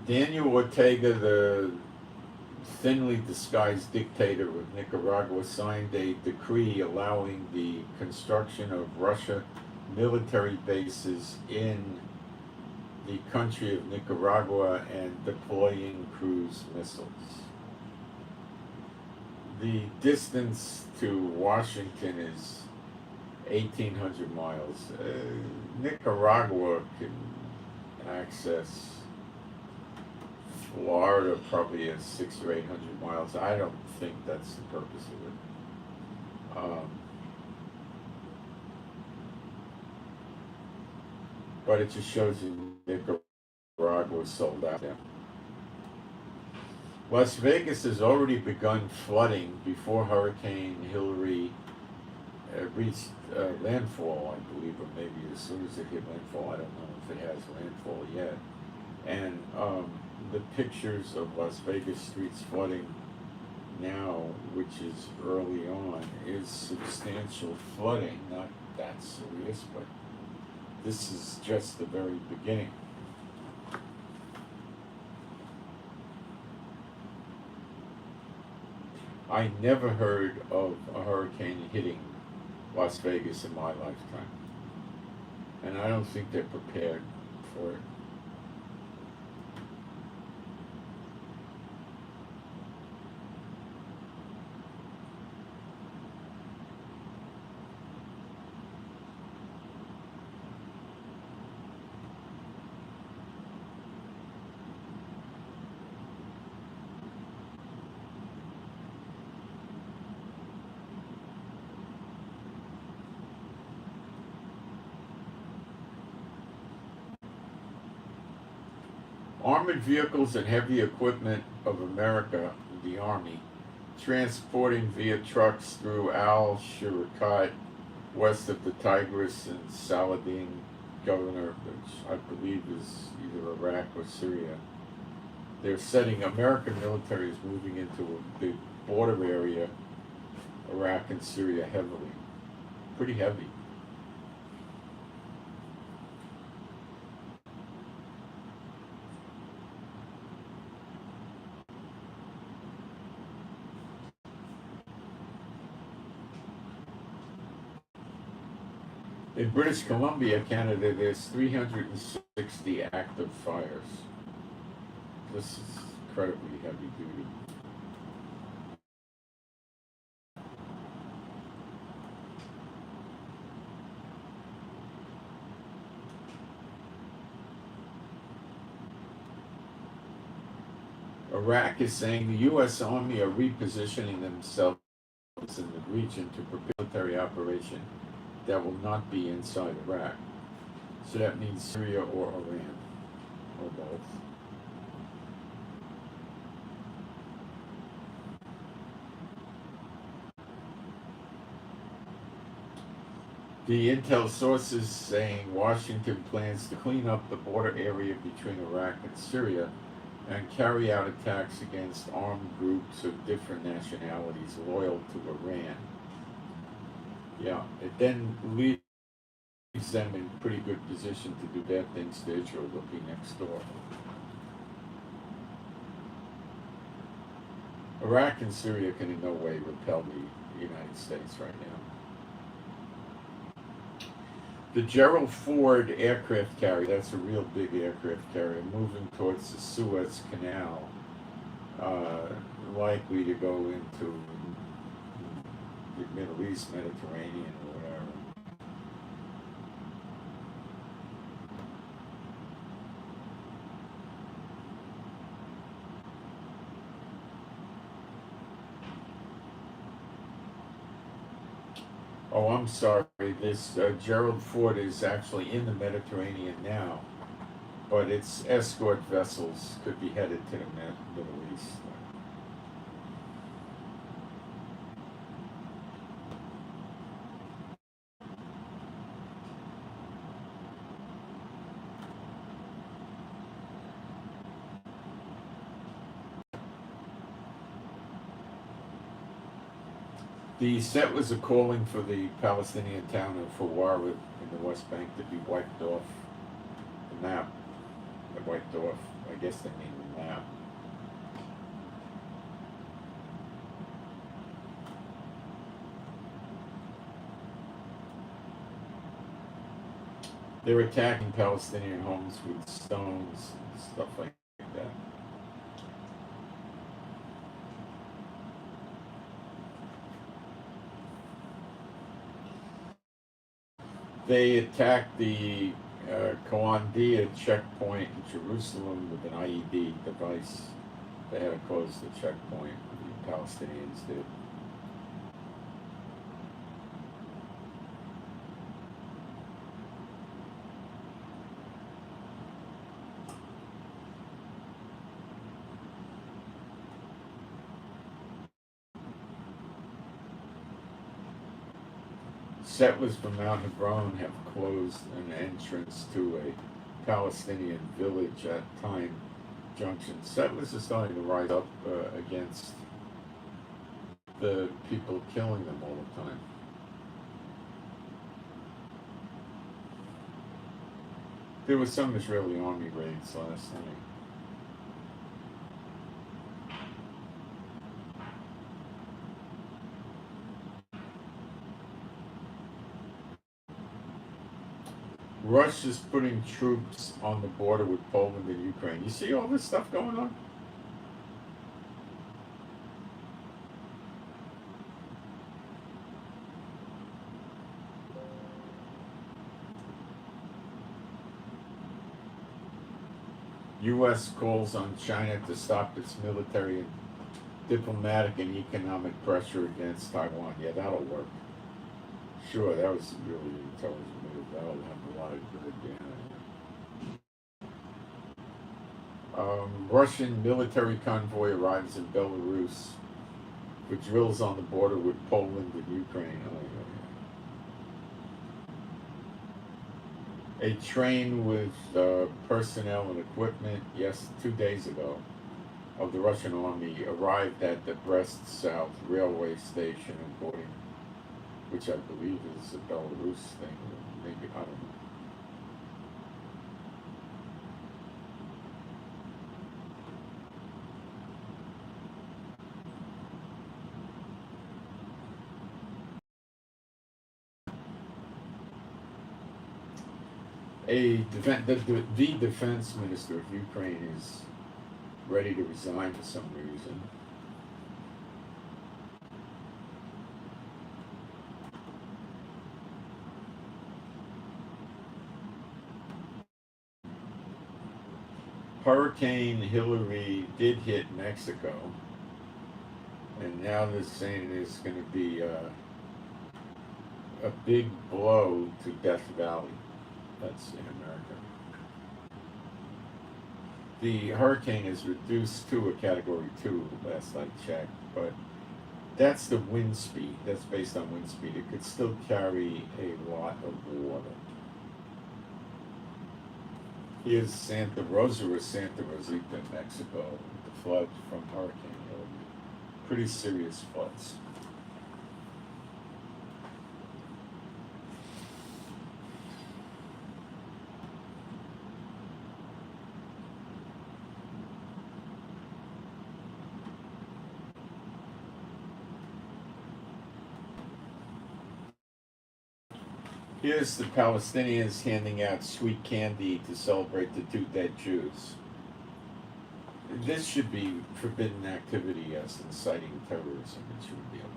Daniel Ortega, the thinly disguised dictator of Nicaragua, signed a decree allowing the construction of Russia military bases in the country of Nicaragua and deploying cruise missiles. The distance to Washington is 1,800 miles. Nicaragua can access Florida probably at 600 or 800 miles. I don't think that's the purpose of it. But it just shows you Nicaragua is sold out. Yeah. Las Vegas has already begun flooding before Hurricane Hillary reached landfall, I believe, or maybe as soon as it hit landfall. I don't know if it has landfall yet. And the pictures of Las Vegas streets flooding now, which is early on, is substantial flooding. Not that serious, but this is just the very beginning. I never heard of a hurricane hitting Las Vegas in my lifetime, and I don't think they're prepared for it. Armored Vehicles and Heavy Equipment of America, the Army, transporting via trucks through al-Shirkat, west of the Tigris and Saladin governor, which I believe is either Iraq or Syria. They're setting, American military is moving into the border area, Iraq and Syria heavily. Pretty heavy. In British Columbia, Canada, there's 360 active fires. This is incredibly heavy duty. Iraq is saying the U.S. Army are repositioning themselves in the region to prepare a military operation that will not be inside Iraq. So that means Syria or Iran, or both. The intel sources saying Washington plans to clean up the border area between Iraq and Syria and carry out attacks against armed groups of different nationalities loyal to Iran. Yeah, it then leaves them in pretty good position to do bad things to Israel. They'll be next door. Iraq and Syria can in no way repel the United States right now. The Gerald Ford aircraft carrier, that's a real big aircraft carrier, moving towards the Suez Canal, likely to go into the Middle East, Mediterranean, or whatever. Oh, I'm sorry. This Gerald Ford is actually in the Mediterranean now, but its escort vessels could be headed to the Middle East. The settlers are calling for the Palestinian town of Hawara in the West Bank to be wiped off the map. They're wiped off. I guess they mean the map. They're attacking Palestinian homes with stones and stuff like that. They attacked the Kawandia checkpoint in Jerusalem with an IED device. They had to close the checkpoint, the Palestinians did. Settlers from Mount Hebron have closed an entrance to a Palestinian village at Time Junction. Settlers are starting to rise up against the people killing them all the time. There was some Israeli army raids last night. Russia's putting troops on the border with Poland and Ukraine. You see all this stuff going on? U.S. calls on China to stop its military and diplomatic and economic pressure against Taiwan. Yeah, that'll work. Sure, that was a really intelligent move. That'll have a lot of good. Yeah. Russian military convoy arrives in Belarus for drills on the border with Poland and Ukraine. A train with personnel and equipment, 2 days ago, of the Russian army arrived at the Brest South railway station, according, which I believe is a Belarus thing, maybe, I don't know. The defense minister of Ukraine is ready to resign for some reason. Hurricane Hillary did hit Mexico, and now they're saying it's going to be a big blow to Death Valley. That's in America. The hurricane is reduced to a Category 2, last I checked, but that's the wind speed. That's based on wind speed. It could still carry a lot of water. Here's Santa Rosa or Santa Rosita, Mexico, the flood from Hurricane Hillary. Pretty serious floods. Here's the Palestinians handing out sweet candy to celebrate the 2 dead Jews. This should be forbidden activity as inciting terrorism. It should be allowed.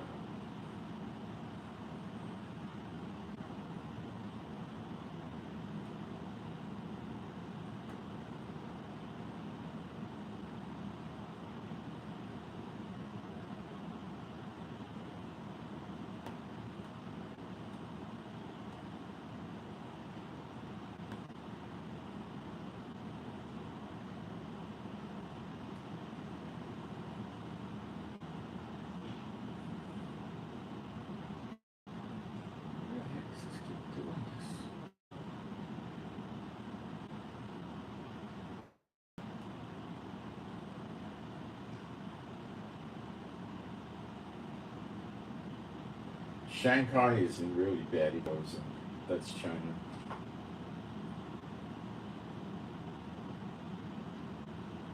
Shanghai is in really bad erosion. That's China.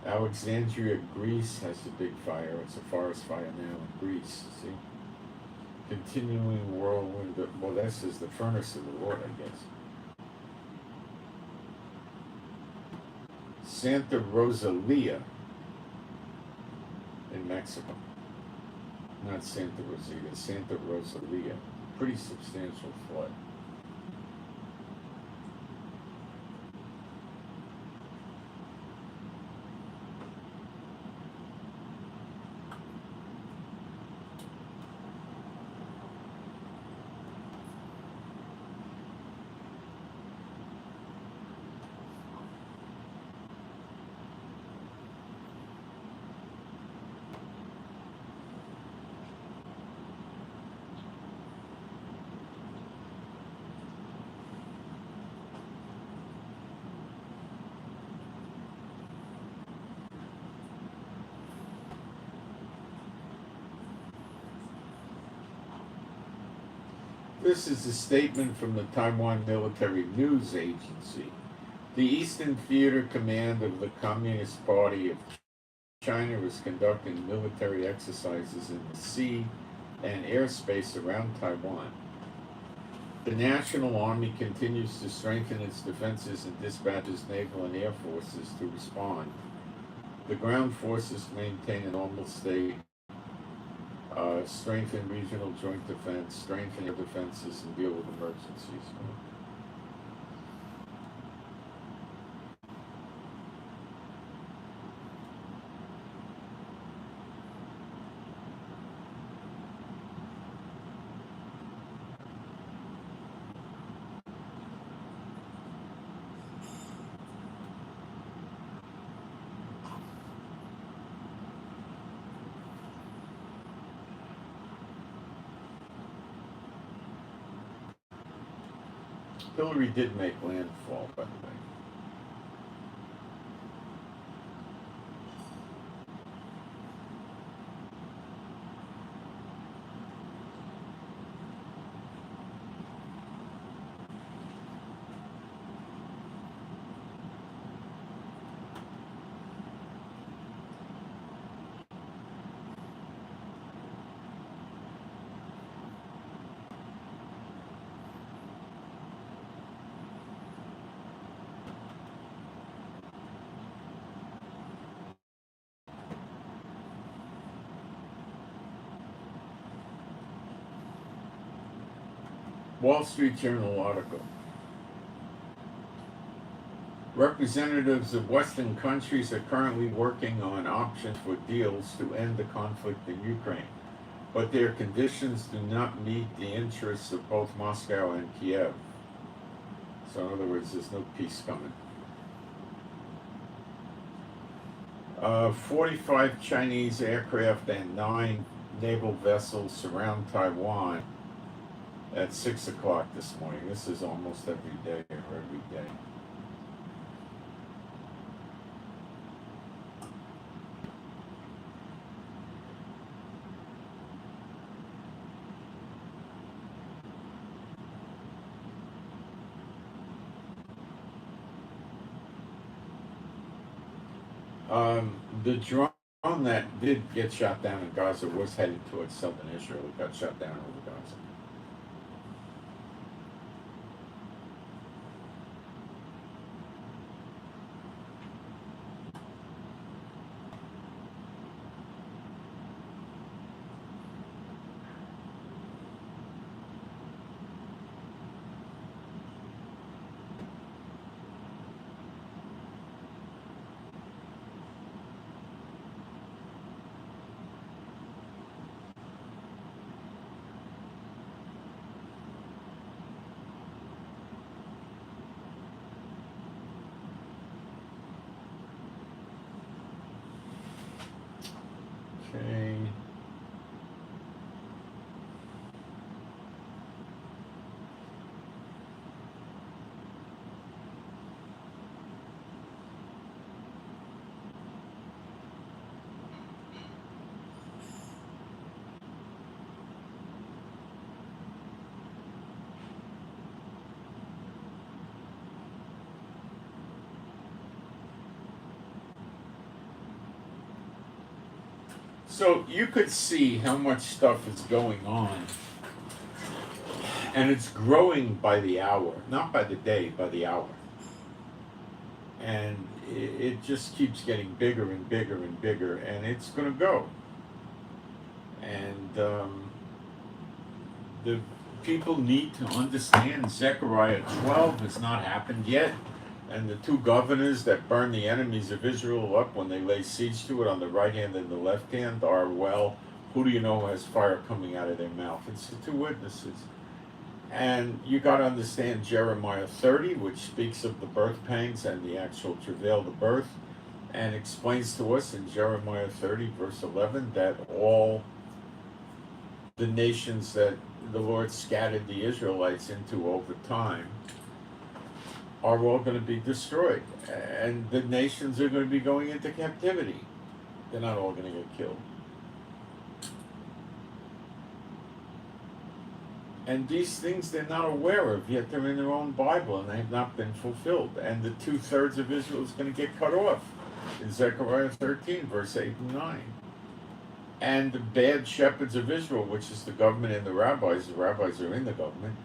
Alexandria, Greece has a big fire. It's a forest fire now in Greece. See? Continuing whirlwind. Well, this is the furnace of the Lord, I guess. Santa Rosalia in Mexico. Not Santa Rosita, Santa Rosalia. Pretty substantial flood. This is a statement from the Taiwan Military News Agency. The Eastern Theater Command of the Communist Party of China is conducting military exercises in the sea and airspace around Taiwan. The National Army continues to strengthen its defenses and dispatches naval and air forces to respond. The ground forces maintain a normal state, strengthen regional joint defense, strengthen air defenses, and deal with emergencies. Hillary did make landfall, by the way. Wall Street Journal article. Representatives of Western countries are currently working on options for deals to end the conflict in Ukraine, but their conditions do not meet the interests of both Moscow and Kiev. So in other words, there's no peace coming. 45 Chinese aircraft and 9 naval vessels surround Taiwan at 6 o'clock this morning. This is almost every day or every day. The drone that did get shot down in Gaza was headed towards southern Israel. It got shot down over Gaza. Okay. So you could see how much stuff is going on, and it's growing by the hour, not by the day, by the hour. And it just keeps getting bigger and bigger and bigger, and it's going to go. And the people need to understand Zechariah 12 has not happened yet. And the two governors that burn the enemies of Israel up when they lay siege to it on the right hand and the left hand are, well, who do you know has fire coming out of their mouth? It's the two witnesses. And you got to understand Jeremiah 30, which speaks of the birth pangs and the actual travail, the birth, and explains to us in Jeremiah 30, verse 11, that all the nations that the Lord scattered the Israelites into over time are all going to be destroyed. And the nations are going to be going into captivity. They're not all going to get killed. And these things they're not aware of, yet they're in their own Bible and they have not been fulfilled. And the 2/3 of Israel is going to get cut off in Zechariah 13, verse 8 and 9. And the bad shepherds of Israel, which is the government and the rabbis are in the government,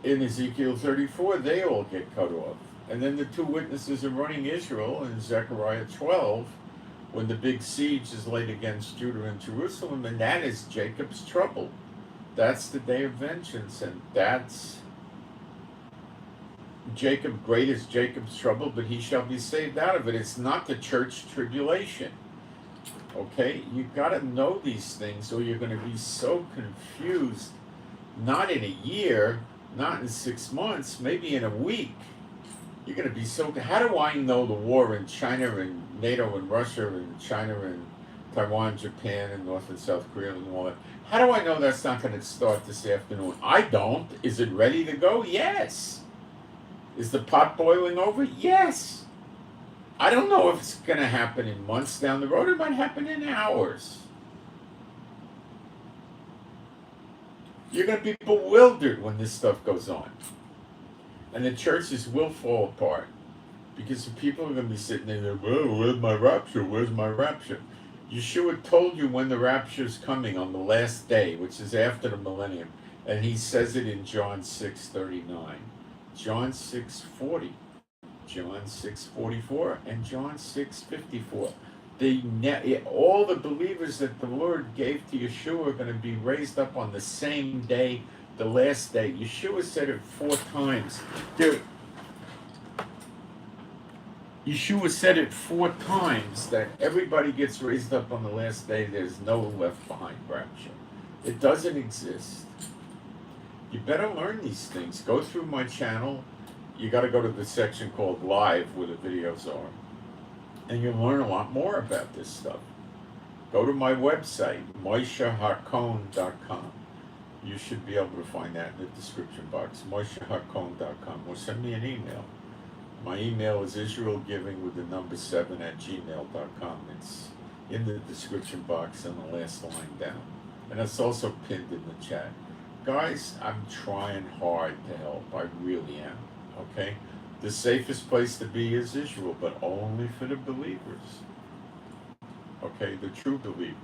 in Ezekiel 34, they all get cut off. And then the two witnesses are running Israel in Zechariah 12, when the big siege is laid against Judah and Jerusalem, and that is Jacob's trouble. That's the day of vengeance, and that's Jacob, great is Jacob's trouble, but he shall be saved out of it. It's not the church tribulation. Okay? You've got to know these things, or you're going to be so confused, not in a year, not in 6 months, maybe in a week. You're going to be so, how do I know the war in China and NATO and Russia and China and Taiwan, Japan and North and South Korea and all that? How do I know that's not going to start this afternoon? I don't. Is it ready to go? Yes. Is the pot boiling over? Yes. I don't know if it's going to happen in months down the road. It might happen in hours. You're going to be bewildered when this stuff goes on. And the churches will fall apart. Because the people are going to be sitting there, well, where's my rapture? Where's my rapture? Yeshua told you when the rapture is coming on the last day, which is after the millennium. And he says it in John 6:39, John 6:40, John 6:44, and John 6:54. All the believers that the Lord gave to Yeshua are going to be raised up on the same day, the last day. Yeshua said it 4 times. Yeshua said it 4 times that everybody gets raised up on the last day. There's no left behind rapture. It doesn't exist. You better learn these things. Go through my channel. You got to go to the section called Live where the videos are. And you'll learn a lot more about this stuff. Go to my website, moishehakon.com. You should be able to find that in the description box, moishehakon.com, or send me an email. My email is israelgiving7@gmail.com. It's in the description box on the last line down. And it's also pinned in the chat. Guys, I'm trying hard to help. I really am. Okay? The safest place to be is Israel, but only for the believers. Okay? The true believers.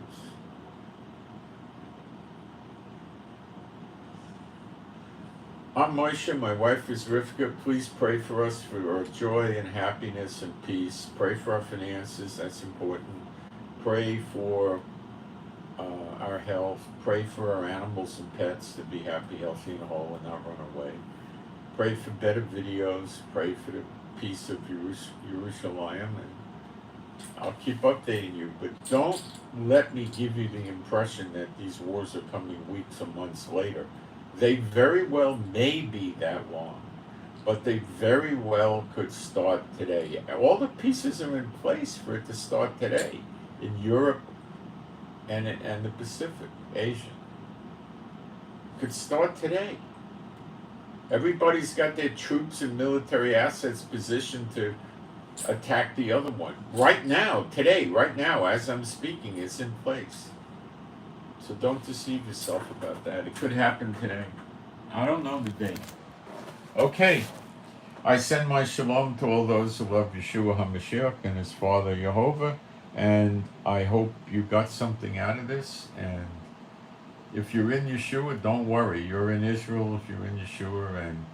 I'm Moshe, my wife is Rivka. Please pray for us for our joy and happiness and peace. Pray for our finances, that's important. Pray for our health. Pray for our animals and pets to be happy, healthy, and whole and not run away. Pray for better videos. Pray for the peace of Jerusalem. And I'll keep updating you, but don't let me give you the impression that these wars are coming weeks or months later. They very well may be that long, but they very well could start today. All the pieces are in place for it to start today in Europe and the Pacific, Asia. Could start today. Everybody's got their troops and military assets positioned to attack the other one. Right now, today, right now, as I'm speaking, it's in place. So don't deceive yourself about that. It could happen today. I don't know the date. Okay. I send my shalom to all those who love Yeshua HaMashiach and his father Yehovah. And I hope you got something out of this. And if you're in Yeshua, don't worry. You're in Israel if you're in Yeshua, and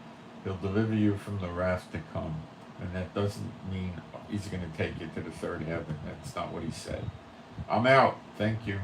he'll deliver you from the wrath to come. And that doesn't mean he's going to take you to the third heaven. That's not what he said. I'm out. Thank you.